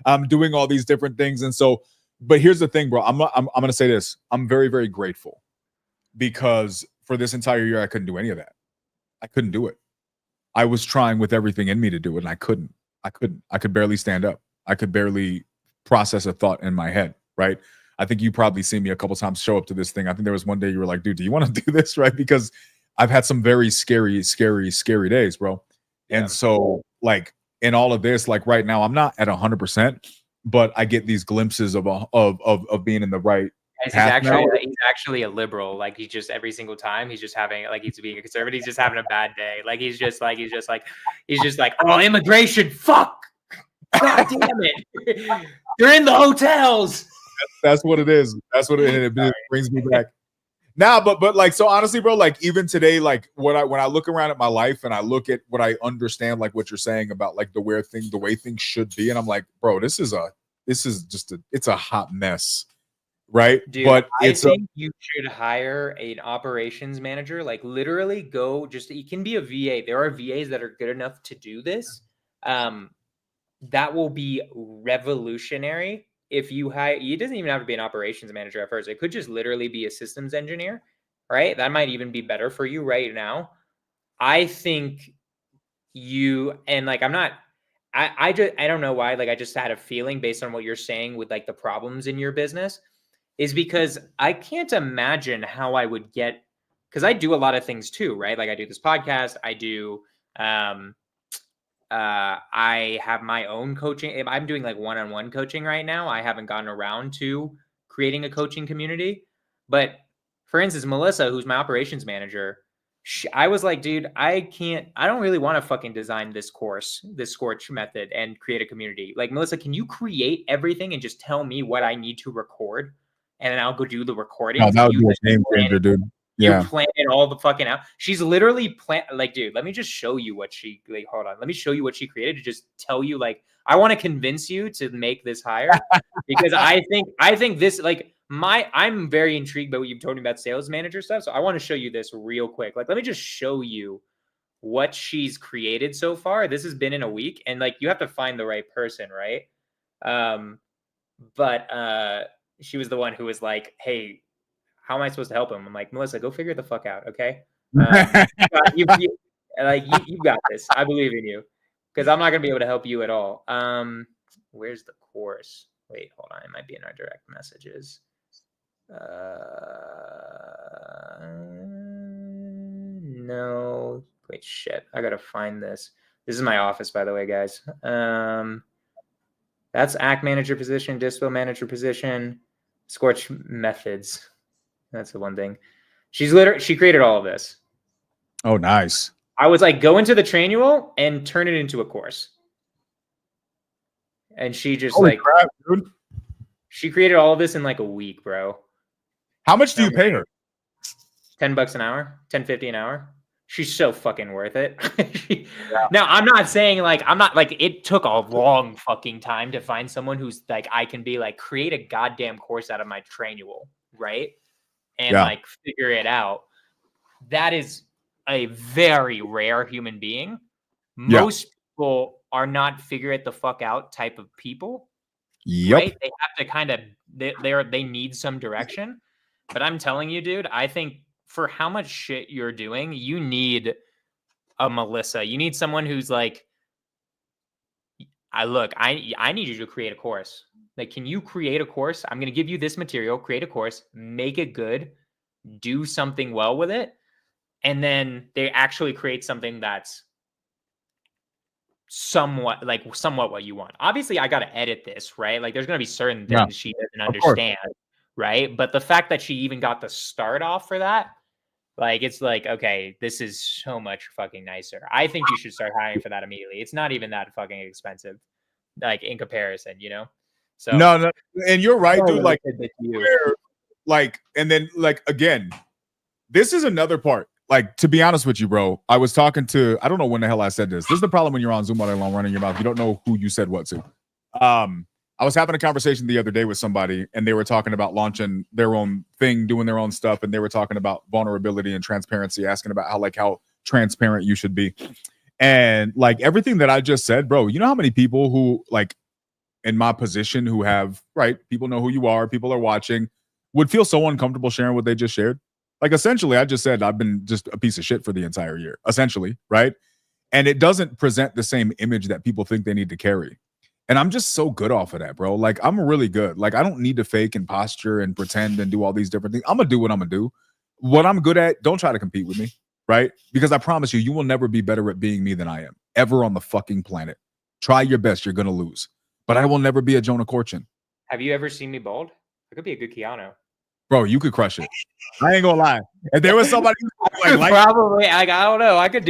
I'm doing all these different things. And so, but here's the thing, bro. I'm going to say this. I'm very, very grateful because for this entire year, I couldn't do any of that. I couldn't do it. I was trying with everything in me to do it and I couldn't. I could barely stand up. I could barely process a thought in my head, right? I think you probably seen me a couple times show up to this thing. I think there was one day you were like, dude, do you want to do this, right? Because I've had some very scary days, bro. Yeah. And so, like, in all of this, like right now, I'm not at 100%, but I get these glimpses of being in the right path. He's actually a liberal. Like, he's just every single time he's just having, like, he's being a conservative. He's just having a bad day. Like, he's just like, oh, immigration, fuck. God damn it. They're in the hotels. That's what it is. That's what it brings me back. Now, but like, so honestly, bro, like even today, like when I look around at my life and I look at what I understand, like what you're saying about like the way things should be, and I'm like, bro, it's a hot mess, right? Dude, but I think you should hire an operations manager. Like, literally go. It can be a VA. There are VAs that are good enough to do this. That will be revolutionary. If you hire, it doesn't even have to be an operations manager at first. It could just literally be a systems engineer, right? That might even be better for you right now. I think I don't know why. Like, I just had a feeling based on what you're saying with like the problems in your business is because I can't imagine how I would get, because I do a lot of things too, right? Like, I do this podcast. I do, I have my own coaching. I'm doing like one-on-one coaching right now. I haven't gotten around to creating a coaching community. But for instance, Melissa, who's my operations manager, I was like, dude, I don't really want to fucking design this course, this Skorch method and create a community. Like, Melissa, can you create everything and just tell me what I need to record? And then I'll go do the recording. Oh, that would be a game changer, dude. Yeah. You plan it all the fucking out. She's literally like, dude, let me just show you what she, like, hold on. Let me show you what she created to just tell you, like, I want to convince you to make this hire because I think this, like, I'm very intrigued by what you've told me about sales manager stuff. So I want to show you this real quick. Like, let me just show you what she's created so far. This has been in a week and like, you have to find the right person. Right. But she was the one who was like, hey, how am I supposed to help him? I'm like, Melissa, go figure the fuck out, okay? You got this. I believe in you because I'm not gonna be able to help you at all. Where's the course? Wait, hold on. It might be in our direct messages. No. Wait, shit. I gotta find this. This is my office, by the way, guys. That's ACK manager position, Dispo manager position, Skorch methods. That's the one thing. She created all of this. Oh, nice. I was like, go into the trainual and turn it into a course. And she just Holy crap, dude. She created all of this in like a week, bro. How much do you pay her? $10 an hour, $10.50 an hour. She's so fucking worth it. Yeah. Now, I'm not saying like, it took a long fucking time to find someone who's like, I can be like, create a goddamn course out of my trainual, right? And like figure it out. That is a very rare human being. Most people are not figure it the fuck out type of people. Yep. Right? They have to kind of they need some direction. But I'm telling you, dude, I think for how much shit you're doing, you need a Melissa. You need someone who's like, I need you to create a course. Like, can you create a course? I'm going to give you this material, create a course, make it good, do something well with it. And then they actually create something that's somewhat what you want. Obviously, I got to edit this, right? Like, there's going to be certain things she doesn't understand, right? But the fact that she even got the start off for that, like, it's like, okay, this is so much fucking nicer. I think you should start hiring for that immediately. It's not even that fucking expensive, like, in comparison, you know? So no, and you're right, dude. And then again, this is another part. Like, to be honest with you, bro, I was talking to, I don't know when the hell I said this. This is the problem when you're on Zoom all day long running your mouth. You don't know who you said what to. I was having a conversation the other day with somebody, and they were talking about launching their own thing, doing their own stuff, and they were talking about vulnerability and transparency, asking about how transparent you should be. And like everything that I just said, bro, you know how many people who like in my position who have, right, people know who you are, people are watching, would feel so uncomfortable sharing what they just shared? Like, essentially, I just said I've been just a piece of shit for the entire year, essentially, right? And it doesn't present the same image that people think they need to carry. And I'm just so good off of that, bro. Like, I'm really good. Like, I don't need to fake and posture and pretend and do all these different things. I'm going to do what I'm going to do. What I'm good at, don't try to compete with me, right? Because I promise you, you will never be better at being me than I am, ever on the fucking planet. Try your best. You're going to lose. But I will never be a Jonah Corchin. Have you ever seen me bald? I could be a good Quijano. Bro, you could crush it. I ain't gonna lie. If there was somebody like probably, I don't know. I could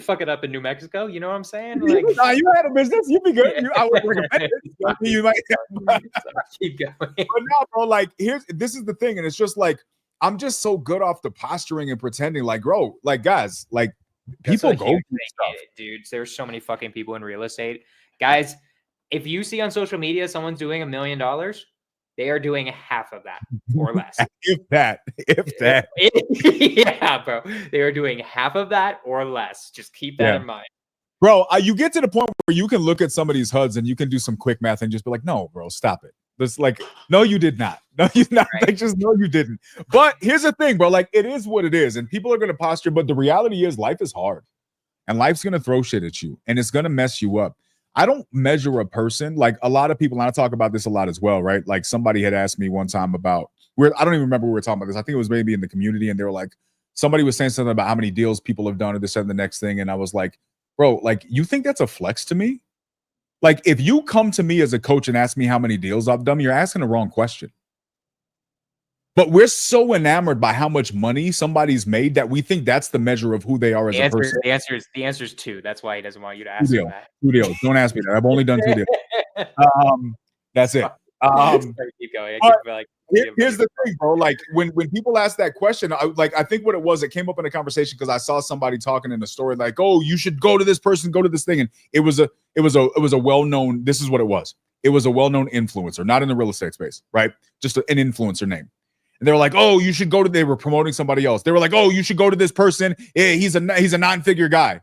fuck it up in New Mexico. You know what I'm saying? Like, you had a business, you'd be good. I would recommend it. You might keep going. But no, bro, like this is the thing, and it's just like I'm just so good off the posturing and pretending. Like, bro, like guys, like people go through stuff, dude. There's so many fucking people in real estate, guys. If you see on social media someone's doing $1 million, they are doing half of that or less. if that. Yeah, bro. They are doing half of that or less. Just keep that in mind. Bro, you get to the point where you can look at some of these HUDs and you can do some quick math and just be like, no, bro, stop it. This like, no, you did not. No, you're not. Right. Like, just no, you didn't. But here's the thing, bro. Like, it is what it is. And people are going to posture. But the reality is life is hard. And life's going to throw shit at you. And it's going to mess you up. I don't measure a person like a lot of people, and I talk about this a lot as well, right? Like somebody had asked me one time about I don't even remember we were talking about this. I think it was maybe in the community, and they were like, somebody was saying something about how many deals people have done or this and the next thing. And I was like, bro, like, you think that's a flex to me? Like, if you come to me as a coach and ask me how many deals I've done, you're asking the wrong question. But we're so enamored by how much money somebody's made that we think that's the measure of who they are as a person. The answer is 2. That's why he doesn't want you to ask him that. 2 deals. Don't ask me that. I've only done 2 deals. That's it. Keep going. Here's the thing, bro. Like when people ask that question, I think what it was, it came up in a conversation because I saw somebody talking in a story like, "Oh, you should go to this person, go to this thing," and it was a well-known. This is what it was. It was a well-known influencer, not in the real estate space, right? Just an influencer name. And they were like, "Oh, you should go to." They were promoting somebody else. They were like, "Oh, you should go to this person. He's a 9-figure guy."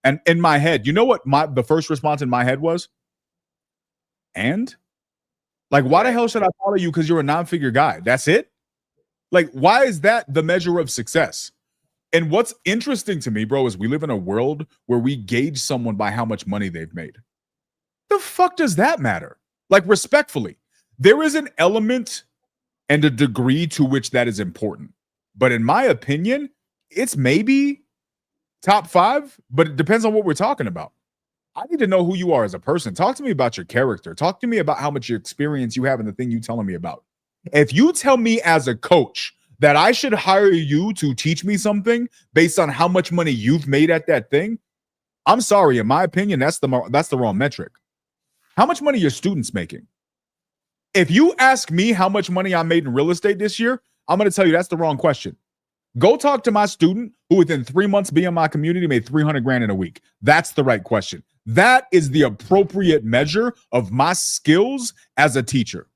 And in my head, you know what the first response in my head was? And like, why the hell should I follow you because you're a 9-figure guy? That's it? Like, why is that the measure of success? And what's interesting to me, bro, is we live in a world where we gauge someone by how much money they've made. The fuck does that matter? Like, respectfully, there is an element and a degree to which that is important. But in my opinion, it's maybe top 5, but it depends on what we're talking about. I need to know who you are as a person. Talk to me about your character. Talk to me about how much experience you have in the thing you're telling me about. If you tell me as a coach that I should hire you to teach me something based on how much money you've made at that thing, I'm sorry. In my opinion, that's the wrong metric. How much money are your students making? If you ask me how much money I made in real estate this year, I'm going to tell you that's the wrong question. Go talk to my student who within 3 months being in my community made $300,000 in a week. That's the right question. That is the appropriate measure of my skills as a teacher.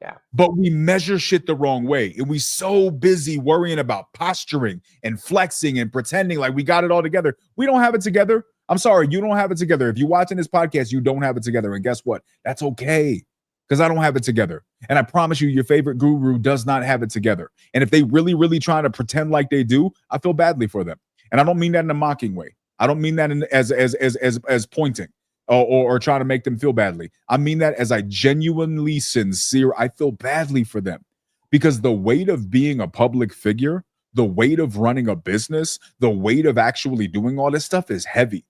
Yeah. But we measure shit the wrong way. And we so busy worrying about posturing and flexing and pretending like we got it all together. We don't have it together. I'm sorry, you don't have it together. If you're watching this podcast, you don't have it together. And guess what? That's okay. because I don't have it together. And I promise you, your favorite guru does not have it together. And if they really, really trying to pretend like they do, I feel badly for them. And I don't mean that in a mocking way. I don't mean that as pointing or trying to make them feel badly. I mean that as I genuinely sincere. I feel badly for them because the weight of being a public figure, the weight of running a business, the weight of actually doing all this stuff is heavy.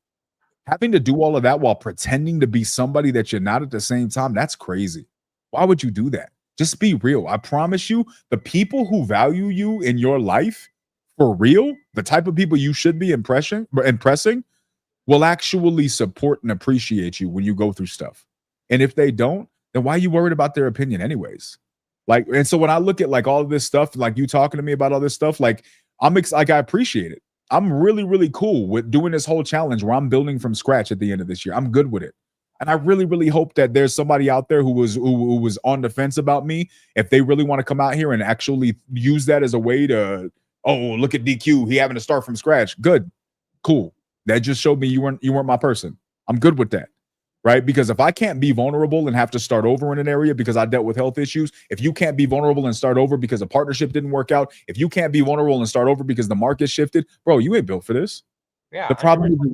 Having to do all of that while pretending to be somebody that you're not at the same time, that's crazy. Why would you do that? Just be real. I promise you, the people who value you in your life for real, the type of people you should be impressing will actually support and appreciate you when you go through stuff. And if they don't, then why are you worried about their opinion anyways? Like, and so when I look at like all of this stuff, like you talking to me about all this stuff, like I appreciate it. I'm really, really cool with doing this whole challenge where I'm building from scratch at the end of this year. I'm good with it. And I really, really hope that there's somebody out there who was on the fence about me. If they really want to come out here and actually use that as a way to, oh, look at DQ, he having to start from scratch. Good, cool. That just showed me you weren't my person. I'm good with that. Right? Because if I can't be vulnerable and have to start over in an area because I dealt with health issues, if you can't be vulnerable and start over because a partnership didn't work out, if you can't be vulnerable and start over because the market shifted, bro, you ain't built for this. Yeah. The problem, you know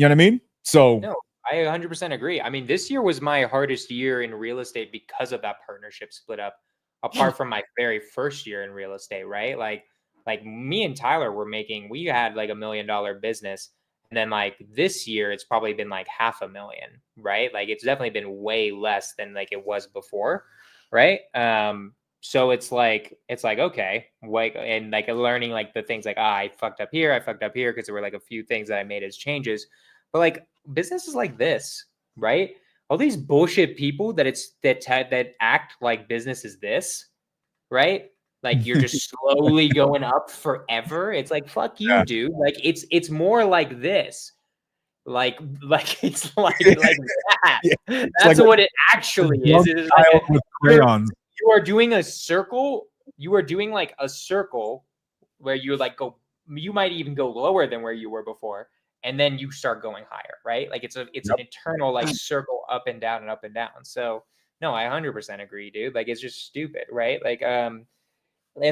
what I mean? So no, I 100% agree. I mean, this year was my hardest year in real estate because of that partnership split up, apart from my very first year in real estate, right? Like me and Tyler we had like $1 million business. And then like this year, it's probably been like $500,000, right? Like it's definitely been way less than like it was before, right? So it's like okay, like and like learning like the things like I fucked up here because there were like a few things that I made as changes, but like businesses like this, right? All these bullshit people that act like business is this, right? Like you're just slowly going up forever. It's like, fuck you, dude. Like it's more like this. Like it's like that. Yeah. That's like what it actually is. It is like with crayons. You are doing a circle. You are doing like a circle where you like go. You might even go lower than where you were before, and then you start going higher, right? Like it's an eternal like circle up and down and up and down. So no, I 100% agree, dude. Like it's just stupid, right? Like and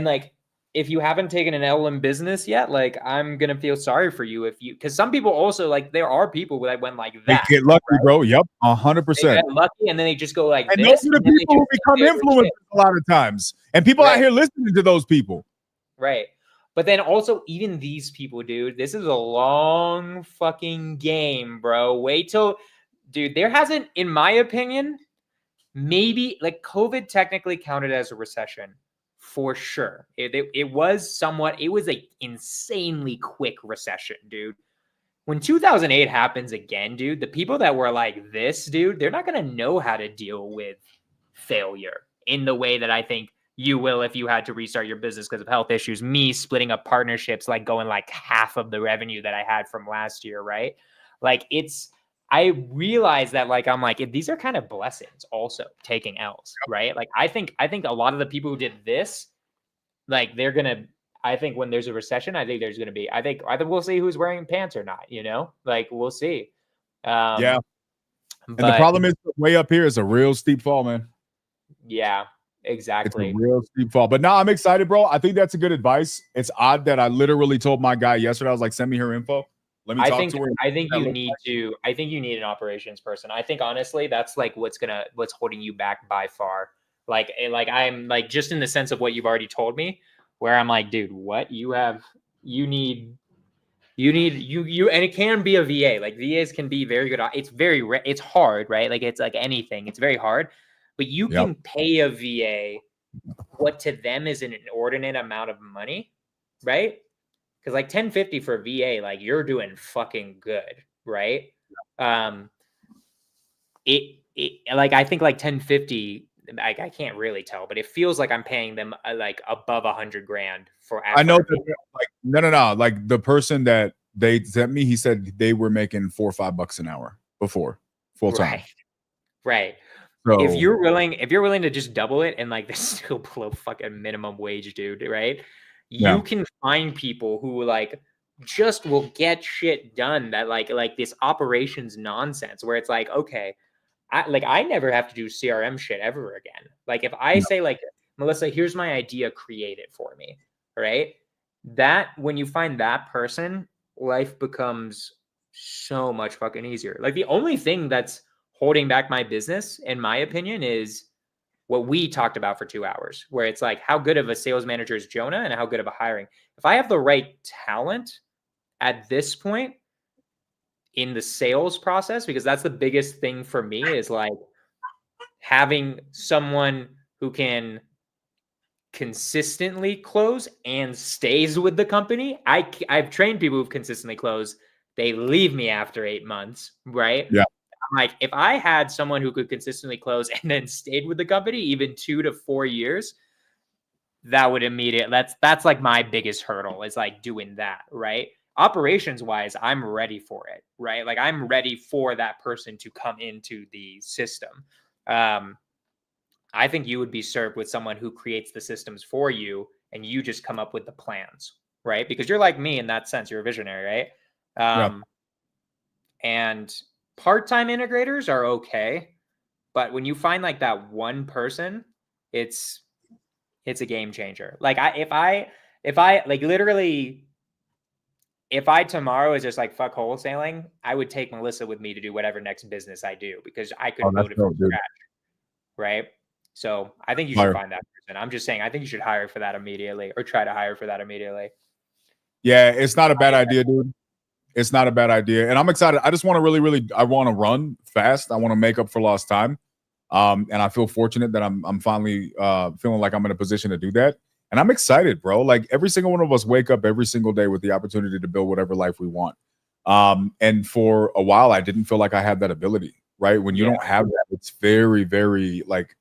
like if you haven't taken an L in business yet, like I'm gonna feel sorry for you because some people also like there are people that went like that. They get lucky, right? Bro. Yep, 100%. They get lucky, and then they just go like and this. Those are the people who become influencers a lot of times, and people out here listening to those people. Right. But then also even these people, dude, this is a long fucking game, bro. Wait till, dude, there hasn't, in my opinion, maybe like COVID technically counted as a recession for sure. It was somewhat, it was an insanely quick recession, dude. When 2008 happens again, dude, the people that were like this, dude, they're not going to know how to deal with failure in the way that I think you will if you had to restart your business because of health issues. Me splitting up partnerships, like going like half of the revenue that I had from last year, right? Like I realize that like I'm like these are kind of blessings also taking L's, right? Like I think a lot of the people who did this, like they're gonna. I think when there's a recession, I think there's gonna be. I think either we'll see who's wearing pants or not. You know, like we'll see. Yeah. And the problem is way up here is a real steep fall, man. Yeah. Exactly. It's a real steep fall. But now I'm excited, bro. I think that's a good advice. It's odd that I literally told my guy yesterday, I was like, send me her info. Let me talk to her. I think you need an operations person. I think honestly, that's like what's holding you back by far. Like I'm like just in the sense of what you've already told me, where I'm like, dude, what you need, and it can be a VA. Like VAs can be very good. It's hard, right? Like it's like anything. It's very hard. But you can pay a VA what to them is an inordinate amount of money, right? Because like $10.50 for a VA, like you're doing fucking good, right? It like I think like $10.50, I can't really tell, but it feels like I'm paying them like above $100,000 for. I know that, like no. Like the person that they sent me, he said they were making $4 or $5 an hour before full time. Right. So, if you're willing to just double it and like this still below fucking minimum wage, dude, right? You can find people who like just will get shit done that like this operations nonsense where it's like, okay, I never have to do CRM shit ever again. Like if I say like, Melissa, here's my idea, create it for me, right? That when you find that person, life becomes so much fucking easier. Like the only thing that's holding back my business, in my opinion, is what we talked about for 2 hours, where it's like, how good of a sales manager is Jonah and how good of a hiring? If I have the right talent at this point in the sales process, because that's the biggest thing for me, is like having someone who can consistently close and stays with the company. I've trained people who've consistently closed. They leave me after 8 months, right? Yeah. I'm like, if I had someone who could consistently close and then stayed with the company even 2 to 4 years, that would that's like my biggest hurdle, is like doing that, right? Operations wise, I'm ready for it, right? Like I'm ready for that person to come into the system. I think you would be served with someone who creates the systems for you and you just come up with the plans, right? Because you're like me in that sense, you're a visionary, right? And part-time integrators are okay, but when you find like that one person, it's a game changer. Like if I like literally, if I tomorrow is just like fuck wholesaling, I would take Melissa with me to do whatever next business I do, because I could build it from scratch, right? So I think you should find that person. I'm just saying, I think you should hire for that immediately, or try to hire for that immediately. Yeah, it's not a bad idea, dude. It's not a bad idea. And I'm excited. I just want to really, I want to run fast. I want to make up for lost time. And I feel fortunate that I'm finally feeling like I'm in a position to do that. And I'm excited, bro. Like every single one of us wake up every single day with the opportunity to build whatever life we want. And for a while, I didn't feel like I had that ability, right? When you don't have that, it's very, very like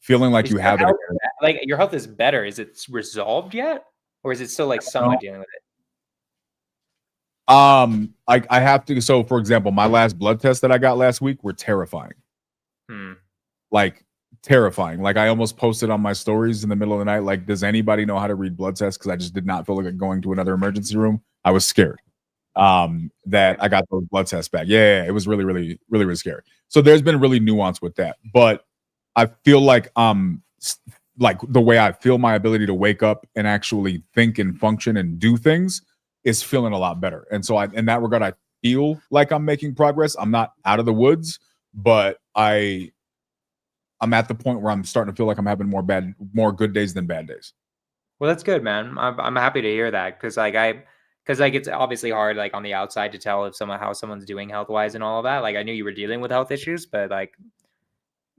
feeling like you have it. Like your health is better. Is it resolved yet? Or is it still like somewhat dealing with it? I have to. So for example, my last blood test that I got last week were terrifying. Like terrifying. Like I almost posted on my stories in the middle of the night, like, does anybody know how to read blood tests? Because I just did not feel like going to another emergency room. I was scared that I got those blood tests back. Yeah, it was really scary. So there's been really nuance with that. But I feel like like the way I feel my ability to wake up and actually think and function and do things is feeling a lot better. And so in that regard, I feel like I'm making progress. I'm not out of the woods, but I'm at the point where I'm starting to feel like I'm having more good days than bad days. Well, that's good, man. I'm happy to hear that, because it's obviously hard like on the outside to tell if how someone's doing health wise and all of that. Like I knew you were dealing with health issues, but like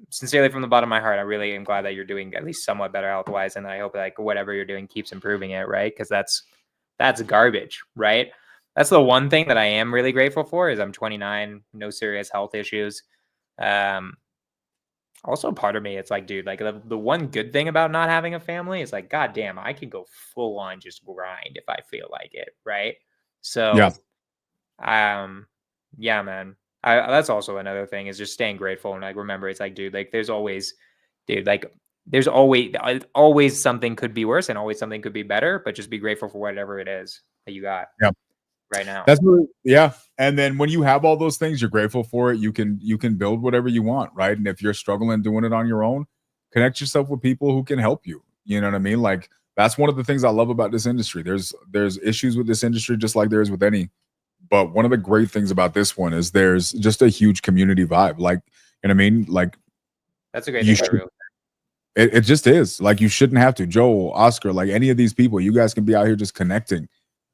sincerely from the bottom of my heart, I really am glad that you're doing at least somewhat better health wise, and I hope like whatever you're doing keeps improving it, right? Because that's garbage, right? That's the one thing that I am really grateful for, is I'm 29, no serious health issues. Also part of me, it's like, dude, like the one good thing about not having a family is like, god damn, I can go full on just grind if I feel like it, right? So yeah, man. That's also another thing, is just staying grateful and like remember, it's like, dude, like there's always something could be worse and always something could be better, but just be grateful for whatever it is that you got right now. That's really, and then when you have all those things, you're grateful for it, you can build whatever you want, right? And if you're struggling doing it on your own, connect yourself with people who can help you. You know what I mean? Like that's one of the things I love about this industry. There's issues with this industry just like there is with any, but one of the great things about this one is there's just a huge community vibe. Like, you know what I mean? Like that's a great thing. It just is. Like you shouldn't have to. Joel, Oscar, like any of these people, you guys can be out here just connecting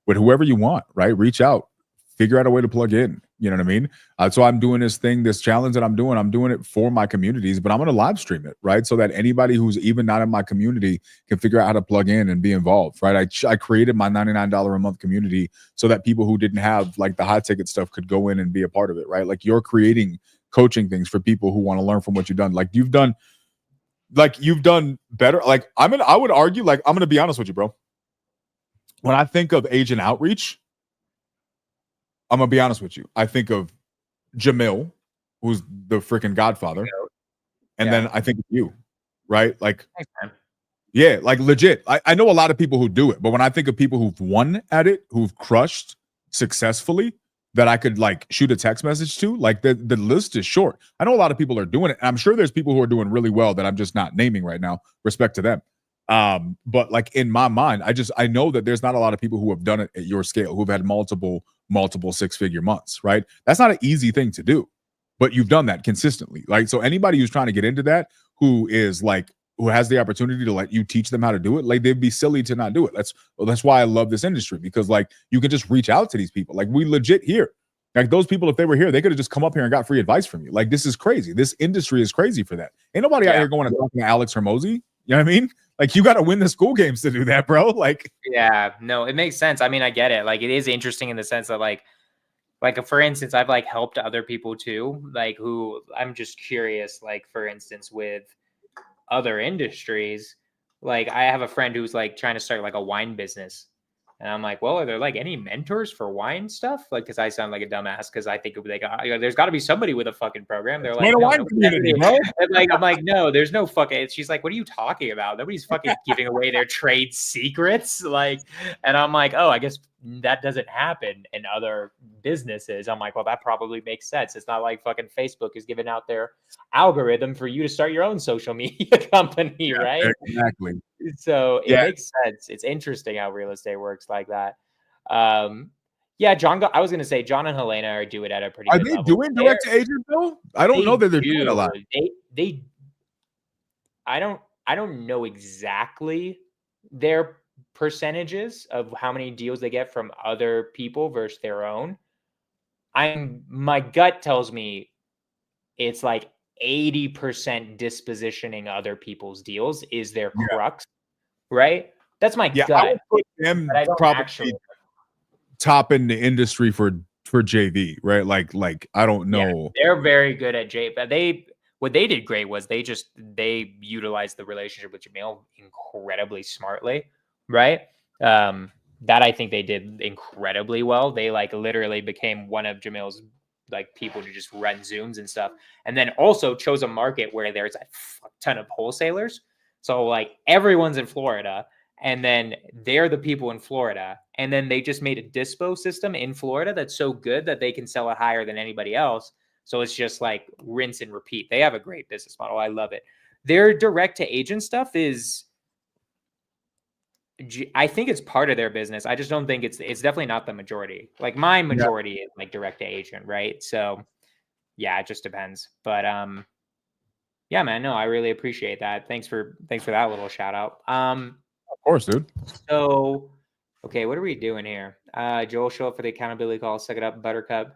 with whoever you want, right? Reach out, figure out a way to plug in. You know what I mean? So I'm doing this challenge that I'm doing it for my communities, but I'm going to live stream it, right? So that anybody who's even not in my community can figure out how to plug in and be involved, right? I created my $99 a month community so that people who didn't have like the high ticket stuff could go in and be a part of it, right? Like you're creating coaching things for people who want to learn from what you've done. Like you've done better. Like I would argue, like, I'm going to be honest with you, bro. When I think of agent outreach, I'm going to be honest with you. I think of Jamil, who's the freaking godfather. And then I think of you, right? Like, yeah, like legit. I know a lot of people who do it, but when I think of people who've won at it, who've crushed successfully, that I could like shoot a text message to. Like the list is short. I know a lot of people are doing it. I'm sure there's people who are doing really well that I'm just not naming right now. Respect to them. But like in my mind, I know that there's not a lot of people who have done it at your scale, who've had multiple 6-figure months, right? That's not an easy thing to do, but you've done that consistently. Like, so anybody who's trying to get into that, who has the opportunity to let you teach them how to do it, like they'd be silly to not do it. That's why I love this industry, because like you can just reach out to these people. Like we legit here. Like those people, if they were here, they could have just come up here and got free advice from you. Like this is crazy. This industry is crazy for that. Ain't nobody out here going and talking to Alex Hormozy. You know what I mean? Like you got to win the school games to do that, bro. Like, yeah, no, it makes sense. I mean, I get it. Like it is interesting in the sense that like for instance, I've like helped other people too, like who I'm just curious, like for instance, with other industries, like I have a friend who's like trying to start like a wine business. And I'm like, well, are there like any mentors for wine stuff? Like, because I sound like a dumbass because I think like, there's got to be somebody with a fucking program. They're like, wine community, bro. And like, I'm like, no, there's no fucking. She's like, what are you talking about? Nobody's fucking giving away their trade secrets. Like, and I'm like, oh, I guess that doesn't happen in other businesses. I'm like, well, that probably makes sense. It's not like fucking Facebook is giving out their algorithm for you to start your own social media company, right? Exactly. So it makes sense. It's interesting how real estate works like that. Yeah, I was going to say John and Helena are doing it at a pretty good level. Are they doing direct to agent though? I don't know that they're doing a lot. I don't know exactly their percentages of how many deals they get from other people versus their own. My gut tells me it's like 80% dispositioning other people's deals is their crux, right? That's my gut. I would put them probably top in the industry for JV, right? Like I don't know. Yeah, they're very good at JV. What they did great was they utilized the relationship with Jamil incredibly smartly, right? That I think they did incredibly well. They like literally became one of Jamil's like people to just run Zooms and stuff. And then also chose a market where there's a fuck ton of wholesalers. So like everyone's in Florida, and then they're the people in Florida. And then they just made a dispo system in Florida that's so good that they can sell it higher than anybody else. So it's just like rinse and repeat. They have a great business model. I love it. Their direct to agent stuff is, I think it's part of their business. I just don't think it's definitely not the majority. Like my majority is like direct to agent, right? So yeah, it just depends. But yeah, man, no, I really appreciate that. Thanks for that little shout out. Of course, dude. So okay, what are we doing here? Joel, show up for the accountability call. Suck it up, Buttercup.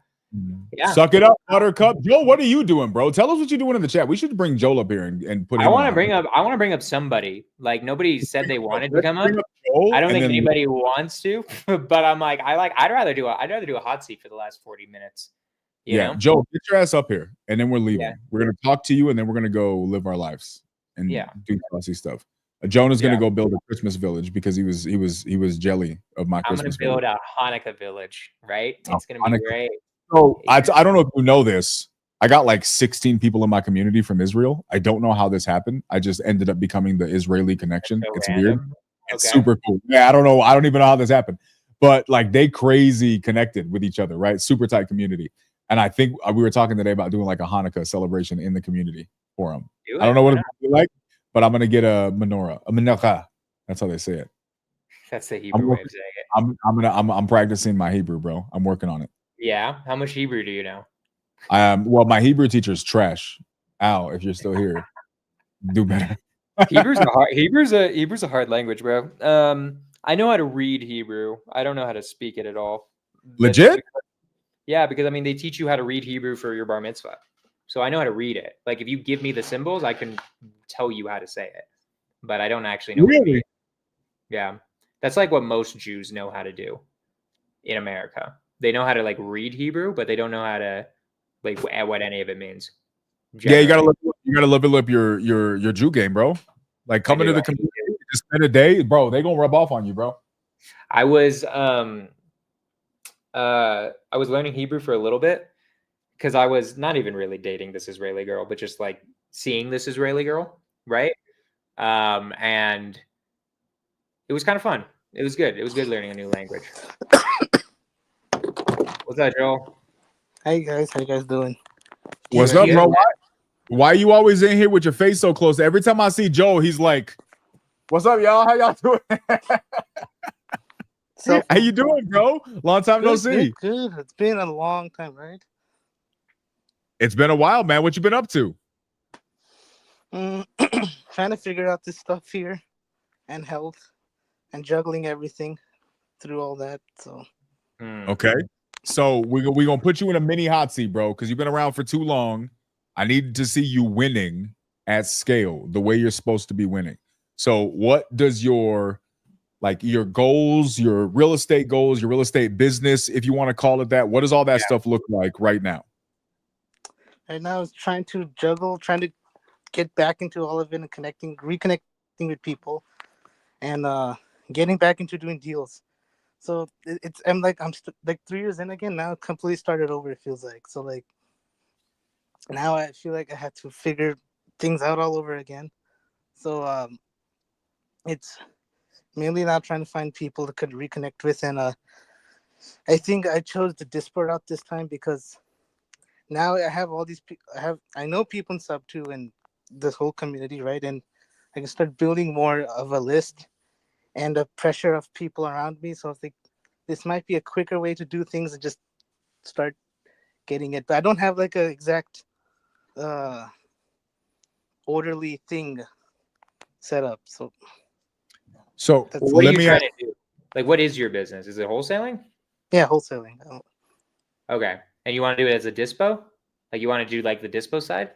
Yeah. Suck it up, Buttercup. Joel, what are you doing, bro? Tell us what you're doing in the chat. We should bring Joel up here and put him. I want to bring up somebody. Like nobody said they wanted to come up. I don't think anybody wants to, but I'm like, I'd rather do a hot seat for the last 40 minutes. You know? Joel, get your ass up here, and then we're leaving. Yeah. We're gonna talk to you, and then we're gonna go live our lives and do classy stuff. Jonah's gonna go build a Christmas village because he was jelly of my Christmas. I'm gonna build a Hanukkah village, right? It's gonna be great. So I don't know if you know this. I got like 16 people in my community from Israel. I don't know how this happened. I just ended up becoming the Israeli connection. It's weird. It's super cool. Yeah, I don't know. I don't even know how this happened. But like they crazy connected with each other, right? Super tight community. And I think we were talking today about doing like a Hanukkah celebration in the community for them. I don't know what it would be like, but I'm gonna get a menorah, a menorah. That's how they say it. That's the Hebrew way of saying it. I'm practicing my Hebrew, bro. I'm working on it. Yeah. How much Hebrew do you know? Well, my Hebrew teacher's trash. Al, if you're still here, do better. Hebrew's a hard language, bro. I know how to read Hebrew. I don't know how to speak it at all. Legit? Yeah, because I mean they teach you how to read Hebrew for your bar mitzvah. So I know how to read it. Like if you give me the symbols, I can tell you how to say it. But I don't actually know. Really? Yeah. That's like what most Jews know how to do in America. They know how to like read Hebrew, but they don't know how to like what any of it means. Generally. Yeah, you gotta level up your Jew game, bro. Like coming to the community, just spend a day, bro. They gonna rub off on you, bro. I was learning Hebrew for a little bit because I was not even really dating this Israeli girl, but just like seeing this Israeli girl, right? And it was kind of fun. It was good. It was good learning a new language. What's up, Joel? Hey guys, how you guys doing? What's up, bro? Why are you always in here with your face so close? Every time I see Joe, he's like, "What's up, y'all? How y'all doing? How you doing, bro? Long time no see." Good. It's been a long time, right? It's been a while, man. What you been up to? Trying to figure out this stuff here, and health, and juggling everything through all that. So, okay. So we gonna put you in a mini hot seat, bro, because you've been around for too long. I need to see you winning at scale, the way you're supposed to be winning. So, what does your goals, your real estate goals, your real estate business, if you want to call it that, what does all that stuff look like right now? right now, it's trying to juggle, trying to get back into all of it and reconnecting with people, and getting back into doing deals. So I'm like 3 years in again now, completely started over. It feels like so like now I feel like I had to figure things out all over again. So it's mainly now trying to find people that could reconnect with, and I think I chose the Discord route this time because now I have all these people. I know people in sub 2 and this whole community, right? And I can start building more of a list and the pressure of people around me. So I think this might be a quicker way to do things and just start getting it. But I don't have like an exact orderly thing set up. So what are you trying to do? Like, what is your business? Is it wholesaling? Yeah, wholesaling. Okay. And you want to do it as a dispo? Like, you want to do like the dispo side?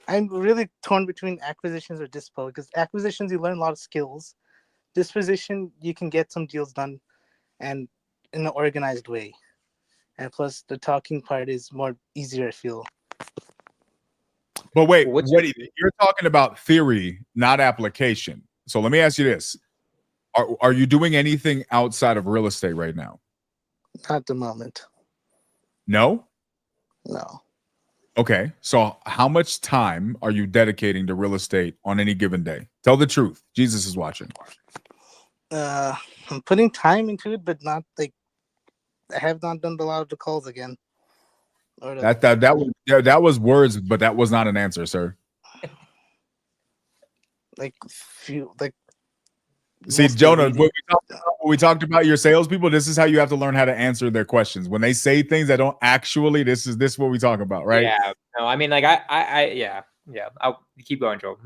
I'm really torn between acquisitions or dispo, because acquisitions, you learn a lot of skills. Disposition, you can get some deals done and in an organized way. And plus, the talking part is more easier, I feel. But wait, you're talking about theory, not application. So let me ask you this. Are you doing anything outside of real estate right now? Not at the moment. No? No. Okay. So how much time are you dedicating to real estate on any given day? Tell the truth. Jesus is watching. I'm putting time into it, but not like I have not done a lot of the calls again. That was words, but that was not an answer, sir. See, Jonah, when we talked about your salespeople, this is how you have to learn how to answer their questions. When they say things that don't actually, this is what we talk about, right? Yeah. No, I mean, like yeah. I'll keep going, Joel.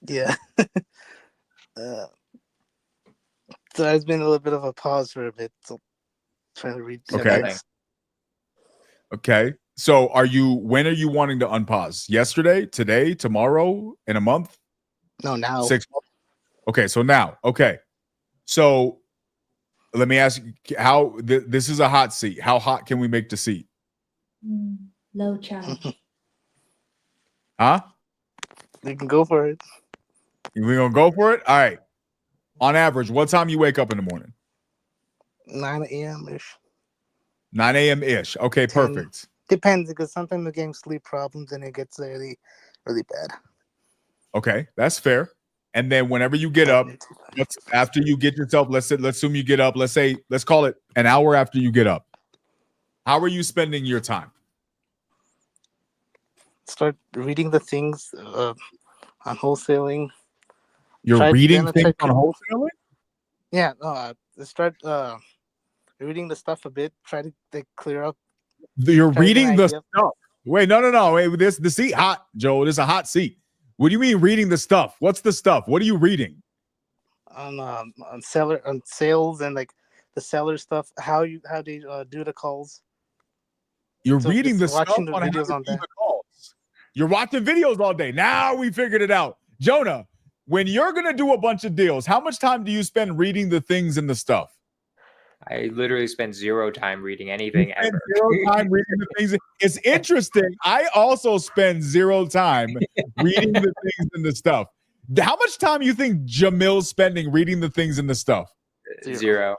Yeah. So there's been a little bit of a pause for a bit. So trying to read. Okay. So when are you wanting to unpause? Yesterday, today, tomorrow, in a month? No, now. 6 months. Okay, so now. Okay. So let me ask you, how this is a hot seat. How hot can we make the seat? Low charge. Huh? You can go for it. We're gonna go for it? All right. On average, what time you wake up in the morning? 9 a.m. ish. 9 a.m. ish. Okay, 10. Perfect. Depends, because sometimes the game sleep problems and it gets really, really bad. Okay, that's fair. And then whenever you get up, after you get yourself, let's assume you get up, let's call it an hour after you get up. How are you spending your time? Start reading the things on wholesaling. You're reading things on wholesaling? Yeah, start reading the stuff a bit. Try to clear up. You're reading the stuff. Wait, no. Wait, the seat hot, Joe. This is a hot seat. What do you mean reading the stuff? What's the stuff? What are you reading? On sales and like the seller stuff. How they do the calls. You're reading the stuff on videos on that. You're watching videos all day. Now we figured it out. Jonah, when you're gonna do a bunch of deals, how much time do you spend reading the things and the stuff? I literally spend 0 time reading anything ever. 0 time reading the things. It's interesting. I also spend 0 time reading the things and the stuff. How much time you think Jamil's spending reading the things and the stuff? 0.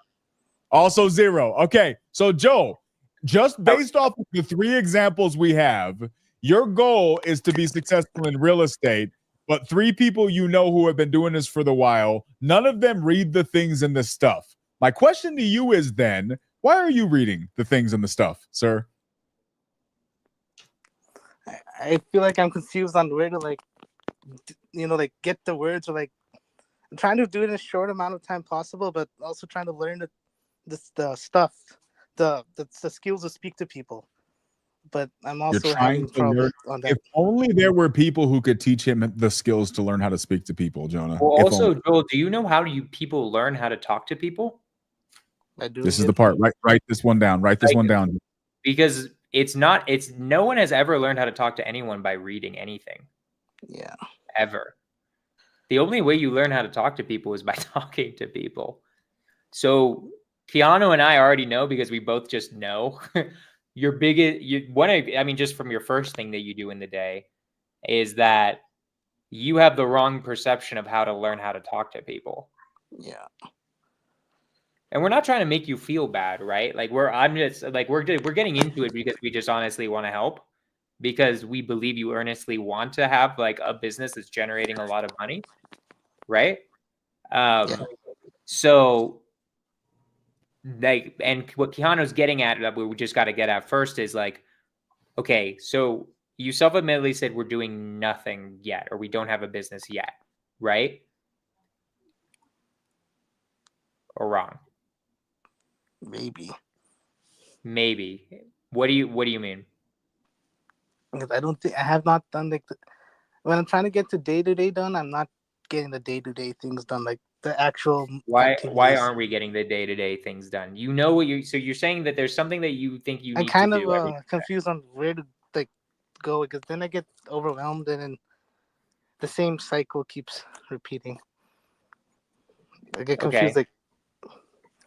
Also 0. Okay, so Joe, just based off of the 3 examples we have, your goal is to be successful in real estate, but 3 people you know who have been doing this for the while, none of them read the things and the stuff. My question to you is then, Why are you reading the things and the stuff, sir? I feel like I'm confused on where to like get the words, or like I'm trying to do it in a short amount of time possible, but also trying to learn the stuff, the skills to speak to people. But I'm You're also trying having to learn. trouble on that. If only there were people who could teach him the skills to learn how to speak to people, Jonah. Well, If also, only. Joel, do you know how people learn how to talk to people? By doing This is it. the part. Write this one down. Write this one down. Because no one has ever learned how to talk to anyone by reading anything. Yeah. Ever. The only way you learn how to talk to people is by talking to people. So Quijano and I already know, because we both just know your biggest, just from your first thing that you do in the day, is that you have the wrong perception of how to learn how to talk to people. Yeah. And we're not trying to make you feel bad, right? Like we're getting into it because we just honestly want to help, because we believe you earnestly want to have like a business that's generating a lot of money, right? So like, and what Quijano's getting at, that we just got to get at first, is like, okay, so you self-admittedly said we're doing nothing yet, or we don't have a business yet, right? Or wrong? Maybe. What do you mean? Because I don't think I have not done like when I'm trying to get to day-to-day done, I'm not getting the day-to-day things done, like the actual Why activities. aren't we getting the day-to-day things done? You know what so you're saying that there's something that you think you I'm need kind to do. of confused on where to like go, because then I get overwhelmed, and then the same cycle keeps repeating. I get confused. Okay.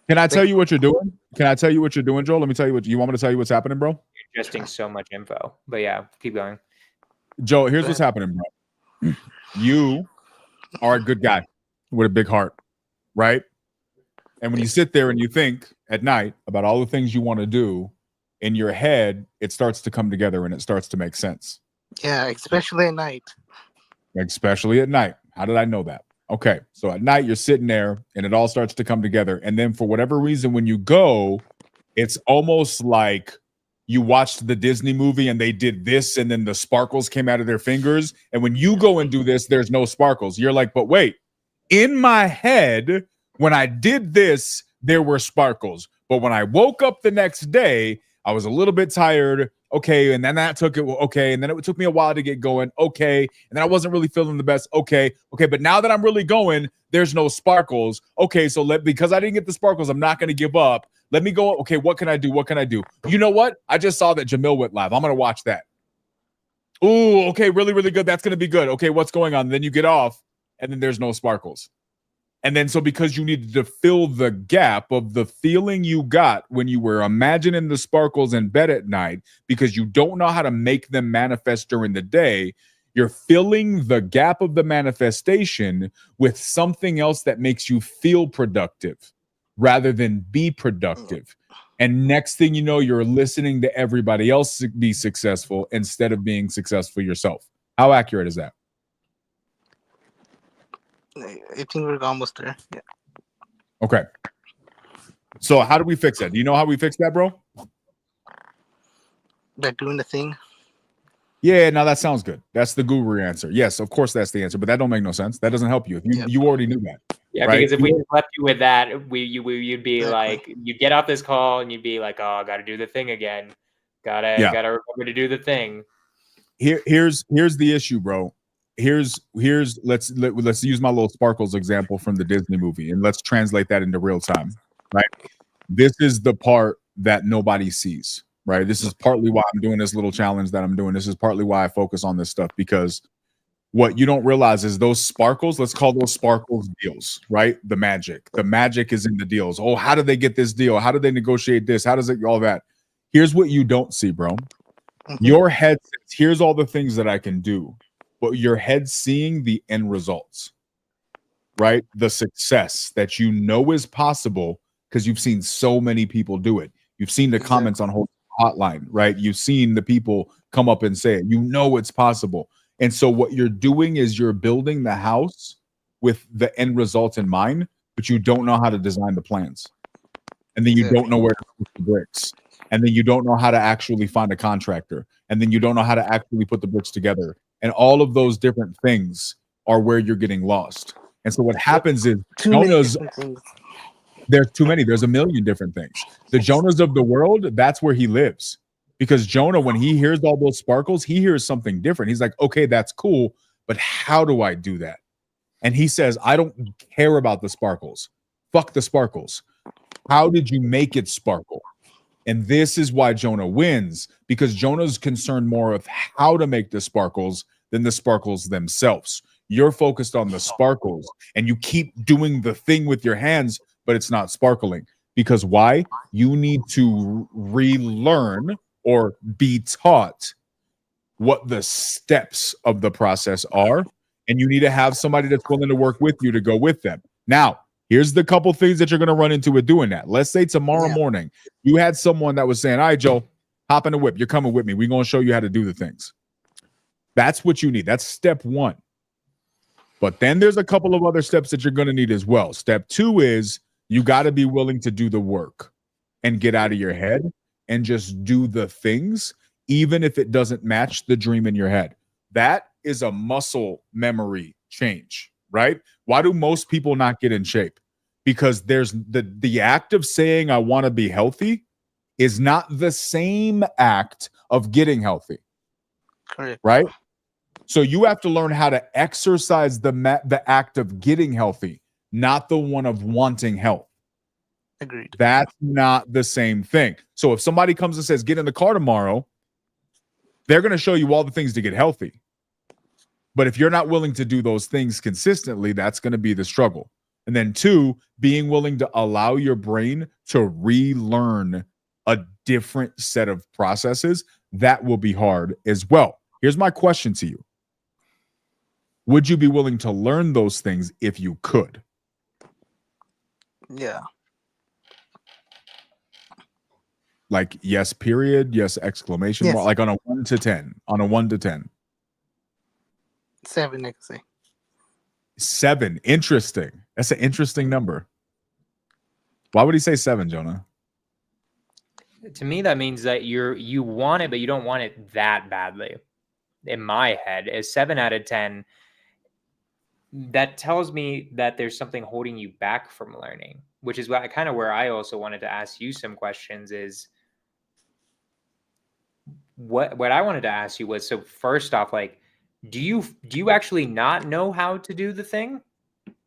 Can I tell you what you're doing? Can I tell you what you're doing, Joel? Let me tell you you want me to tell you what's happening, bro? You're ingesting so much info. But yeah, keep going. Joe, here's what's happening, bro. You are a good guy with a big heart, right? And when you sit there and you think at night about all the things you want to do, in your head, it starts to come together and it starts to make sense. Yeah, especially at night. Especially at night. How did I know that? Okay, so at night you're sitting there and it all starts to come together. And then for whatever reason, when you go, it's almost like you watched the Disney movie and they did this and then the sparkles came out of their fingers. And when you go and do this, there's no sparkles. You're like, but wait, in my head, when I did this, there were sparkles. But when I woke up the next day, I was a little bit tired. Okay. And then that took it. Okay. And then it took me a while to get going. Okay. And then I wasn't really feeling the best. Okay. Okay. But now that I'm really going, there's no sparkles. Okay. So because I didn't get the sparkles, I'm not going to give up. Let me go. Okay. What can I do? What can I do? You know what? I just saw that Jamil went live. I'm going to watch that. Ooh, okay. Really, really good. That's going to be good. Okay. What's going on? And then you get off and then there's no sparkles. And then so because you needed to fill the gap of the feeling you got when you were imagining the sparkles in bed at night, because you don't know how to make them manifest during the day, you're filling the gap of the manifestation with something else that makes you feel productive rather than be productive. And next thing you know, you're listening to everybody else be successful instead of being successful yourself. How accurate is that? I think we're almost there. Yeah. Okay. So how do we fix that? Do you know how we fix that, bro? By doing the thing. Yeah, now that sounds good. That's the guru answer. Yes, of course that's the answer, but that don't make no sense. That doesn't help you. You already knew that. Yeah, right? Because if we just left you with that, you'd be like, you'd get off this call and you'd be like, oh, I got to do the thing again. Gotta remember to do the thing. Here's the issue, bro. Here's let's use my little sparkles example from the Disney movie and let's translate that into real time, right? This is the part that nobody sees, right? This is partly why I'm doing this little challenge that I'm doing. This is partly why I focus on this stuff, because what you don't realize is those sparkles, let's call those sparkles deals, right? The magic is in the deals. Oh, how did they get this deal? How did they negotiate this? How does it all that? Here's what you don't see, bro. Your head says, here's all the things that I can do. But your head seeing the end results, right? The success that you know is possible because you've seen so many people do it. You've seen the comments on Hotline, right? You've seen the people come up and say it. You know it's possible. And so what you're doing is you're building the house with the end result in mind, but you don't know how to design the plans. and then you Exactly. don't know where to put the bricks, and then you don't know how to actually find a contractor, and then you don't know how to actually put the bricks together, and all of those different things are where you're getting lost. And so what happens is Too many Jonah's different things. there's too many. There's a million different things. The Jonahs of the world, that's where he lives. Because Jonah, when he hears all those sparkles, he hears something different. He's like, okay, that's cool, but how do I do that? And he says, I don't care about the sparkles. Fuck the sparkles. How did you make it sparkle? And this is why Jonah wins, because Jonah's concerned more of how to make the sparkles than the sparkles themselves. You're focused on the sparkles and you keep doing the thing with your hands, but it's not sparkling. Because why? You need to relearn or be taught what the steps of the process are. And you need to have somebody that's willing to work with you to go with them. Now, here's the couple things that you're going to run into with doing that. Let's say tomorrow morning, you had someone that was saying, all right, Joe, hop in the whip. You're coming with me. We're going to show you how to do the things. That's what you need. That's step one. But then there's a couple of other steps that you're going to need as well. Step two is you got to be willing to do the work and get out of your head and just do the things, even if it doesn't match the dream in your head. That is a muscle memory change, right? Why do most people not get in shape? Because there's the act of saying I want to be healthy is not the same act of getting healthy. Correct. Right? So you have to learn how to exercise the act of getting healthy, not the one of wanting health. Agreed. That's not the same thing. So if somebody comes and says, get in the car tomorrow, they're going to show you all the things to get healthy. But if you're not willing to do those things consistently, that's going to be the struggle. And then two, being willing to allow your brain to relearn a different set of processes, that will be hard as well. Here's my question to you. Would you be willing to learn those things if you could? Yeah. Like, yes, period. Yes, exclamation mark. Yes. Like on a 1 to 10. On a 1 to 10. 7, I can say. 7. Interesting. That's an interesting number. Why would he say 7, Jonah? To me, that means that you want it, but you don't want it that badly. In my head, a 7 out of 10, that tells me that there's something holding you back from learning, which is what kind of where I also wanted to ask you some questions is what I wanted to ask you was, so first off, like, do you actually not know how to do the thing,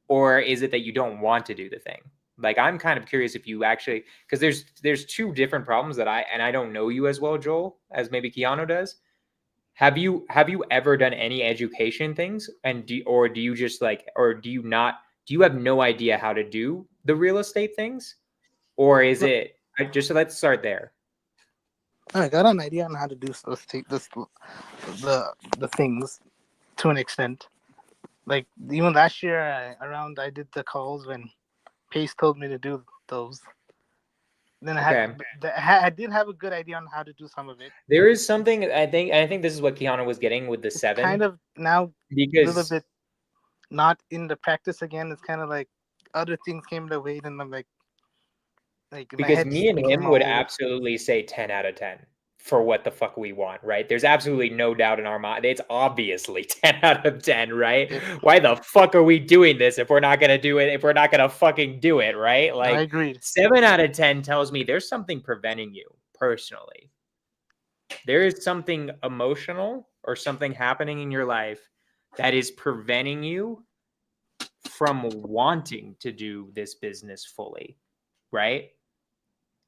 or is it that you don't want to do the thing? Like, I'm kind of curious if you actually, because there's two different problems that I don't know you as well, Joel, as maybe Quijano does. Have you ever done any education things, and do you just like, or do you have no idea how to do the real estate things, or is it just, so let's start there. I got an idea on how to do the things to an extent. Like even last year, I did the calls when Pace told me to do those. Then I did have a good idea on how to do some of it. There is something I think this is what Quijano was getting with the 7. Kind of now because a little bit not in the practice again. It's kind of like other things came to wait, and I'm like because me and him would absolutely say 10 out of 10 for what the fuck we want, right? There's absolutely no doubt in our mind. It's obviously 10 out of 10, right? Why the fuck are we doing this if we're not going to do it, if we're not going to fucking do it, right? Like, I agreed. 7 out of 10 tells me there's something preventing you personally. There is something emotional or something happening in your life that is preventing you from wanting to do this business fully, right?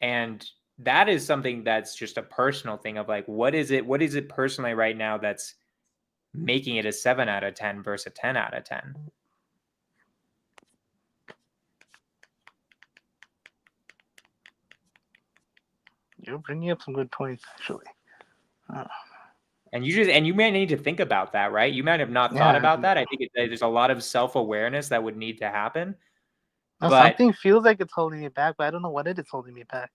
And that is something that's just a personal thing of like, what is it personally right now that's making it a 7 out of 10 versus a 10 out of 10? You're bringing up some good points, actually. And you may need to think about that, right? You might have not thought about that. I think there's a lot of self-awareness that would need to happen. Something feels like it's holding me back, but I don't know what it is holding me back.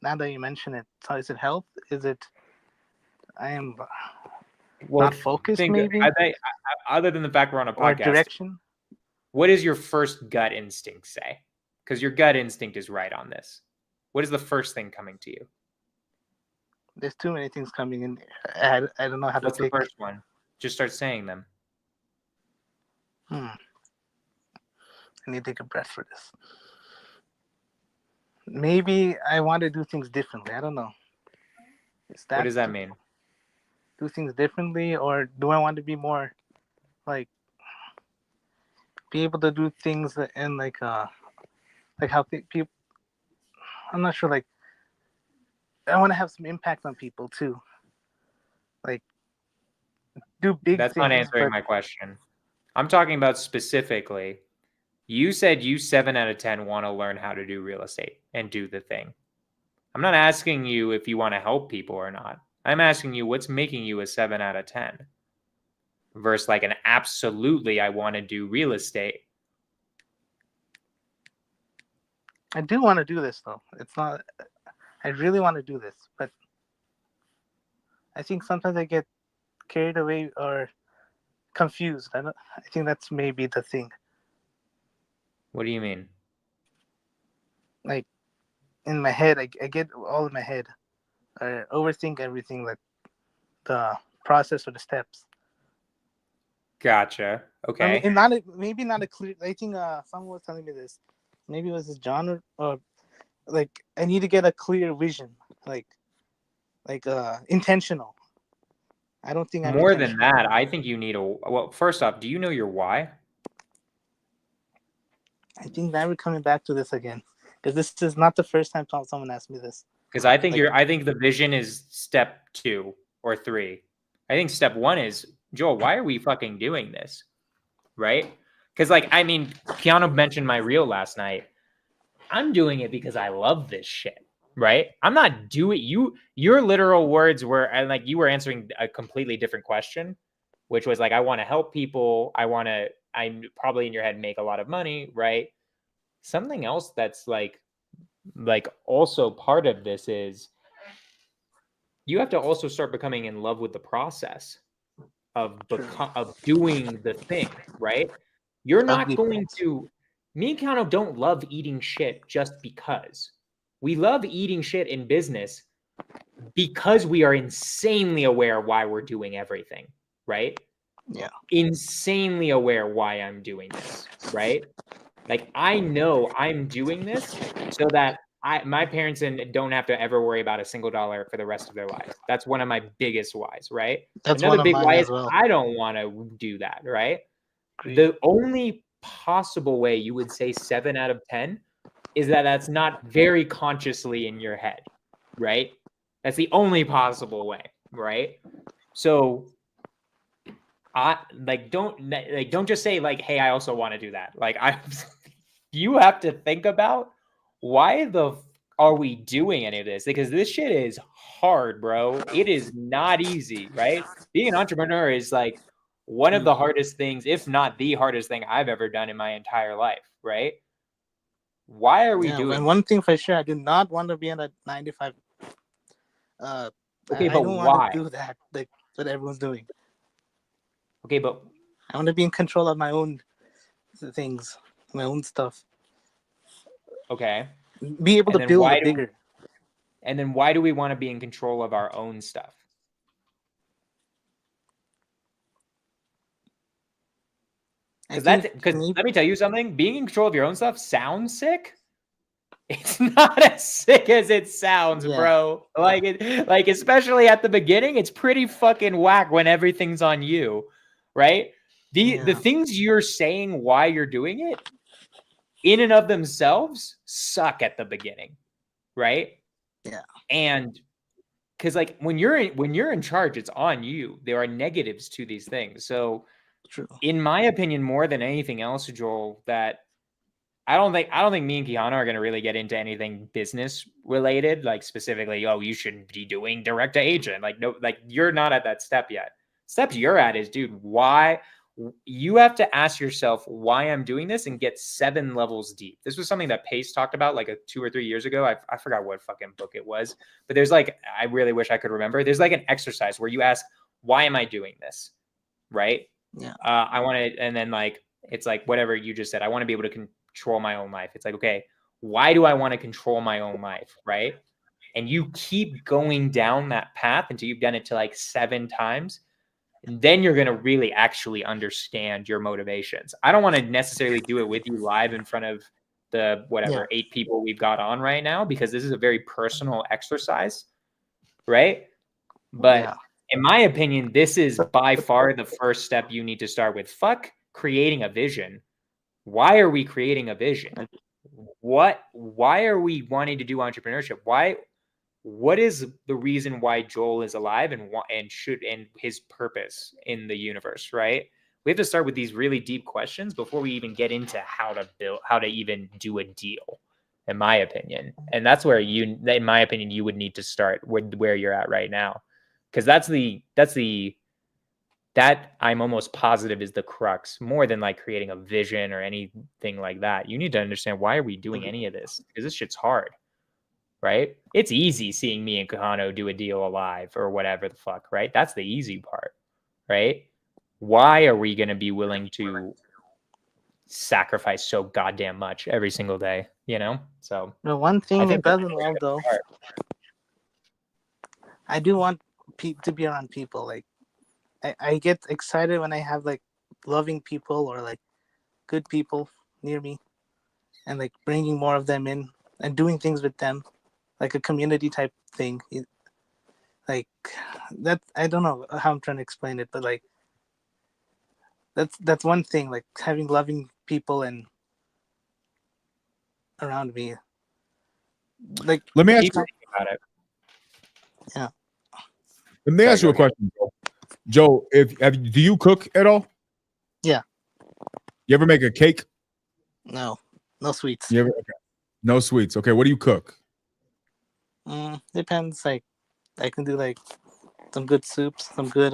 Now that you mention it, so is it health? Is it I am not focused? Maybe. Other than the fact we're on a podcast, or direction. What does your first gut instinct say? Because your gut instinct is right on this. What is the first thing coming to you? There's too many things coming in. I don't know how to What's the pick. first one? Just start saying them. I need to take a breath for this. Maybe I want to do things differently. I don't know. What does that mean? Do things differently, or do I want to be more like be able to do things in like how people? I'm not sure. Like I want to have some impact on people too. Like do big That's things. not answering my question. I'm talking about specifically. You said you 7 out of 10 want to learn how to do real estate and do the thing. I'm not asking you if you want to help people or not. I'm asking you what's making you a 7 out of 10 versus like an absolutely I want to do real estate. I do want to do this though. It's not. I really want to do this, but I think sometimes I get carried away or confused. I think that's maybe the thing. What do you mean? Like in my head, I get all in my head. I overthink everything, like the process or the steps. Gotcha. Okay. I mean, and maybe not a clear. I think someone was telling me this. Maybe it was this John or like I need to get a clear vision, like intentional. I don't think I'm more than intentional. that. I think you need well. First off, do you know your why? I think that we're coming back to this again because this is not the first time someone asked me this. Because I think I think the vision is step 2 or 3. I think step 1 is, Joel, why are we fucking doing this? Right? Because like, I mean, Quijano mentioned my reel last night. I'm doing it because I love this shit. Right? I'm not doing your literal words were, and like you were answering a completely different question, which was like, I want to help people. I'm probably in your head make a lot of money, right? Something else that's like also part of this is you have to also start becoming in love with the process of doing the thing, right? You're not going to. Me and Kano don't love eating shit just because. We love eating shit in business because we are insanely aware why we're doing everything, right? Yeah. Insanely aware why I'm doing this, right? Like I know I'm doing this so that my parents don't have to ever worry about a single dollar for the rest of their lives. That's one of my biggest whys, right? That's another one big of mine why as is well. I don't want to do that, right? Agreed. The only possible way you would say 7 out of 10 is that that's not very consciously in your head, right? That's the only possible way, right? So don't just say like, hey, I also want to do that. Like you have to think about why are we doing any of this? Because this shit is hard, bro. It is not easy, right? Being an entrepreneur is like one of the hardest things, if not the hardest thing I've ever done in my entire life, right? Why are we doing and one thing for sure, I did not want to be in a 9 to 5. Okay, I but don't why? want to do that, like what everyone's doing. Okay, but I want to be in control of my own things, my own stuff. Okay. Be able to build it bigger. And then why do we want to be in control of our own stuff? Because let me tell you something. Being in control of your own stuff sounds sick. It's not as sick as it sounds, bro. Like especially at the beginning, it's pretty fucking whack when everything's on you, right? The things you're saying why you're doing it in and of themselves suck at the beginning, right? Yeah. And because like when you're in charge, it's on you. There are negatives to these things. So true. In my opinion, more than anything else, Joel, that I don't think me and Quijano are going to really get into anything business related, like specifically, oh, you should be doing direct to agent. Like, no, like you're not at that step yet. Steps you're at is, dude, why? You have to ask yourself why I'm doing this and get 7 levels deep. This was something that Pace talked about like 2 or 3 years ago. I forgot what fucking book it was, but there's like, I really wish I could remember. There's like an exercise where you ask, why am I doing this? Right? Yeah. I want to, and then like, it's like whatever you just said. I want to be able to control my own life. It's like, okay, why do I want to control my own life, right? And you keep going down that path until you've done it to like 7 times. And then you're going to really actually understand your motivations. I don't want to necessarily do it with you live in front of the whatever 8 people we've got on right now, because this is a very personal exercise, right? But in my opinion, this is by far the first step you need to start with. Fuck creating a vision. Why are we creating a vision? Why are we wanting to do entrepreneurship? What is the reason why Joel is alive and his purpose in the universe, right? We have to start with these really deep questions before we even get into how to even do a deal, in my opinion. And that's where in my opinion, you would need to start with where you're at right now. Because that I'm almost positive is the crux, more than like creating a vision or anything like that. You need to understand, why are we doing any of this? Because this shit's hard, right? It's easy seeing me and Quijano do a deal alive or whatever the fuck, right? That's the easy part, right? Why are we going to be willing to sacrifice so goddamn much every single day, you know? So the one thing it doesn't involve, though, I do want to be around people. Like, I get excited when I have like loving people or like good people near me, and like bringing more of them in and doing things with them, like a community type thing. Like that, I don't know how I'm trying to explain it, but like that's one thing, like having loving people and around me. Like, let me ask you about it. Yeah. Let me ask you a question, Joe. Do you cook at all? Yeah. You ever make a cake? No sweets. Okay. No sweets. Okay, what do you cook? Depends. Like, I can do like some good soups, some good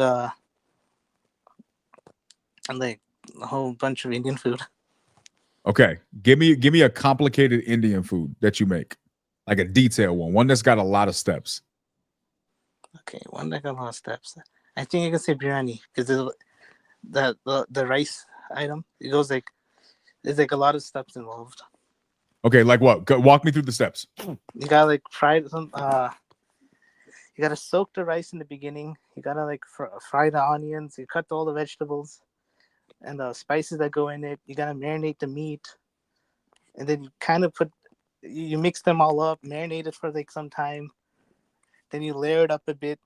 and like a whole bunch of Indian food. Okay, give me a complicated Indian food that you make, like a detailed one that's got a lot of steps. Okay, one that got a lot of steps. I think I can say biryani, because the rice item, it goes like, there's like a lot of steps involved. Okay, like what? Walk me through the steps. You gotta like you gotta soak the rice in the beginning. You gotta like fry the onions. You cut all the vegetables and the spices that go in it. You gotta marinate the meat, and then you kind of you mix them all up, marinate it for like some time. Then you layer it up a bit.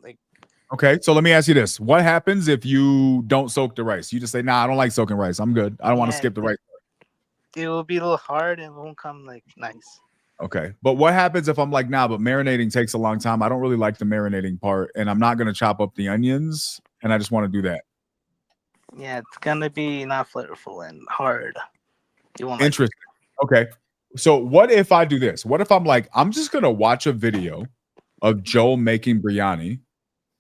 Like, okay, so let me ask you this: what happens if you don't soak the rice? You just say, "Nah, I don't like soaking rice. I'm good. I don't want to skip the rice." It will be a little hard and it won't come like nice. Okay, but what happens if I'm like, nah, but marinating takes a long time. I don't really like the marinating part, and I'm not going to chop up the onions, and I just want to do that. Yeah, it's gonna be not flavorful and hard. You won't. Interesting. Okay, so what if I do this? What if I'm like, I'm just going to watch a video of Joel making biryani,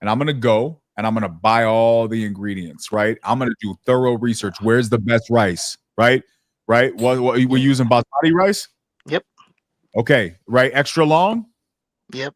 and I'm going to go and I'm going to buy all the ingredients, right? I'm going to do thorough research. Where's the best rice, right? Right? What we're using basmati rice? Yep. Okay, right. Extra long? Yep.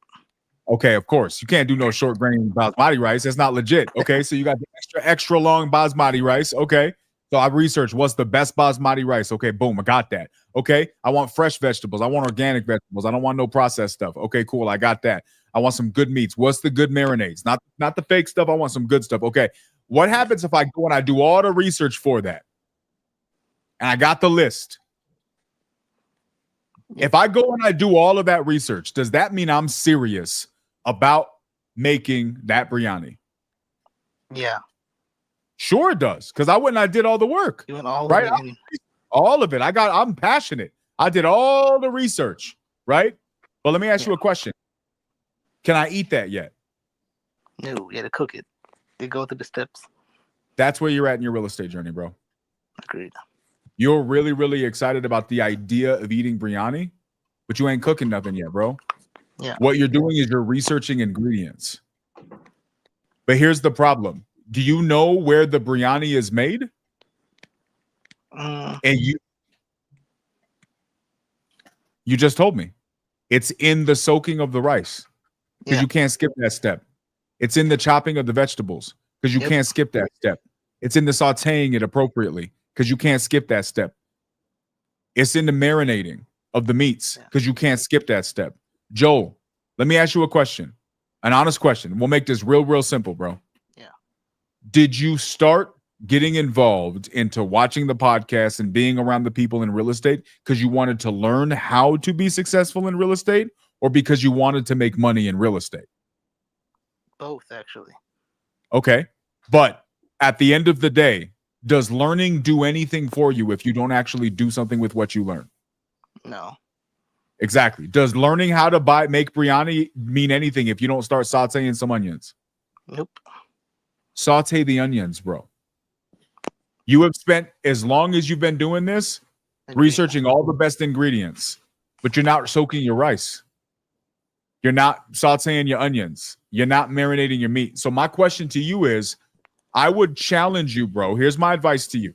Okay, of course. You can't do no short grain basmati rice. That's not legit. Okay, so you got the extra long basmati rice. Okay, so I researched what's the best basmati rice. Okay, boom, I got that. Okay, I want fresh vegetables. I want organic vegetables. I don't want no processed stuff. Okay, cool, I got that. I want some good meats. What's the good marinades? Not the fake stuff. I want some good stuff. Okay, what happens if I go and I do all the research for that? And I got the list. If I go and I do all of that research, does that mean I'm serious about making that biryani? Yeah. Sure it does, because I went and I did all the work. Doing all right? of it. All of it. I'm passionate. I did all the research, right? But let me ask you a question. Can I eat that yet? No, you gotta cook it. You go through the steps. That's where you're at in your real estate journey, bro. Agreed. You're really, really excited about the idea of eating biryani, but you ain't cooking nothing yet, bro. Yeah. What you're doing is you're researching ingredients. But here's the problem. Do you know where the biryani is made? And you just told me. It's in the soaking of the rice, because you can't skip that step. It's in the chopping of the vegetables, because you can't skip that step. It's in the sauteing it appropriately, because you can't skip that step. It's in the marinating. of the meats Yeah. because you can't skip that step. Joel, let me ask you a question, an honest question. We'll make this real simple, bro. Yeah. Did you start getting involved into watching the podcast and being around the people in real estate because you wanted to learn how to be successful in real estate, or because you wanted to make money in real estate? Both, actually. Okay. But at the end of the day, does learning do anything for you if you don't actually do something with what you learn? No. Exactly. Does learning how to make biryani mean anything if you don't start sauteing some onions? Nope. Saute the onions, bro. You have spent, as long as you've been doing this, researching all the best ingredients, but you're not soaking your rice. You're not sauteing your onions. You're not marinating your meat. So my question to you is, I would challenge you, bro. Here's my advice to you.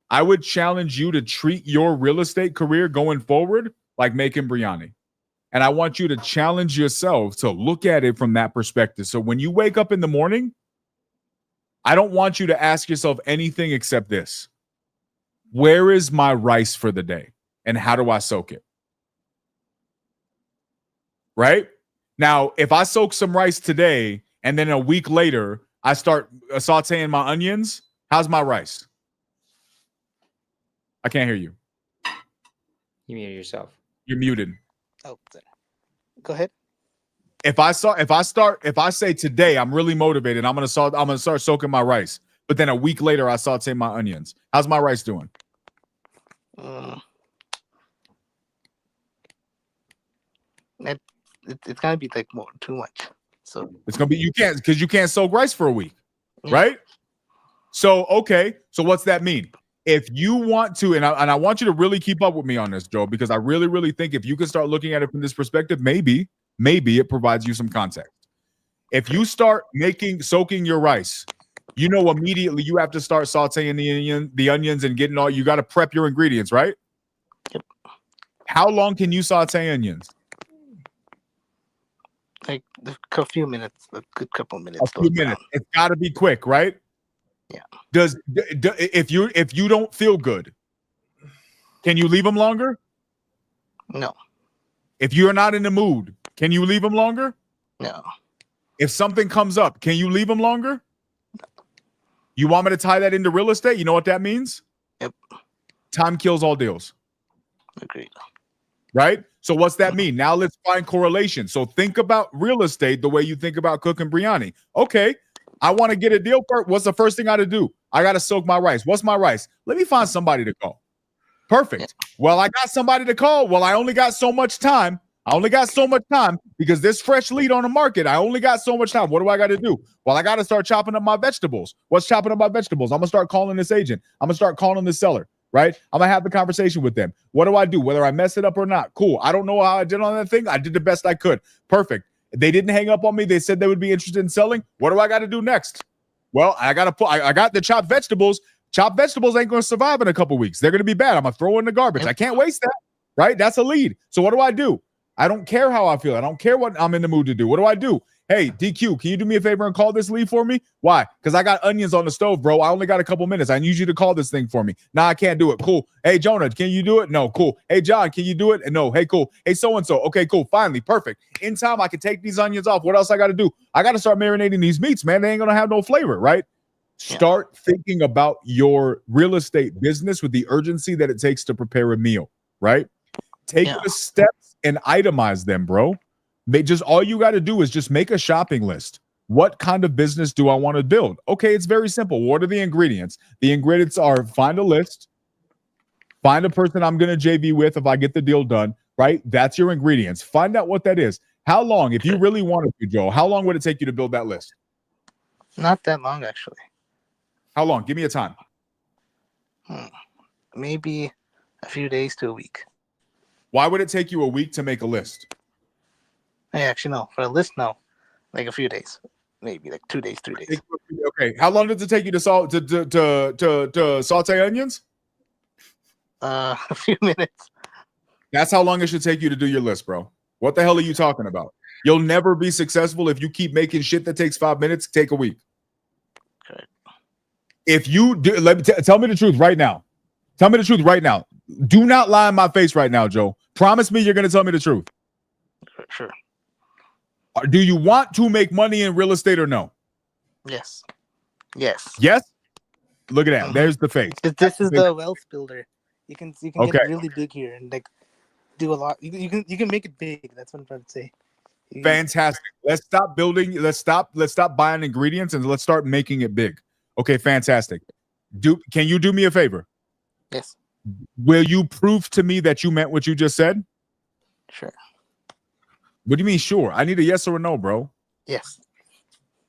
I would challenge you to treat your real estate career going forward like making biryani. And I want you to challenge yourself to look at it from that perspective. So when you wake up in the morning, I don't want you to ask yourself anything except this. Where is my rice for the day? And how do I soak it? Right? Now, if I soak some rice today and then a week later I start sauteing my onions, how's my rice? I can't hear you. You muted yourself. You're muted. Oh, sorry. Go ahead. If I say today I'm really motivated, I'm gonna start soaking my rice, but then a week later I saute my onions. How's my rice doing? It's gonna be like too much. So it's gonna be you can't soak rice for a week, right? So okay, so what's that mean? If you want to, and I want you to really keep up with me on this, Joe, because I really think if you can start looking at it from this perspective, maybe it provides you some context. If you start soaking your rice, you know immediately you have to start sauteing the onions and getting you got to prep your ingredients, right? Yep. How long can you saute onions? Like a few minutes, a good couple minutes. A few minutes. It's got to be quick, right? Yeah. If you don't feel good, can you leave them longer? No. If you're not in the mood, can you leave them longer? No. If something comes up, can you leave them longer? You want me to tie that into real estate? You know what that means? Yep. Time kills all deals. Agreed. Right? So what's that mean? Now let's find correlation. So think about real estate the way you think about cooking biryani. Okay, I want to get a deal. What's the first thing I got to do? I got to soak my rice. What's my rice? Let me find somebody to call. Perfect. Well, I got somebody to call. Well, I only got so much time. Because this fresh lead on the market. I only got so much time. What do I got to do? Well, I got to start chopping up my vegetables. What's chopping up my vegetables? I'm going to start calling this agent. I'm going to start calling this seller, right? I'm going to have the conversation with them. What do I do? Whether I mess it up or not. Cool. I don't know how I did on that thing. I did the best I could. Perfect. They didn't hang up on me. They said they would be interested in selling. What do I got to do next? Well, I got the chopped vegetables. Chopped vegetables ain't going to survive in a couple weeks. They're going to be bad. I'm going to throw in the garbage. I can't waste that, right? That's a lead. So what do? I don't care how I feel. I don't care what I'm in the mood to do. What do? Hey, DQ, can you do me a favor and call this lead for me? Why? Because I got onions on the stove, bro. I only got a couple minutes. I need you to call this thing for me. Nah, I can't do it. Cool. Hey, Jonah, can you do it? No. Cool. Hey, John, can you do it? No. Hey, cool. Hey, so-and-so. Okay, cool. Finally. Perfect. In time, I can take these onions off. What else I got to do? I got to start marinating these meats, man. They ain't going to have no flavor, right? Start thinking about your real estate business with the urgency that it takes to prepare a meal, right? Take the steps and itemize them, bro. All you got to do is just make a shopping list. What kind of business do I want to build? Okay, it's very simple. What are the ingredients? The ingredients are find a list, find a person I'm going to JV with if I get the deal done, right? That's your ingredients. Find out what that is. How long, if you really wanted to, Joe, how long would it take you to build that list? Not that long, actually. How long? Give me a time. Maybe a few days to a week. Why would it take you a week to make a list? Hey, actually, no. For a list, no. Like a few days. Maybe like 2 days, 3 days. Okay. How long does it take you to saute onions? A few minutes. That's how long it should take you to do your list, bro. What the hell are you talking about? You'll never be successful if you keep making shit that takes 5 minutes take a week. Okay. If you do, tell me the truth right now. Tell me the truth right now. Do not lie in my face right now, Joe, Promise me you're going to tell me the truth. Sure. Do you want to make money in real estate or no? Yes. Yes. Yes? Look at that. Mhm. There's the face. This is the wealth builder. You can Okay. get really big here and like do a lot. You can make it big. That's what I'm trying to say. Fantastic. Let's stop building. Let's stop buying ingredients and let's start making it big. Okay, fantastic. Can you do me a favor? Yes. Will you prove to me that you meant what you just said? Sure. What do you mean sure? I need a yes or a no, bro. Yes.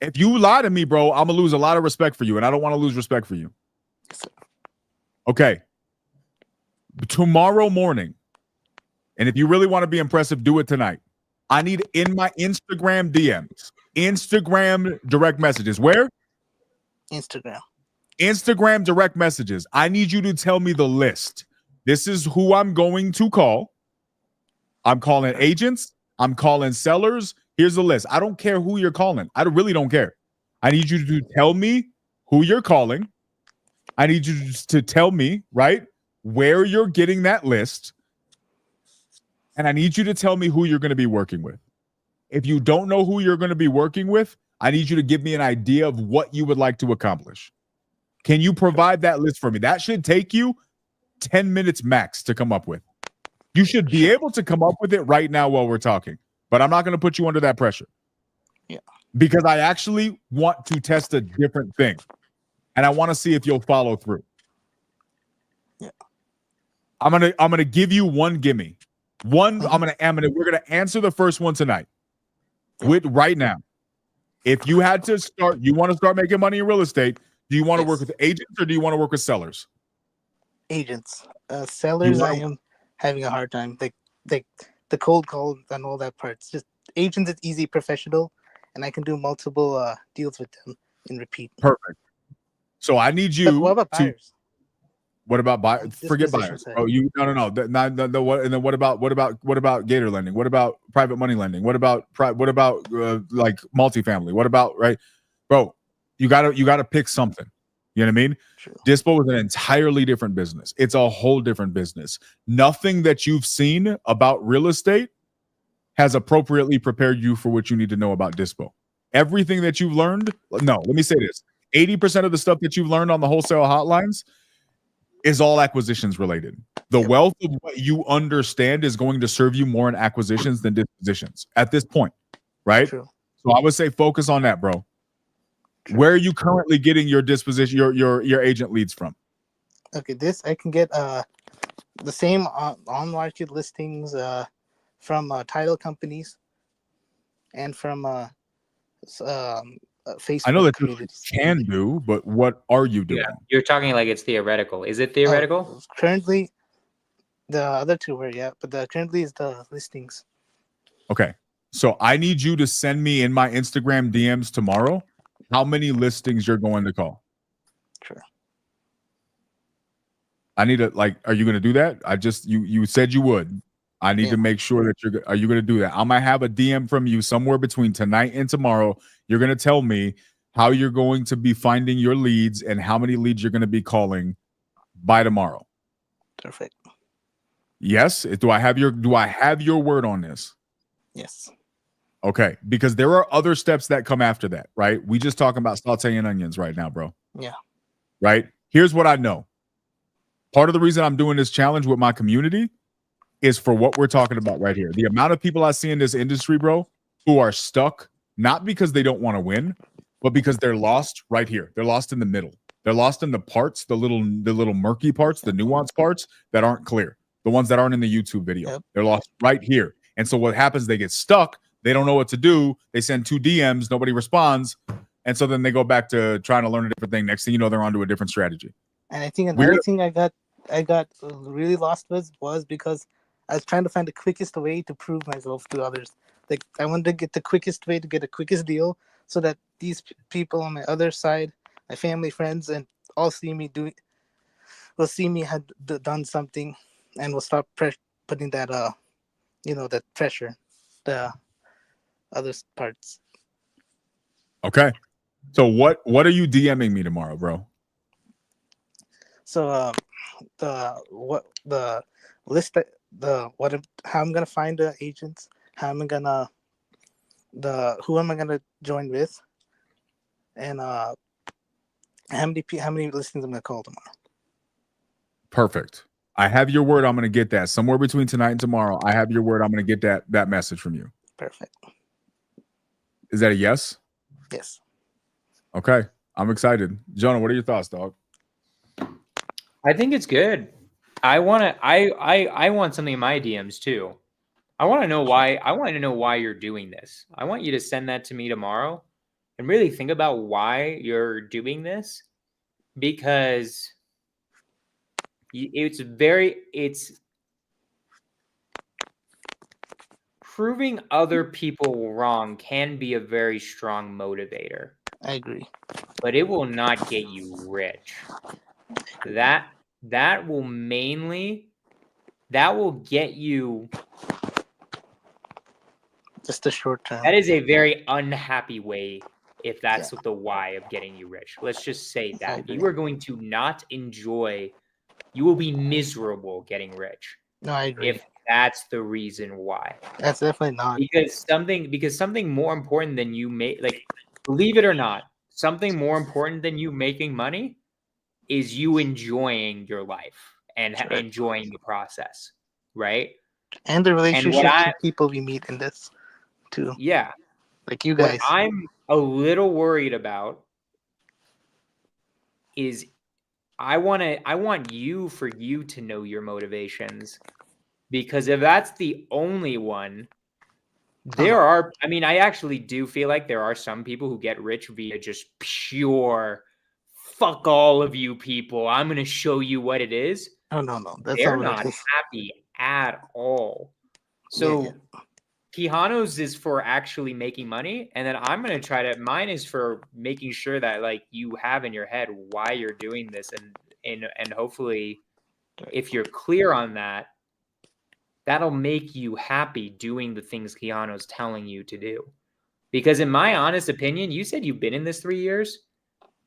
If you lie to me, bro, I'm gonna lose a lot of respect for you, and I don't want to lose respect for you. Yes, sir. Okay. Tomorrow morning, and if you really want to be impressive, do it tonight. I need in my Instagram DMs, Instagram direct messages. Where? Instagram. Instagram direct messages. I need you to tell me the list. This is who I'm going to call. I'm calling agents. I'm calling sellers. Here's the list. I don't care who you're calling. I really don't care. I need you to tell me who you're calling. I need you to tell me, right, where you're getting that list. And I need you to tell me who you're going to be working with. If you don't know who you're going to be working with, I need you to give me an idea of what you would like to accomplish. Can you provide that list for me? That should take you 10 minutes max to come up with. You should be able to come up with it right now while we're talking, but I'm not going to put you under that pressure. Yeah. Because I actually want to test a different thing, and I want to see if you'll follow through. Yeah. I'm gonna give you one gimme. We're gonna answer the first one tonight. With right now. If you had to start, you want to start making money in real estate, do you want to work with agents or do you want to work with sellers? Agents. Sellers, I am having a hard time. Like the cold call and all that part. It's just agents, it's easy, professional, and I can do multiple deals with them in repeat. Perfect. So I need you. But what about buyers? What about buyers? Forget buyers. Side. Oh, no. What? And then what about Gator lending? What about private money lending? What about like multifamily? What about right, bro? You gotta pick something. You know what I mean? True. Dispo is an entirely different business. It's a whole different business. Nothing that you've seen about real estate has appropriately prepared you for what you need to know about Dispo. Everything that you've learned. No, let me say this: 80% of the stuff that you've learned on the wholesale hotlines is all acquisitions related. The wealth of what you understand is going to serve you more in acquisitions than dispositions at this point, right? True. So I would say focus on that, bro. True. Where are you currently getting your disposition, your agent leads from? Okay, this I can get the same on market listings from title companies and from Facebook. I know that you can do, but what are you doing? Yeah, you're talking like it's theoretical. Is it theoretical? Currently, the other two were, but currently is the listings. Okay, so I need you to send me in my Instagram DMs tomorrow how many listings you're going to call. Sure. I need to are you going to do that? You said you would. I need to make sure that are you going to do that? I might have a DM from you somewhere between tonight and tomorrow. You're going to tell me how you're going to be finding your leads and how many leads you're going to be calling by tomorrow. Perfect. Yes. Do I have your word on this? Yes. Okay. Because there are other steps that come after that, right? We just talking about sauteing onions right now, bro. Yeah. Right. Here's what I know. Part of the reason I'm doing this challenge with my community is for what we're talking about right here. The amount of people I see in this industry, bro, who are stuck, not because they don't want to win, but because they're lost right here. They're lost in the middle. They're lost in the parts, the little murky parts, the nuanced parts that aren't clear, the ones that aren't in the YouTube video. Yep. They're lost right here. And so what happens, they get stuck. They don't know what to do. They send 2 DMs. Nobody responds. And so then they go back to trying to learn a different thing. Next thing you know, they're onto a different strategy. And I think another thing I got really lost was because I was trying to find the quickest way to prove myself to others. Like I wanted to get the quickest way to get the quickest deal so that these people on my other side, my family, friends, and all see me had done something and will stop putting that, that pressure, the other parts. Okay. So what are you DMing me tomorrow, bro? So the list how I'm gonna find the agents, how I'm gonna who am I gonna join with, and how many listings I'm gonna call tomorrow. Perfect. I have your word. I'm going to get that somewhere between tonight and tomorrow. I have your word. I'm going to get that message from you. Perfect. Is that a yes? Yes. Okay. I'm excited. Jonah, what are your thoughts, dog? I think it's good. I want something in my DMs too. I want to know why. I want to know why you're doing this. I want you to send that to me tomorrow and really think about why you're doing this, because it's proving other people wrong can be a very strong motivator. I agree. But it will not get you rich. That will get you just the short term. That is a very unhappy way if that's the why of getting you rich. Let's just say that you are going to not enjoy, you will be miserable getting rich. No, I agree. If that's the reason why. That's definitely not. Because something more important than you make, like, believe it or not, something more important than you making money is you enjoying your life and enjoying the process, right? And the relationships and people we meet in this too. Yeah. Like you guys. What I'm a little worried about is I want you to know your motivations, because if that's the only one, I actually do feel like there are some people who get rich via just pure fuck all of you people, I'm going to show you what it is. Oh, no. They're not happy at all. So Quijano's is for actually making money. And then I'm going to mine is for making sure that, like, you have in your head why you're doing this. And hopefully if you're clear on that, that'll make you happy doing the things Quijano's telling you to do. Because in my honest opinion, you said you've been in this 3 years.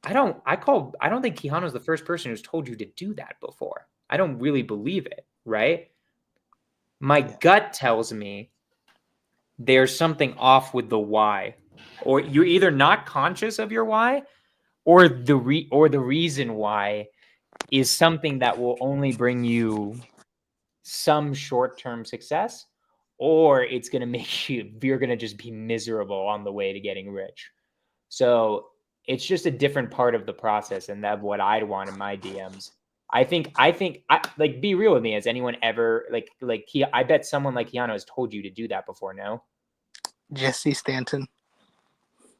I don't think Quijano's the first person who's told you to do that before. I don't really believe it, right? My gut tells me there's something off with the why, or you're either not conscious of your why, or the reason why is something that will only bring you some short-term success, or it's going to make you're going to just be miserable on the way to getting rich. So it's just a different part of the process, and that's what I'd want in my DMs. I think, like, be real with me. Has anyone ever, I bet someone like Quijano has told you to do that before, no? Jesse Stanton.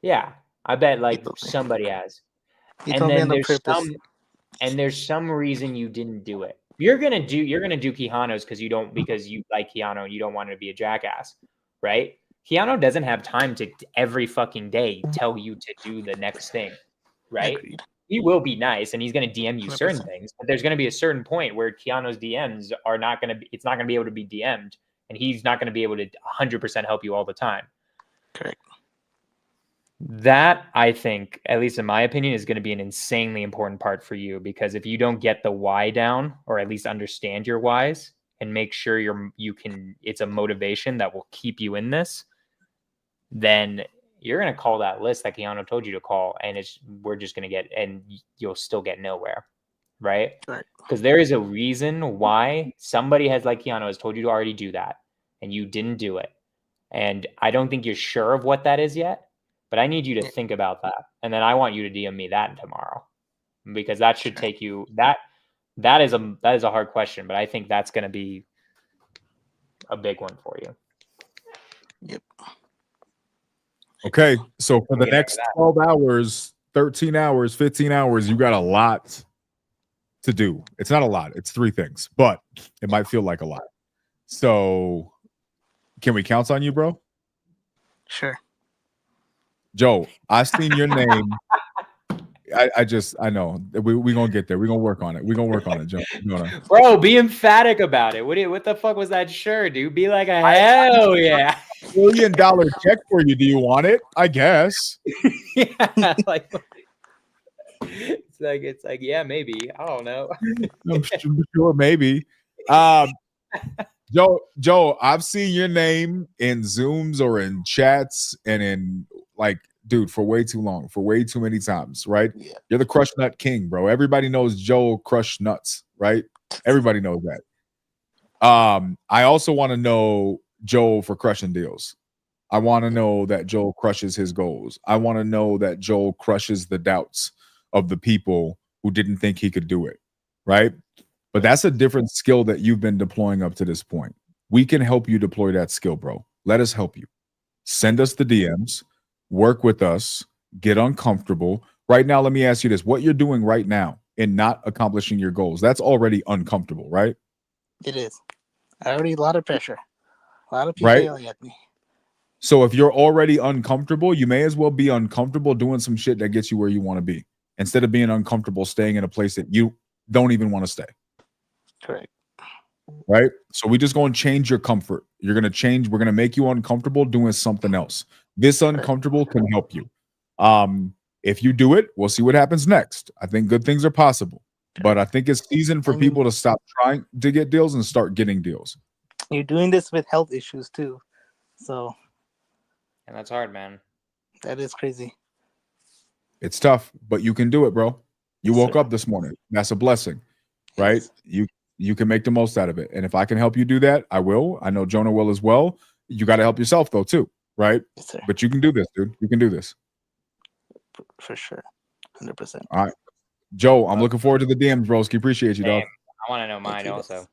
Yeah, I bet, like, somebody has. He told me on the purpose. There's some reason you didn't do it. You're gonna do Quijano's because you like Quijano and you don't want to be a jackass, right? Quijano doesn't have time to every fucking day tell you to do the next thing, right? Agreed. He will be nice and he's going to DM you 100%. certain things, but there's going to be a certain point where Quijano's DMs are not going to it's not going to be able to be DM'd, and he's not going to be able to 100% help you all the time. Correct. That, I think, at least in my opinion, is going to be an insanely important part for you, because if you don't get the why down, or at least understand your whys and make sure it's a motivation that will keep you in this, then you're going to call that list that Quijano told you to call, and we're just going to get, and you'll still get nowhere, right? Right. Because there is a reason why somebody like Quijano has told you to already do that, and you didn't do it. And I don't think you're sure of what that is yet, but I need you to think about that. And then I want you to DM me that tomorrow, because that should take you, that is a hard question, but I think that's going to be a big one for you. Yep. Okay, so for the next 12 hours, 13 hours, 15 hours, you got a lot to do. It's not a lot. It's 3 things, but it might feel like a lot. So can we count on you, bro? Sure. Joe, I seen your name. I know. We're going to get there. We're going to work on it. We're going to work on it, Joe. Bro, be emphatic about it. What the fuck was that shirt, dude? Be like a hell yeah. $1 million check for you. Do you want it? I guess. Yeah, like it's like yeah, maybe. I don't know. I'm sure maybe. Joe, I've seen your name in Zooms or in chats and in like, dude, for way too long, for way too many times, right? Yeah. You're the Crush Nut King, bro. Everybody knows Joe Crush Nuts, right? Everybody knows that. I also want to know Joe for crushing deals. I want to know that Joel crushes his goals. I want to know that Joel crushes the doubts of the people who didn't think he could do it, right? But that's a different skill that you've been deploying up to this point. We can help you deploy that skill, bro. Let us help you. Send us the DMs, work with us, get uncomfortable. Right now, let me ask you this. What you're doing right now in not accomplishing your goals, that's already uncomfortable, right? It is. Already a lot of pressure. A lot of people Right? yelling at me. So if you're already uncomfortable, you may as well be uncomfortable doing some shit that gets you where you want to be instead of being uncomfortable staying in a place that you don't even want to stay. Correct. Right? So we just going to change your comfort. You're going to change. We're going to make you uncomfortable doing something else. This uncomfortable can help you. If you do it, we'll see what happens next. I think good things are possible. But I think it's season for people to stop trying to get deals and start getting deals. You're doing this with health issues too. So. And that's hard, man. That is crazy. It's tough, but you can do it, bro. You Yes, woke sir. up this morning. That's a blessing, right? Yes. You can make the most out of it. And if I can help you do that, I will. I know Jonah will as well. You got to help yourself though, too, right? Yes, sir. But you can do this, dude. You can do this. For sure. 100%. All right. Joe, I'm looking forward to the DMs, broski. Appreciate you, dog. I want to know mine you, also.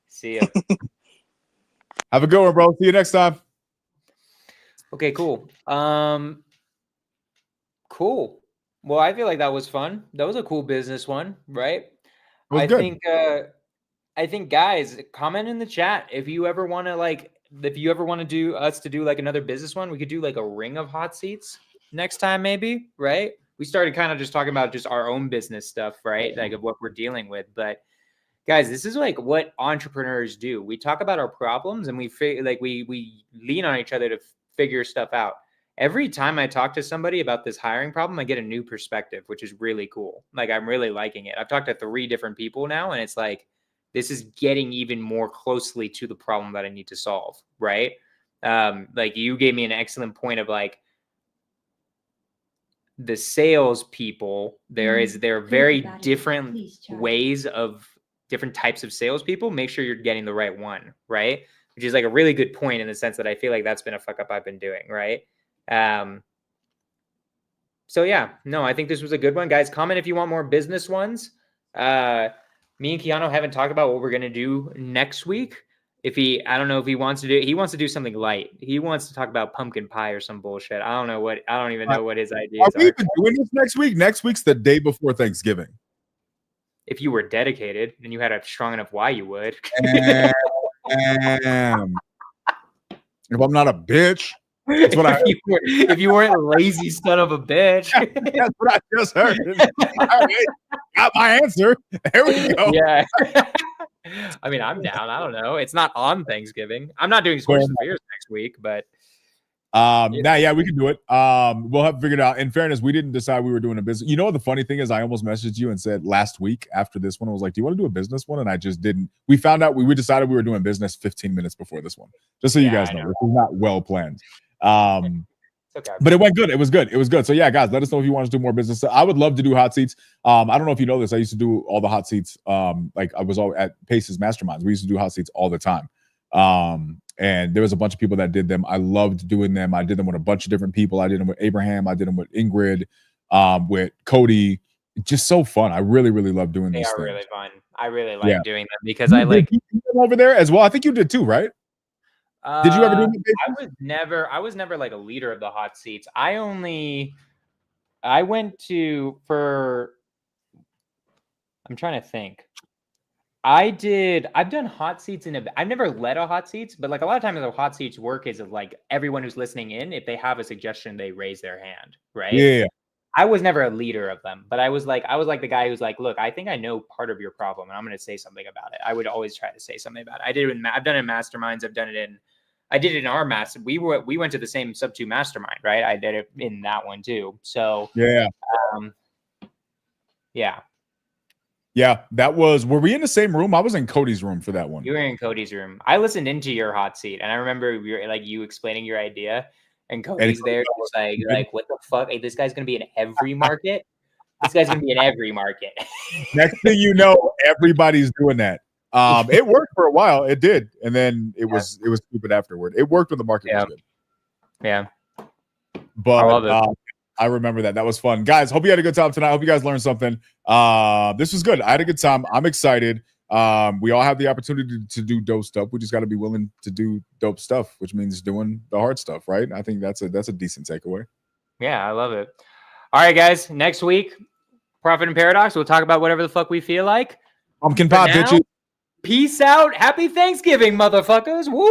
See ya. Have a good one, bro. See you next time. Okay, cool. Cool. Well, I feel like that was fun. That was a cool business one, right? Was I good. think guys, comment in the chat if you ever want to do us to do like another business one. We could do like a ring of hot seats next time, maybe, right? We started kind of just talking about just our own business stuff, right? Like of what we're dealing with. But guys, this is like what entrepreneurs do. We talk about our problems and we lean on each other to figure stuff out. Every time I talk to somebody about this hiring problem, I get a new perspective, which is really cool. Like I'm really liking it. I've talked to 3 different people now, and it's like this is getting even more closely to the problem that I need to solve, right? Like you gave me an excellent point of like the sales people. There are very different ways of different types of salespeople. Make sure you're getting the right one, right? Which is like a really good point in the sense that I feel like that's been a fuck up I've been doing, right? So yeah, no, I think this was a good one. Guys, comment if you want more business ones. Me and Quijano haven't talked about what we're going to do next week. I don't know if he wants to do something light. He wants to talk about pumpkin pie or some bullshit. I don't even know what his ideas are. We even doing this next week? Next week's the day before Thanksgiving. If you were dedicated and you had a strong enough why, you would. If I'm not a bitch. That's what if you weren't a lazy son of a bitch. That's what I just heard. All right. Got my answer. There we go. Yeah. I mean, I'm down. I don't know. It's not on Thanksgiving. I'm not doing Skorch and Beers next week, but yeah, we can do it. We'll have to figure it out. In fairness, we didn't decide we were doing a business. You know what the funny thing is? I almost messaged you and said last week after this one, I was like, do you want to do a business one? And I just didn't. We found out we decided we were doing business 15 minutes before this one. Just so you guys know, this is not well planned. Okay. But it went good. It was good. It was good. So yeah, guys, let us know if you want to do more business. I would love to do hot seats. I don't know if you know this. I used to do all the hot seats. Like I was all at Pace's Masterminds. We used to do hot seats all the time. And there was a bunch of people that did them. I loved doing them. I did them with a bunch of different people. I did them with Abraham. I did them with Ingrid, with Cody. Just so fun. I really, really love doing these things. They are really fun. I really like doing them because I like them over there as well. I think you did too, right? Did you ever do them? I was never like a leader of the hot seats. I went to I'm trying to think. I've done hot seats I've never led a hot seats, but like a lot of times the hot seats work is like everyone who's listening in, if they have a suggestion, they raise their hand, right? Yeah. I was never a leader of them, but I was like the guy who's like, look, I think I know part of your problem and I'm going to say something about it. I would always try to say something about it. I've done it in masterminds. I did it in our master. We went to the same sub 2 mastermind, right? I did it in that one too. So yeah. Yeah. Yeah, that was. Were we in the same room? I was in Cody's room for that one. You were in Cody's room. I listened into your hot seat, and I remember you explaining your idea, and Cody's there just like what the fuck? Hey, this guy's gonna be in every market. This guy's gonna be in every market. Next thing you know, everybody's doing that. It worked for a while. It did, and then it was stupid afterward. It worked when the market was good. Yeah, but I love it. I remember that. That was fun, guys. Hope you had a good time tonight. Hope you guys learned something. This was good. I had a good time. I'm excited. We all have the opportunity to do dope stuff. We just got to be willing to do dope stuff, which means doing the hard stuff, right? I think that's a decent takeaway. Yeah, I love it. All right, guys. Next week, Profit and Paradox. We'll talk about whatever the fuck we feel like. Pumpkin pie, bitches. Peace out. Happy Thanksgiving, motherfuckers. Woo!